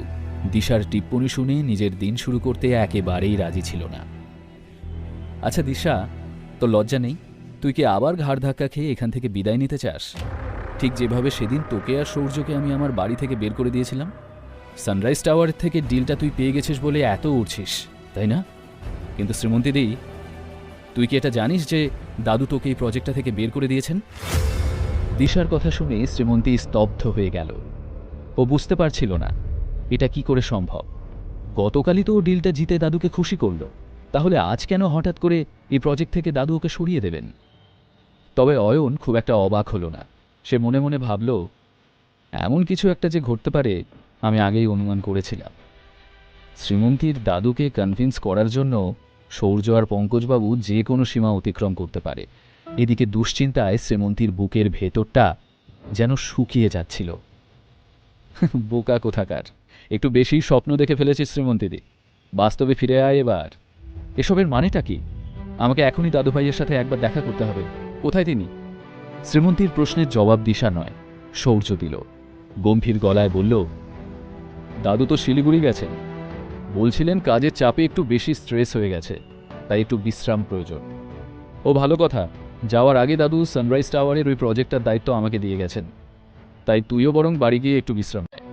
দিশার টিপ্পনি শুনে নিজের দিন শুরু করতে একেবারেই রাজি ছিল না। আচ্ছা দিশা, তোর লজ্জা নেই? তুই কি আবার ঘাড় ধাক্কা খেয়ে এখান থেকে বিদায় নিতে চাস? ঠিক যেভাবে সেদিন তোকে আর সূর্যকে আমি আমার বাড়ি থেকে বের করে দিয়েছিলাম। সানরাইজ টাওয়ার থেকে ডিলটা তুই পেয়ে গেছিস বলে এত উঠছিস, তাই না? কিন্তু শ্রীমন্তী দি, তুই কি এটা জানিস যে দাদু তোকে এই প্রজেক্টটা থেকে বের করে দিয়েছেন? দিশার কথা শুনে শ্রীমন্তী স্তব্ধ হয়ে গেল। ও বুঝতে পারছিল না এটা কি করে সম্ভব। গতকালই তো ও ডিলটা জিতে দাদুকে খুশি করল, তাহলে আজ কেন হঠাৎ করে এই প্রজেক্ট থেকে দাদু ওকে সরিয়ে দেবেন? তবে অয়ন খুব একটা অবাক হলো না। সে মনে মনে ভাবল, এমন কিছু একটা যে ঘটতে পারে আমি আগেই অনুমান করেছিলাম। শ্রীমন্তীর দাদুকে কনভিন্স করার জন্য সূর্য আর পঙ্কজবাবু যে কোনো সীমা অতিক্রম করতে পারে। এদিকে দুশ্চিন্তায় শ্রীমন্তীর বুকের ভেতরটা যেন শুকিয়ে যাচ্ছিল। বোকা কোথাকার, একটু বেশি স্বপ্ন দেখে ফেলেছিস শ্রীমন্তীদি, বাস্তবে ফিরে আয় এবার। এসবের মানেটা কি? আমাকে এখনই দাদু ভাইয়ের সাথে একবার দেখা করতে হবে। কোথায় তিনি? শ্রীমন্তীর প্রশ্নের জবাব দিশা নয়, শৌর্য দিল। গম্ভীর গলায় বলল, দাদু তো শিলিগুড়ি গেছেন। বলছিলেন কাজের চাপে একটু বেশি স্ট্রেস হয়ে গেছে, তাই একটু বিশ্রাম প্রয়োজন। ও ভালো কথা, যাওয়ার আগে দাদু সানরাইজ টাওয়ারের ওই প্রজেক্টটার দায়িত্ব আমাকে দিয়ে গেছেন, তাই তুইও বরং বাড়ি গিয়ে একটু বিশ্রাম নেয়।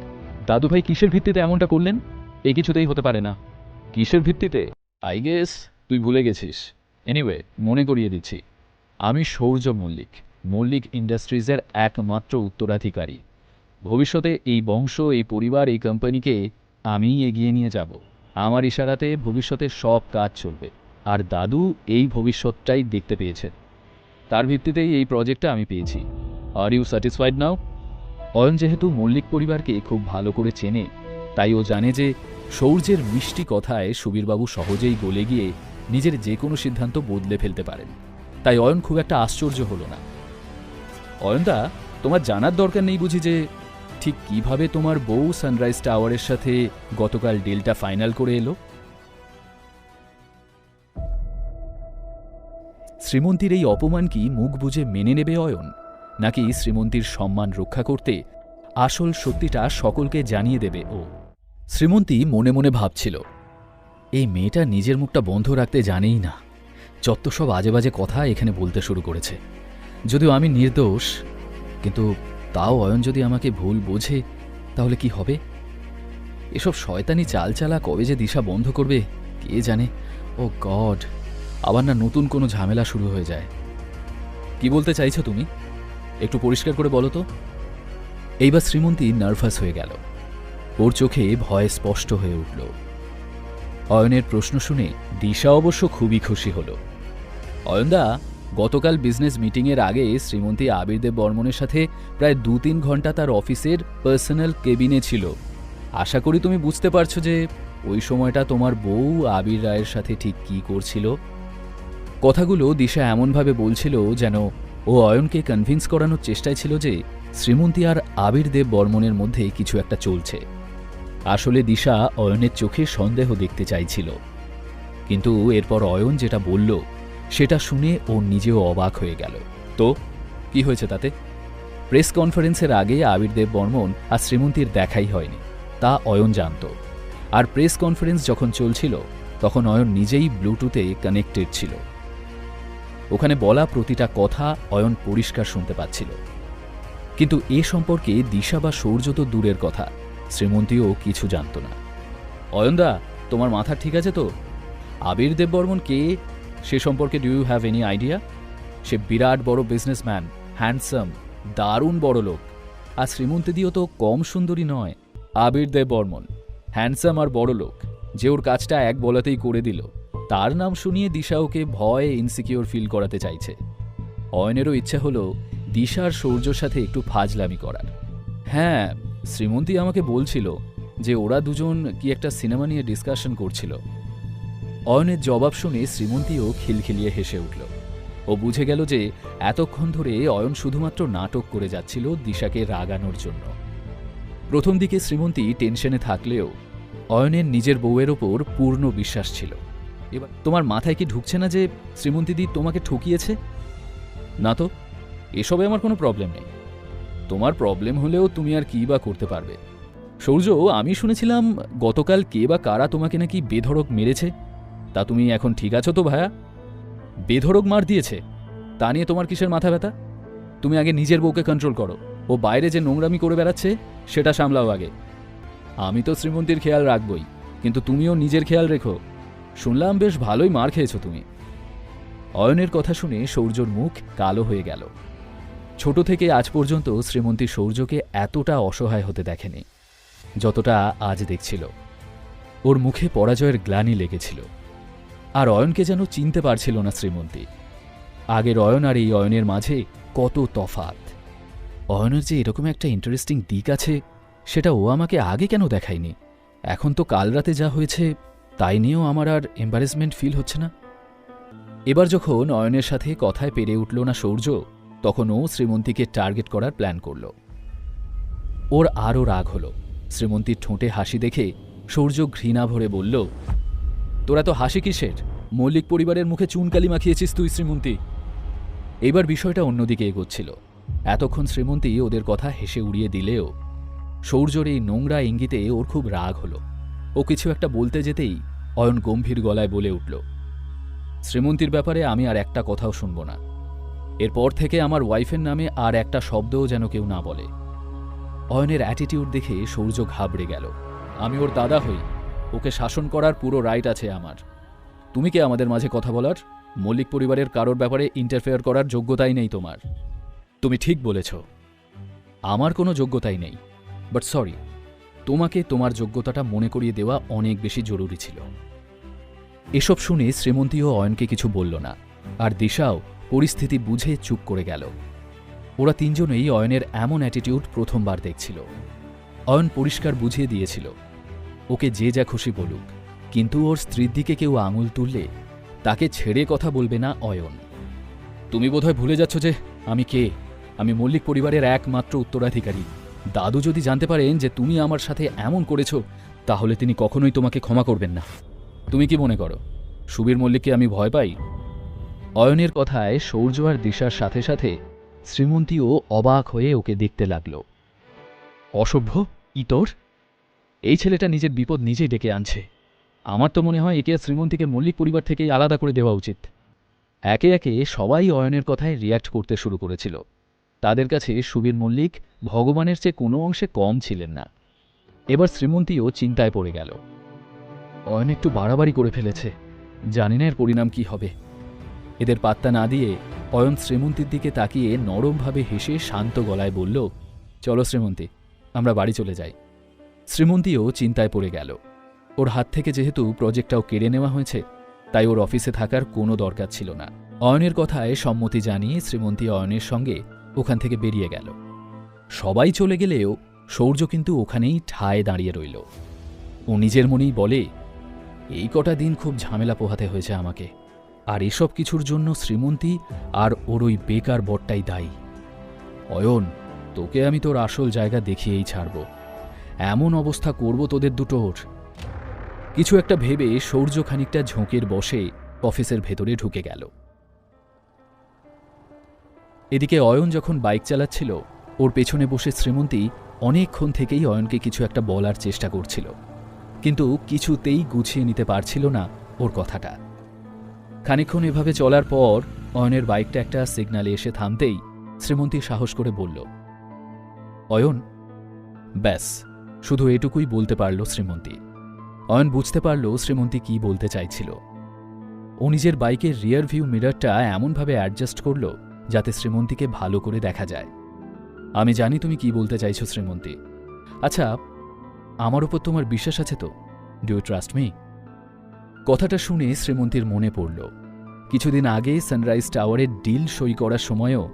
দাদু ভাই কিসের ভিত্তিতে এমনটা করলেন? এ কিছুতেই হতে পারে না। কিসের ভিত্তিতে? আই গেস তুই ভুলে গেছিস। এনিওয়ে, মনে করিয়ে দিচ্ছি, আমি শৌর্য মল্লিক, মল্লিক ইন্ডাস্ট্রিজের একমাত্র উত্তরাধিকারী। ভবিষ্যতে এই বংশ, এই পরিবার, এই কোম্পানিকে আমিই এগিয়ে নিয়ে যাব। আমার ইশারাতে ভবিষ্যতে সব কাজ চলবে, আর দাদু এই ভবিষ্যৎটাই দেখতে পেয়েছেন। তার ভিত্তিতেই এই প্রজেক্টটা আমি পেয়েছি। আর ইউ স্যাটিসফাইড নাও? অয়ন যেহেতু মল্লিক পরিবারকে খুব ভালো করে চেনে, তাই ও জানে যে শৌর্যের মিষ্টি কথায় সুবীরবাবু সহজেই গলে গিয়ে নিজের যে কোনো সিদ্ধান্ত বদলে ফেলতে পারেন। তাই অয়ন খুব একটা আশ্চর্য হলো না। অয়নদা, তোমার জানার দরকার নেই বুঝি যে ঠিক কিভাবে তোমার বউ সানরাইজ টাওয়ারের সাথে গতকাল ডিলটা ফাইনাল করে এলো? শ্রীমন্তীর এই অপমান কি মুখ বুজে মেনে নেবে অয়ন, নাকি শ্রীমন্তীর সম্মান রক্ষা করতে আসল সত্যিটা সকলকে জানিয়ে দেবে ও? শ্রীমন্তী মনে মনে ভাবছিল, এই মেয়েটা নিজের মুখটা বন্ধ রাখতে জানেই না, যত সব আজে বাজে কথা এখানে বলতে শুরু করেছে। যদিও আমি নির্দোষ, কিন্তু তাও অয়ন যদি আমাকে ভুল বোঝে তাহলে কি হবে? এসব শয়তানি চালচালা কবে যে দিশা বন্ধ করবে কে জানে। ও গড, আবার না নতুন কোনো ঝামেলা শুরু হয়ে যায়। কি বলতে চাইছো তুমি? একটু পরিষ্কার করে বলো তো। এইবার শ্রীমন্তী নার্ভাস হয়ে গেল। ওর চোখে ভয় স্পষ্ট হয়ে উঠল। অয়নের প্রশ্ন শুনে দিশা অবশ্য খুবই খুশি হল। অয়নদা, গতকাল বিজনেস মিটিংয়ের আগে শ্রীমন্তী আবিরদেব বর্মনের সাথে প্রায় 2-3 ঘন্টা তার অফিসের পার্সোনাল কেবিনে ছিল। আশা করি তুমি বুঝতে পারছো যে ওই সময়টা তোমার বউ আবির রায়ের সাথে ঠিক কী করছিল। কথাগুলো দিশা এমনভাবে বলছিল যেন ও অয়নকে কনভিন্স করানোর চেষ্টায় ছিল যে শ্রীমন্তী আর আবিরদেব বর্মনের মধ্যে কিছু একটা চলছে। আসলে দিশা অয়নের চোখে সন্দেহ দেখতে চাইছিল, কিন্তু এরপর অয়ন যেটা বলল সেটা শুনে ও নিজেও অবাক হয়ে গেল। তো কি হয়েছে তাতে? প্রেস কনফারেন্সের আগে আবিরদেব বর্মন আর শ্রীমন্তীর দেখাই হয়নি, তা অয়ন জানত। আর প্রেস কনফারেন্স যখন চলছিল তখন অয়ন নিজেই ব্লুটুথে কানেক্টেড ছিল। ওখানে বলা প্রতিটা কথা অয়ন পরিষ্কার শুনতে পাচ্ছিল। কিন্তু এ সম্পর্কে দিশা বা সৌর্য তো দূরের কথা, শ্রীমন্তীও কিছু জানত না। অয়নদা, তোমার মাথা ঠিক আছে তো? আবিরদেব বর্মন কে সে সম্পর্কে do you have any idea? সে বিরাট বড় বিজনেসম্যান, হ্যান্ডসাম, দারুণ বড় লোক। আর শ্রীমন্তীদিও তো কম সুন্দরী নয়। আবিরদেব বর্মন হ্যান্ডসাম আর বড় লোক, যে ওর কাজটা এক বলাতেই করে দিল, তার নাম শুনিয়ে দিশা ওকে ভয়ে ইনসিকিউর ফিল করাতে চাইছে। অয়নেরও ইচ্ছা হলো দিশার সৌর্যর সাথে একটু ফাজলামি করার। হ্যাঁ, শ্রীমন্তী আমাকে বলছিল যে ওরা দুজন কি একটা সিনেমা নিয়ে ডিসকাশন করছিল। অয়নের জবাব শুনে শ্রীমন্তীও খিলখিলিয়ে হেসে উঠল। ও বুঝে গেল যে এতক্ষণ ধরে অয়ন শুধুমাত্র নাটক করে যাচ্ছিল দিশাকে রাগানোর জন্য। প্রথম দিকে শ্রীমন্তী টেনশনে থাকলেও অয়নের নিজের বউয়ের ওপর পূর্ণ বিশ্বাস ছিল। এবার তোমার মাথায় কি ঢুকছে না যে শ্রীমন্তীদি তোমাকে ঠকিয়েছে? না তো, এসবে আমার কোনো প্রবলেম নেই। তোমার প্রবলেম হলেও তুমি আর কি বা করতে পারবে? সৌর্য, আমি শুনেছিলাম গতকাল কে বা কারা তোমাকে নাকি বেধড়ক মেরেছে। তা তুমি এখন ঠিক আছো তো ভায়া? বেধড়ক মার দিয়েছে তা নিয়ে তোমার কিসের মাথা ব্যথা? তুমি আগে নিজের বউকে কন্ট্রোল করো, ও বাইরে যে নোংরামি করে বেড়াচ্ছে সেটা সামলাও আগে। আমি তো শ্রীমন্তীর খেয়াল রাখবই, কিন্তু তুমিও নিজের খেয়াল রেখো। শুনলাম বেশ ভালোই মার খেয়েছো তুমি। অয়নের কথা শুনে সৌর্যর মুখ কালো হয়ে গেল। ছোট থেকে আজ পর্যন্ত শ্রীমন্তী সৌর্যকে এতটা অসহায় হতে দেখেনি যতটা আজ দেখছিল। ওর মুখে পরাজয়ের গ্লানি লেগেছিল। আর অয়নকে যেন চিনতে পারছিল না শ্রীমন্তী। আগের অয়ন আর এই অয়নের মাঝে কত তফাৎ। অয়নের যে এরকম একটা ইন্টারেস্টিং দিক আছে সেটা ও আমাকে আগে কেন দেখায়নি? এখন তো কাল রাতে যা হয়েছে তাই নিয়েও আমার আর এম্বারেসমেন্ট ফিল হচ্ছে না। এবার যখন অয়নের সাথে কথায় পেরে উঠল না সৌর্য, তখন ও শ্রীমন্তীকে টার্গেট করার প্ল্যান করল। ওর আরও রাগ হল। শ্রীমন্তীর ঠোঁটে হাসি দেখে সৌর্য ঘৃণা ভরে বলল, তোরা তো হাসি কিসের? মল্লিক পরিবারের মুখে চুনকালি মাখিয়েছিস তুই শ্রীমন্তী। এবার বিষয়টা অন্যদিকে এগোচ্ছিল। এতক্ষণ শ্রীমন্তী ওদের কথা হেসে উড়িয়ে দিলেও সৌর্যর এই নোংরা ইঙ্গিতে ওর খুব রাগ হলো। ও কিছু একটা বলতে যেতেই অয়ন গম্ভীর গলায় বলে উঠল, শ্রীমন্তীর ব্যাপারে আমি আর একটা কথাও শুনব না। এরপর থেকে আমার ওয়াইফের নামে আর একটা শব্দও যেন কেউ না বলে। অয়নের অ্যাটিটিউড দেখে সৌর্য ঘাবড়ে গেল। আমি ওর দাদা হই, ওকে শাসন করার পুরো রাইট আছে আমার। তুমি কে আমাদের মাঝে কথা বলার? মল্লিক পরিবারের কারোর ব্যাপারে ইন্টারফেয়ার করার যোগ্যতাই নেই তোমার। তুমি ঠিক বলেছ, আমার কোনো যোগ্যতাই নেই, বাট সরি, তোমাকে তোমার যোগ্যতাটা মনে করিয়ে দেওয়া অনেক বেশি জরুরি ছিল। এসব শুনে শ্রীমন্তীও অয়নকে কিছু বলল না, আর দিশাও পরিস্থিতি বুঝে চুপ করে গেল। ওরা তিনজনেই অয়নের এমন অ্যাটিটিউড প্রথমবার দেখছিল। অয়ন পরিষ্কার বুঝিয়ে দিয়েছিল, ওকে যে যা খুশি বলুক, কিন্তু ওর স্ত্রীর দিকে কেউ আঙুল তুললে তাকে ছেড়ে কথা বলবে না অয়ন। তুমি বোধহয় ভুলে যাচ্ছ যে আমি কে। আমি মল্লিক পরিবারের একমাত্র উত্তরাধিকারী। দাদু যদি জানতে পারেন যে তুমি আমার সাথে এমন করেছ, তাহলে তিনি কখনোই তোমাকে ক্ষমা করবেন না। তুমি কি মনে করো সুবীর মল্লিককে আমি ভয় পাই? অয়নের কথায় সৌর্য আর দিশার সাথে সাথে শ্রীমন্তীও অবাক হয়ে ওকে দেখতে লাগল। অসভ্য, ইতর, এই ছেলেটা নিজের বিপদ নিজেই ডেকে আনছে। আমার তো মনে হয় একে আর শ্রীমন্তীকে মল্লিক পরিবার থেকেই আলাদা করে দেওয়া উচিত। একে একে সবাই অয়নের কথায় রিয়্যাক্ট করতে শুরু করেছিল। তাদের কাছে সুবীর মল্লিক ভগবানের চেয়ে কোনো অংশে কম ছিলেন না। এবার শ্রীমন্তীও চিন্তায় পড়ে গেল। অয়ন একটু বাড়াবাড়ি করে ফেলেছে, জানি না এর পরিণাম কি হবে। এদের পাত্তা না দিয়ে অয়ন শ্রীমন্তীর দিকে তাকিয়ে নরমভাবে হেসে শান্ত গলায় বলল, চলো শ্রীমন্তী, আমরা বাড়ি চলে যাই। শ্রীমন্তীও চিন্তায় পড়ে গেল। ওর হাত থেকে যেহেতু প্রজেক্টটাও কেড়ে নেওয়া হয়েছে, তাই ওর অফিসে থাকার কোনো দরকার ছিল না। অয়নের কথায় সম্মতি জানিয়ে শ্রীমন্তী অয়নের সঙ্গে ওখান থেকে বেরিয়ে গেল। সবাই চলে গেলেও সৌর্য কিন্তু ওখানেই ঠায় দাঁড়িয়ে রইল। ও নিজের মনেই বলে, এই কটা দিন খুব ঝামেলা পোহাতে হয়েছে আমাকে, আর এসব কিছুর জন্য শ্রীমন্তী আর ওর ওই বেকার বরটাই দায়ী। অয়ন, তোকে আমি তোর আসল জায়গা দেখিয়েই ছাড়ব। এমন অবস্থা করব তোদের দুটোর। কিছু একটা ভেবে সৌর্য খানিকটা ঝোঁকের বসে অফিসের ভেতরে ঢুকে গেল। এদিকে অয়ন যখন বাইক চালাচ্ছিল, ওর পেছনে বসে শ্রীমন্তী অনেকক্ষণ থেকেই অয়নকে কিছু একটা বলার চেষ্টা করছিল, কিন্তু কিছুতেই গুছিয়ে নিতে পারছিল না ওর কথাটা। খানিকক্ষণ এভাবে চলার পর অয়নের বাইকটা একটা সিগন্যালে এসে থামতেই শ্রীমন্তী সাহস করে বলল, অয়ন। ব্যাস, শুধু এটুকুই বলতে পারল শ্রীমন্তী। অয়ন বুঝতে পারল শ্রীমন্তী কি বলতে চাইছিল। ও নিজের বাইকের রিয়ার ভিউ মিররটা এমনভাবে অ্যাডজাস্ট করল যাতে শ্রীমন্তীকে ভালো করে দেখা যায়। আমি জানি তুমি কি বলতে চাইছো শ্রীমন্তী। আচ্ছা, আমার উপর তোমার বিশ্বাস আছে তো? Do you trust me? কথাটা শুনে শ্রীমন্তীর মনে পড়ল, কিছুদিন আগে সানরাইজ টাওয়ারের ডিল সই করার সময়ও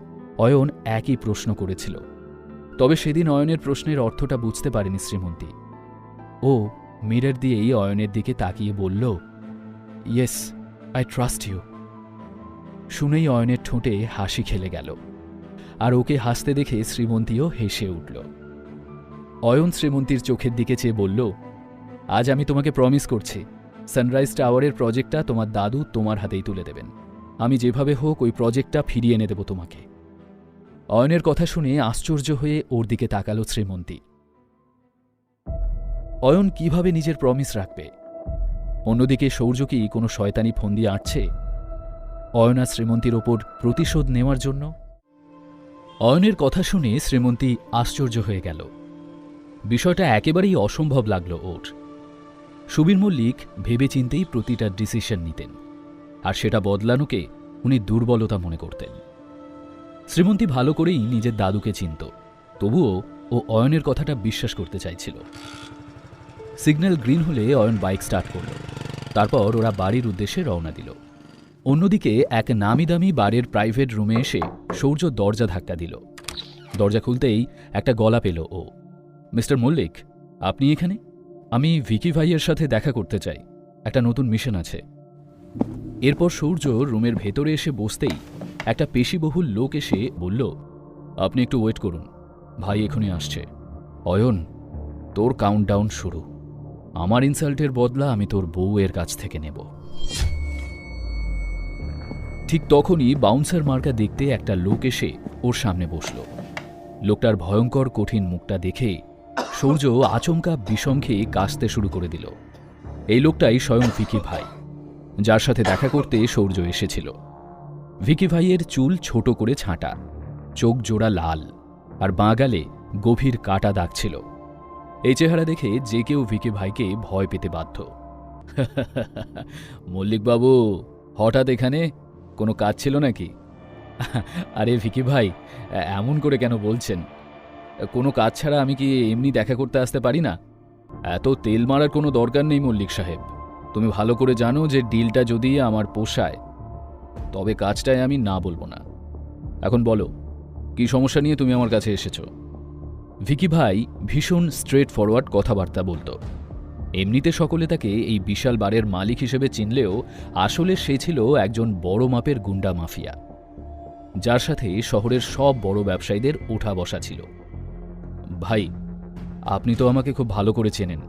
অয়ন একই প্রশ্ন করেছিল। তবে সেদিন অয়নের প্রশ্নের অর্থটা বুঝতে পারেনি শ্রীমন্তী। ও মিরর দিয়েই অয়নের দিকে তাকিয়ে বলল, ইয়েস, আই ট্রাস্ট ইউ। শুনেই অয়নের ঠোঁটে হাসি খেলে গেল, আর ওকে হাসতে দেখে শ্রীমন্তীও হেসে উঠল। অয়ন শ্রীমন্তীর চোখের দিকে চেয়ে বলল, আজ আমি তোমাকে প্রমিস করছি, সানরাইজ টাওয়ারের প্রজেক্টটা তোমার দাদু তোমার হাতেই তুলে দেবেন। আমি যেভাবে হোক ওই প্রজেক্টটা ফিরিয়ে এনে দেব তোমাকে। অয়নের কথা শুনে আশ্চর্য হয়ে ওর দিকে তাকালো শ্রীমন্তী। অয়ন কিভাবে নিজের প্রমিস রাখবে? অন্যদিকে সৌর্য কি কোনো শয়তানি ফন্দি আঁটছে অয়ন আর শ্রীমন্তীর ওপর প্রতিশোধ নেওয়ার জন্য? অয়নের কথা শুনে শ্রীমন্তী আশ্চর্য হয়ে গেল। বিষয়টা একেবারেই অসম্ভব লাগল ওর। সুবীর মল্লিক ভেবেচিন্তেই প্রতিটা ডিসিশন নিতেন, আর সেটা বদলানোকে উনি দুর্বলতা মনে করতেন। শ্রীমন্তী ভালো করেই নিজের দাদুকে চিনত, তবুও ও অয়নের কথাটা বিশ্বাস করতে চাইছিল। সিগন্যাল গ্রিন হলে অয়ন বাইক স্টার্ট করল। তারপর ওরা বাড়ির উদ্দেশ্যে রওনা দিল। অন্যদিকে এক নামিদামি বারের প্রাইভেট রুমে এসে সৌর্য দরজা ধাক্কা দিল। দরজা খুলতেই একটা গলা পেল ও। মিস্টার মল্লিক, আপনি এখানে? আমি ভিকি ভাইয়ের সাথে দেখা করতে চাই, একটা নতুন মিশন আছে। এরপর সৌর্য রুমের ভেতরে এসে বসতেই একটা পেশিবহুল লোক এসে বলল, আপনি একটু ওয়েট করুন, ভাই এখনই আসছে। অয়ন, তোর কাউন্টডাউন শুরু। আমার ইনসাল্টের বদলা আমি তোর বউয়ের কাছ থেকে নেব। ঠিক তখনই বাউন্সার মার্কা দেখতে একটা লোক এসে ওর সামনে বসল। লোকটার ভয়ঙ্কর কঠিন মুখটা দেখে সূর্য আচমকা বিষম খেয়ে কাশতে শুরু করে দিল। এই লোকটাই স্বয়ং ভিকি ভাই, যার সাথে দেখা করতে সূর্য এসেছিল। ভিকি ভাইয়ের চুল ছোট করে ছাঁটা, চোখ জোড়া লাল, আর বাঁ গালে গভীর কাটা দাগ ছিল। এই চেহারা দেখে যে কেউ ভিকি ভাইকে ভয় পেতে বাধ্য। মল্লিকবাবু, হঠাৎ এখানে? কোনো কাজ ছিল নাকি? আরে ভিকি ভাই, এমন করে কেন বলছেন? কোনো কাজ ছাড়া আমি কি এমনি দেখা করতে আসতে পারি না? এত তেল মারার কোনো দরকার নেই মল্লিক সাহেব। তুমি ভালো করে জানো যে ডিলটা যদি আমার পোষায় তবে কাজটায় আমি না বলবো না। এখন বলো, কি সমস্যা নিয়ে তুমি আমার কাছে এসেছো? ভিকি ভাই ভীষণ স্ট্রেট ফরওয়ার্ড কথাবার্তা বলতো। এমনিতে সকলে তাকে এই বিশাল বারের মালিক হিসেবে চিনলেও আসলে সে ছিল একজন বড় মাপের গুন্ডা মাফিয়া, যার সাথে শহরের সব বড় ব্যবসায়ীদের ওঠা বসা ছিল। ভাই, আপনি তো আমাকে খুব ভালো করে চেনেন,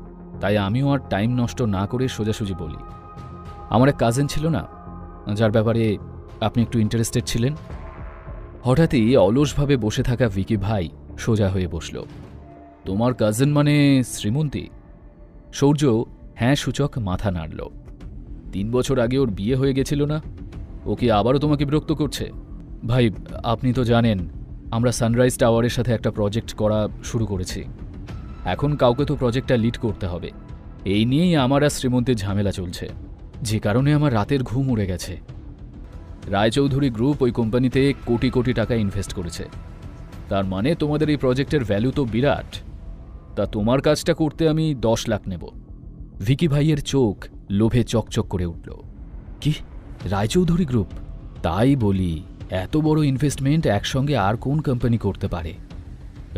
তাই আমিও আর টাইম নষ্ট না করে সোজাসুজি বলি। আমার এক কাজিন ছিল না, যার ব্যাপারে আপনি একটু ইন্টারেস্টেড ছিলেন? হঠাৎই অলসভাবে বসে থাকা ভিকি ভাই সোজা হয়ে বসল। তোমার কাজিন মানে শ্রীমন্তী? সূর্য হ্যাঁ সূচক মাথা নাড়ল। 3 বছর আগে ওর বিয়ে হয়ে গেছিল না? ও কি আবারও তোমাকে বিরক্ত করছে? ভাই, আপনি তো জানেন আমরা সানরাইজ টাওয়ারের সাথে একটা প্রজেক্ট করা শুরু করেছি। এখন কাউকে তো প্রজেক্টটা লিড করতে হবে। এই নিয়েই আমার আর শ্রীমন্তীর ঝামেলা চলছে, যে কারণে আমার রাতের ঘুম উড়ে গেছে। রায়চৌধুরী গ্রুপ ওই কোম্পানিতে কোটি কোটি টাকা ইনভেস্ট করেছে। তার মানে তোমাদের এই প্রজেক্টের ভ্যালু তো বিরাট। তা তোমার কাজটা করতে আমি 10 লাখ নেব। ভিকি ভাইয়ের চোখ লোভে চকচক করে উঠল। কি, রায়চৌধুরী গ্রুপ? তাই বলি, এত বড় ইনভেস্টমেন্ট একসঙ্গে আর কোন কোম্পানি করতে পারে?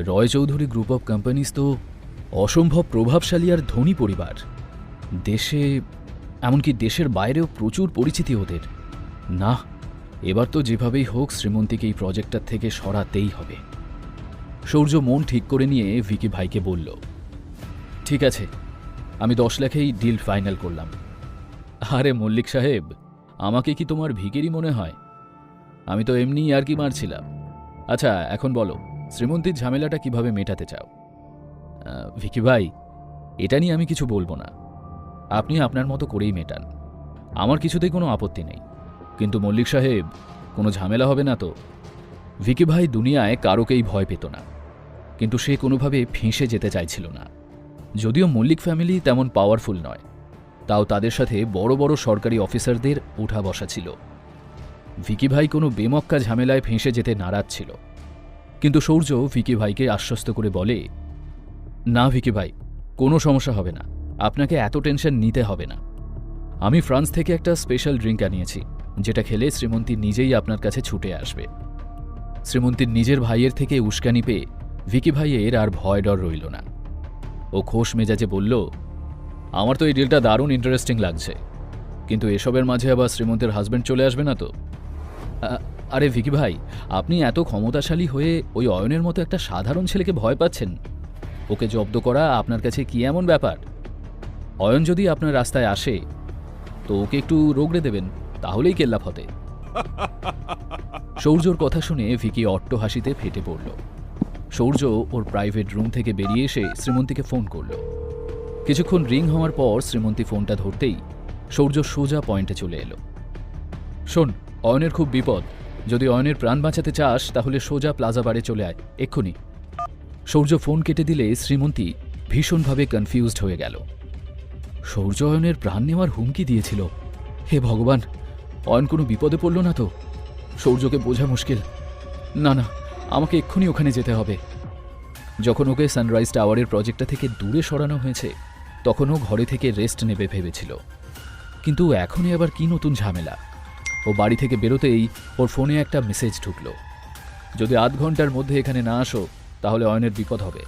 রয় চৌধুরী গ্রুপ অফ কোম্পানিজ তো অসম্ভব প্রভাবশালী আর ধনী পরিবার। দেশে, এমনকি দেশের বাইরেও প্রচুর পরিচিতি ওদের। না, এবার তো যেভাবেই হোক শ্রীমন্তীকে এই প্রজেক্টটার থেকে সরাতেই হবে। সূর্য মন ঠিক করে নিয়ে ভিকি ভাইকে বলল, ঠিক আছে, আমি 10 লাখেই ডিল ফাইনাল করলাম। আরে মল্লিক সাহেব, আমাকে কি তোমার ভিকিরি মনে হয়? আমি তো এমনি আর কি মারছিলাম। আচ্ছা, এখন বলো, শ্রীমন্তীর ঝামেলাটা কিভাবে মেটাতে চাও? ভিকি ভাই, এটা নিয়ে আমি কিছু বলবো না, আপনি আপনার মতো করেই মেটান। আমার কিছুতেই কোনো আপত্তি নেই, কিন্তু মল্লিক সাহেব, কোনো ঝামেলা হবে না তো? ভিকি ভাই দুনিয়ায় কারোকেই ভয় পেত না, কিন্তু সে কোনোভাবে ফেঁসে যেতে চাইছিল না। যদিও মল্লিক ফ্যামিলি তেমন পাওয়ারফুল নয়, তাও তাদের সাথে বড় বড় সরকারি অফিসারদের ওঠা বসা ছিল। ভিকি ভাই কোনো বেমক্কা ঝামেলায় ফেঁসে যেতে নারাজ ছিল। কিন্তু সূর্য ভিকি ভাইকে আশ্বস্ত করে বলে, না ভিকি ভাই, কোনো সমস্যা হবে না, আপনাকে এত টেনশন নিতে হবে না। আমি ফ্রান্স থেকে একটা স্পেশাল ড্রিঙ্ক আনিয়েছি, যেটা খেলে শ্রীমন্তী নিজেই আপনার কাছে ছুটে আসবে। শ্রীমন্তীর নিজের ভাইয়ের থেকে উস্কানি পেয়ে ভিকি ভাইয়ের আর ভয় ডর রইল না। ও খোশ মেজাজে বলল, আমার তো এই ডিলটা দারুণ ইন্টারেস্টিং লাগছে, কিন্তু এসবের মাঝে আবার শ্রীমন্তের হাজব্যান্ড চলে আসবে না তো? আরে ভিকি ভাই, আপনি এত ক্ষমতাশালী হয়ে ওই অয়নের মতো একটা সাধারণ ছেলেকে ভয় পাচ্ছেন? ওকে জব্দ করা আপনার কাছে কি এমন ব্যাপার? অয়ন যদি আপনার রাস্তায় আসে তো ওকে একটু রগড়ে দেবেন, তাহলেই কেল্লা ফতে। সূর্যর কথা শুনে ভিকি অট্ট হাসিতে ফেটে পড়ল। সূর্য ওর প্রাইভেট রুম থেকে বেরিয়ে এসে শ্রীমন্তীকে ফোন করল। কিছুক্ষণ রিং হওয়ার পর শ্রীমন্তী ফোনটা ধরতেই সূর্য সোজা পয়েন্টে চলে এলো। শোন, অয়নের খুব বিপদ, যদি অয়নের প্রাণ বাঁচাতে চাস তাহলে সোজা প্লাজা বারে চলে আয়, এক্ষুনি। সূর্য ফোন কেটে দিলে শ্রীমন্তী ভীষণভাবে কনফিউজড হয়ে গেল। সূর্য অয়নের প্রাণ নেওয়ার হুমকি দিয়েছিল। হে ভগবান, অয়ন কোনো বিপদে পড়ল না তো? সূর্যকে বোঝা মুশকিল। না না, আমাকে এক্ষুনি ওখানে যেতে হবে। যখন ওকে সানরাইজ টাওয়ারের প্রজেক্টটা থেকে দূরে সরানো হয়েছে তখনও ঘরে থেকে রেস্ট নেবে ভেবেছিল, কিন্তু এখনই আবার কি নতুন ঝামেলা? ও বাড়ি থেকে বেরোতেই ওর ফোনে একটা মেসেজ ঢুকল, যদি আধ ঘন্টার মধ্যে এখানে না আসো তাহলে অয়নের বিপদ হবে।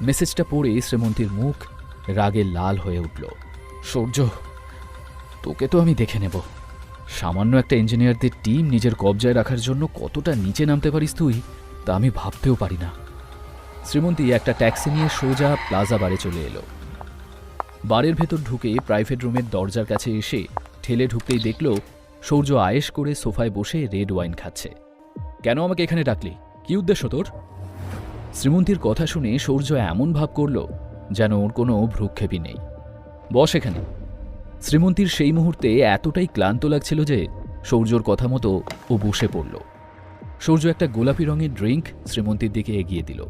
মেসেজটা পড়ে শ্রীমন্তীর মুখ রাগে লাল হয়ে উঠল। সূর্য, তোকে তো আমি দেখে নেব। সামান্য একটা ইঞ্জিনিয়ারদের টিম নিজের কবজায় রাখার জন্য কতটা নিচে নামতে পারিস তুই, তা আমি ভাবতেও পারি না। শ্রীমন্তী একটা ট্যাক্সি নিয়ে সোজা প্লাজা বারে চলে এলো। বারের ভেতর ঢুকে প্রাইভেট রুমের দরজার কাছে এসে ঠেলে ঢুকতেই দেখল সূর্য আয়েশ করে সোফায় বসে রেড ওয়াইন খাচ্ছে। কেন আমাকে এখানে ডাকলি? কি উদ্দেশ্য তোর? শ্রীমন্তীর কথা শুনে সূর্য এমন ভাব করল যেন ওর কোনো ভ্রুক্ষেপই নেই। বস এখানে। শ্রীমন্তীর সেই মুহূর্তে এতটাই ক্লান্ত লাগছিল যে সূর্যর কথা মতো ও বসে পড়ল। সূর্য একটা গোলাপি রঙের ড্রিঙ্ক শ্রীমন্তীর দিকে এগিয়ে দিল।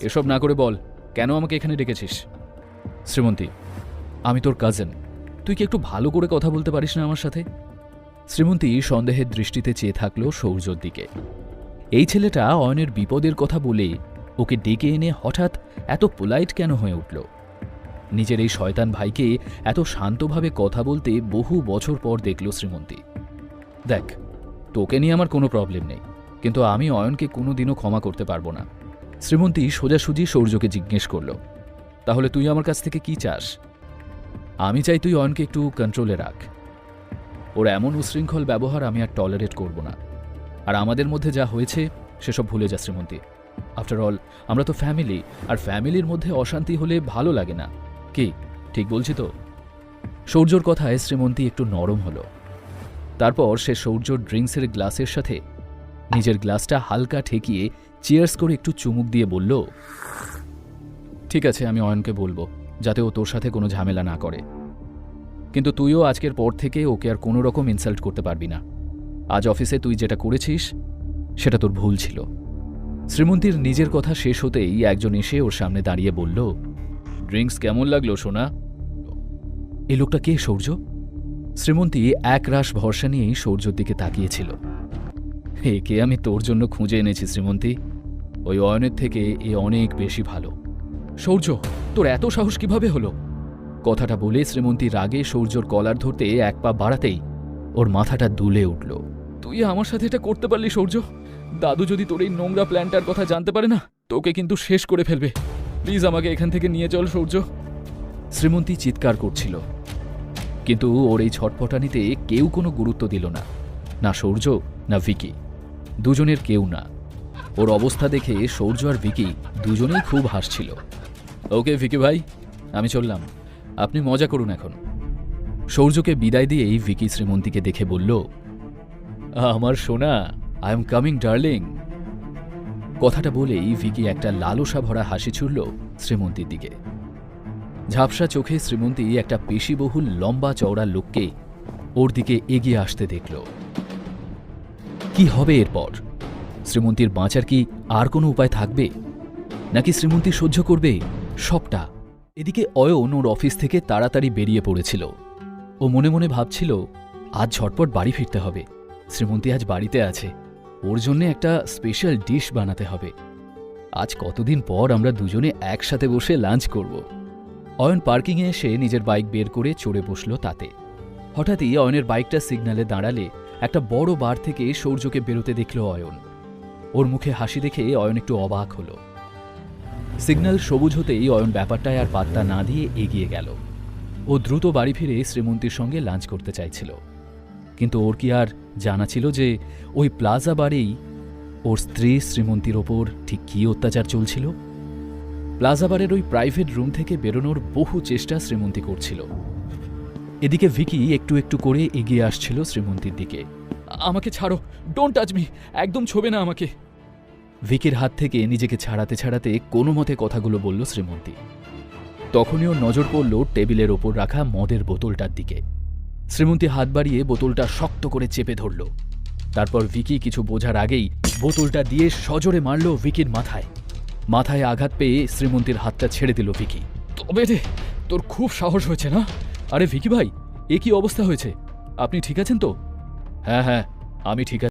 এসব না করে বল, কেন আমাকে এখানে ডেকেছিস? শ্রীমন্তী, আমি তোর কাজিন, তুই কি একটু ভালো করে কথা বলতে পারিস না আমার সাথে? শ্রীমন্তী সন্দেহের দৃষ্টিতে চেয়ে থাকল সূর্যর দিকে। এই ছেলেটা অয়নের বিপদের কথা বলে ওকে ডেকে এনে হঠাৎ এত পোলাইট কেন হয়ে উঠল? নিজের এই শয়তান ভাইকে এত শান্তভাবে কথা বলতে বহু বছর পর দেখল শ্রীমন্তী। দেখ, তোকে নিয়ে আমার কোনো প্রবলেম নেই, কিন্তু আমি অয়নকে কোনোদিনও ক্ষমা করতে পারবো না। শ্রীমন্তী সোজাসুজি সূর্যকে জিজ্ঞেস করল, তাহলে তুই আমার কাছ থেকে কি চাস? আমি চাই তুই অয়নকে একটু কন্ট্রোলে রাখ। ওর এমন উশৃঙ্খল ব্যবহার আমি আর টলারেট করব না। আর আমাদের মধ্যে যা হয়েছে সেসব ভুলে যা শ্রীমন্তী। আফটার অল আমরা তো ফ্যামিলি, আর ফ্যামিলির মধ্যে অশান্তি হলে ভালো লাগে না। কি ঠিক বলছি তো? সূর্যর কথায় শ্রীমন্তী একটু নরম হলো। তারপর সে সূর্যর ড্রিঙ্কসের গ্লাসের সাথে নিজের গ্লাসটা হালকা ঠেকিয়ে চিয়ার্স করে একটু চুমুক দিয়ে বলল, ঠিক আছে, আমি অয়নকে বলবো যাতে ও তোর সাথে কোনো ঝামেলা না করে। কিন্তু তুইও আজকের পর থেকে ওকে আর কোনো রকম ইনসাল্ট করতে পারবি না। আজ অফিসে তুই যেটা করেছিস সেটা তোর ভুল ছিল। শ্রীমন্তীর নিজের কথা শেষ হতেই একজন এসে ওর সামনে দাঁড়িয়ে বলল, ড্রিঙ্কস কেমন লাগলো সোনা? এই লোকটা কে সূর্য? শ্রীমন্তী একরাশ ভরসা নিয়েই সূর্যর দিকে তাকিয়েছিল। একে আমি তোর জন্য খুঁজে এনেছি শ্রীমন্তী। ওই অয়নের থেকে এ অনেক বেশি ভালো। সূর্য, তোর এত সাহস কিভাবে হলো? কথাটা বলে শ্রীমন্তী রাগে সূর্যর কলার ধরতে এক পা বাড়াতেই ওর মাথাটা দুলে উঠল। তুই আমার সাথে এটা করতে পারলি সূর্য? দাদু যদি তোর এই নোংরা প্ল্যানটার কথা জানতে পারে না, তোকে কিন্তু শেষ করে ফেলবে। প্লিজ আমাকে এখান থেকে নিয়ে চল সূর্য। শ্রীমন্তী চিৎকার করছিল, কিন্তু ওর এই ছটফটানিতে কেউ কোনো গুরুত্ব দিল না। না সূর্য, না ভিকি, দুজনের কেউ না। ওর অবস্থা দেখে সূর্য আর ভিকি দুজনেই খুব হাসছিল। ওকে ভিকি ভাই, আমি চললাম, আপনি মজা করুন এখন। সূর্যকে বিদায় দিয়েই ভিকি শ্রীমন্তীকে দেখে বলল, আমার সোনা, আই এম কামিং ডার্লিং। কথাটা বলেই ভিকি একটা লালসা ভরা হাসি ছুড়ল শ্রীমন্তীর দিকে। ঝাপসা চোখে শ্রীমন্তী একটা পেশিবহুল লম্বা চওড়া লোককে ওর দিকে এগিয়ে আসতে দেখল। কি হবে এরপর? শ্রীমন্তীর বাঁচার কি আর কোনো উপায় থাকবে, নাকি শ্রীমন্তী সহ্য করবে সবটা? এদিকে অয়ন ওর অফিস থেকে তাড়াতাড়ি বেরিয়ে পড়েছিল। ও মনে মনে ভাবছিল, আজ ঝটপট বাড়ি ফিরতে হবে। শ্রীমন্তী আজ বাড়িতে আছে, ওর জন্য একটা স্পেশাল ডিশ বানাতে হবে। আজ কতদিন পর আমরা দুজনে একসাথে বসে লাঞ্চ করব। অয়ন পার্কিংয়ে এসে নিজের বাইক বের করে চড়ে বসল তাতে। হঠাৎই অয়নের বাইকটা সিগন্যালে দাঁড়ালে একটা বড় বার থেকে সূর্যকে বেরোতে দেখল অয়ন। ওর মুখে হাসি দেখে অয়ন একটু অবাক হল। সিগন্যাল সবুজ হতেই অয়ন ব্যাপারটায় আর পাত্তা না দিয়ে এগিয়ে গেল। ও দ্রুত বাড়ি ফিরে শ্রীমন্তীর সঙ্গে লাঞ্চ করতে চাইছিল, কিন্তু ওর কি আর জানা ছিল যে ওই প্লাজা বারেই ওর স্ত্রী শ্রীমন্তীর ওপর ঠিক কী অত্যাচার চলছিল? প্লাজা বারের ওই প্রাইভেট রুম থেকে বেরোনোর বহু চেষ্টা শ্রীমন্তী করছিল। এদিকে ভিকি একটু একটু করে এগিয়ে আসছিল শ্রীমন্তীর দিকে। আমাকে ছাড়ো, ডোন্ট টাচ মি, একদম ছোবে না আমাকে। ভিকির হাত থেকে নিজেকে ছাড়াতে ছাড়াতে কোনো মতে কথাগুলো বলল শ্রীমন্তী। তখনই ওর নজর পড়ল টেবিলের ওপর রাখা মদের বোতলটার দিকে। শ্রীমন্তী হাত বাড়িয়ে বোতলটা শক্ত করে চেপে ধরল। তারপর ভিকি কিছু বোঝার আগেই বোতলটা দিয়ে সজোরে মারল ভিকির মাথায়। মাথায় আঘাত পেয়ে শ্রীমন্তীর হাতটা ছেড়ে দিল ভিকি। তবে রে, তোর খুব সাহস হয়েছে না? আরে ভিকি ভাই, এ কি অবস্থা হয়েছে? আপনি ঠিক আছেন তো? হ্যাঁ হ্যাঁ, আমি ঠিক আছি।